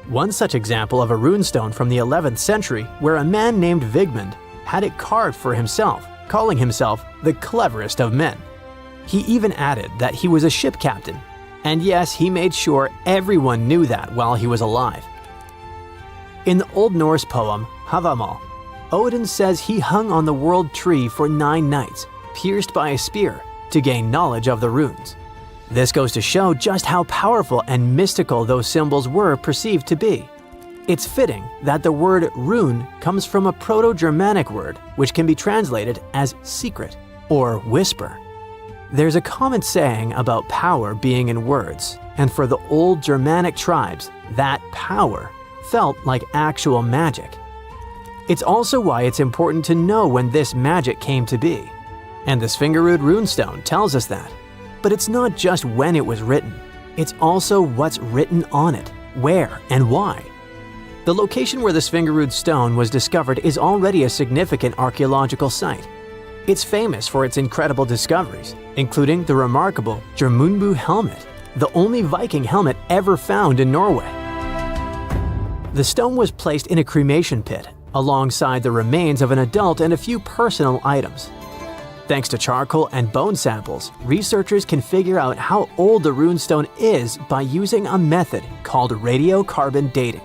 One such example of a runestone from the 11th century where a man named Vigmund had it carved for himself, calling himself the cleverest of men. He even added that he was a ship captain, and yes, he made sure everyone knew that while he was alive. In the Old Norse poem Havamal, Odin says he hung on the world tree for 9 nights, pierced by a spear, to gain knowledge of the runes. This goes to show just how powerful and mystical those symbols were perceived to be. It's fitting that the word rune comes from a Proto-Germanic word which can be translated as secret or whisper. There's a common saying about power being in words, and for the old Germanic tribes, that power felt like actual magic. It's also why it's important to know when this magic came to be. And the Svingerud runestone tells us that. But it's not just when it was written, it's also what's written on it, where, and why. The location where the Svingerud stone was discovered is already a significant archaeological site. It's famous for its incredible discoveries, including the remarkable Jormunbu helmet, the only Viking helmet ever found in Norway. The stone was placed in a cremation pit, alongside the remains of an adult and a few personal items. Thanks to charcoal and bone samples, researchers can figure out how old the runestone is by using a method called radiocarbon dating.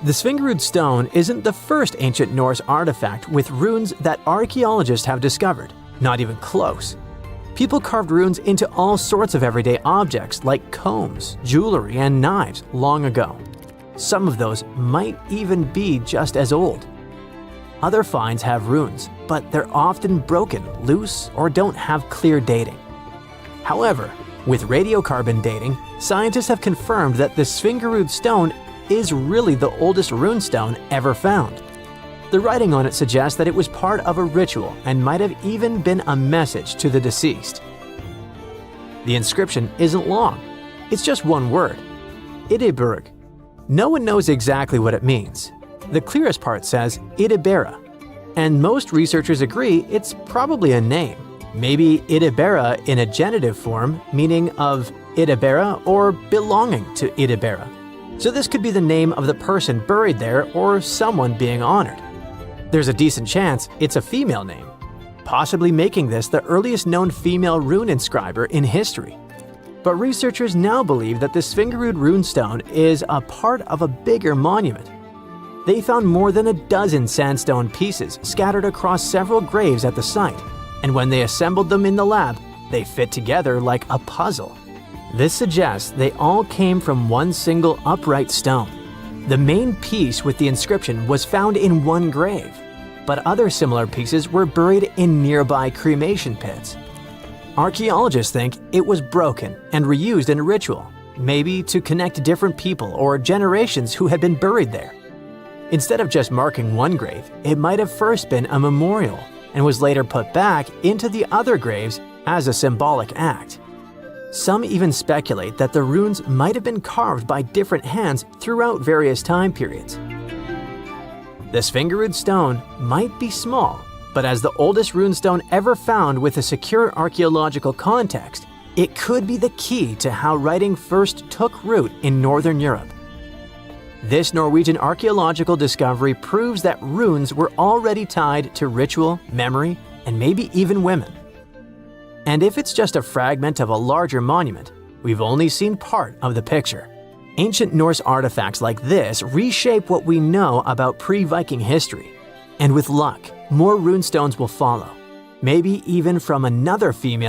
The Svingerud stone isn't the first ancient Norse artifact with runes that archaeologists have discovered, not even close. People carved runes into all sorts of everyday objects like combs, jewelry, and knives long ago. Some of those might even be just as old. Other finds have runes, but they're often broken, loose, or don't have clear dating. However, with radiocarbon dating, scientists have confirmed that the Sfingerud stone is really the oldest rune stone ever found. The writing on it suggests that it was part of a ritual and might have even been a message to the deceased. The inscription isn't long. It's just one word, Idiburg. No one knows exactly what it means. The clearest part says Idibera, and most researchers agree it's probably a name. Maybe Idibera in a genitive form, meaning of Idibera or belonging to Idibera. So this could be the name of the person buried there or someone being honored. There's a decent chance it's a female name, possibly making this the earliest known female rune inscriber in history. But researchers now believe that the Sfingerud runestone is a part of a bigger monument. They found more than a dozen sandstone pieces scattered across several graves at the site, and when they assembled them in the lab, they fit together like a puzzle. This suggests they all came from one single upright stone. The main piece with the inscription was found in one grave, but other similar pieces were buried in nearby cremation pits. Archaeologists think it was broken and reused in a ritual, maybe to connect different people or generations who had been buried there. Instead of just marking one grave, it might have first been a memorial and was later put back into the other graves as a symbolic act. Some even speculate that the runes might have been carved by different hands throughout various time periods. The Sfingerud stone might be small, but as the oldest runestone ever found with a secure archaeological context, it could be the key to how writing first took root in Northern Europe. This Norwegian archaeological discovery proves that runes were already tied to ritual, memory, and maybe even women. And if it's just a fragment of a larger monument, we've only seen part of the picture. Ancient Norse artifacts like this reshape what we know about pre-Viking history. And with luck, more runestones will follow, maybe even from another female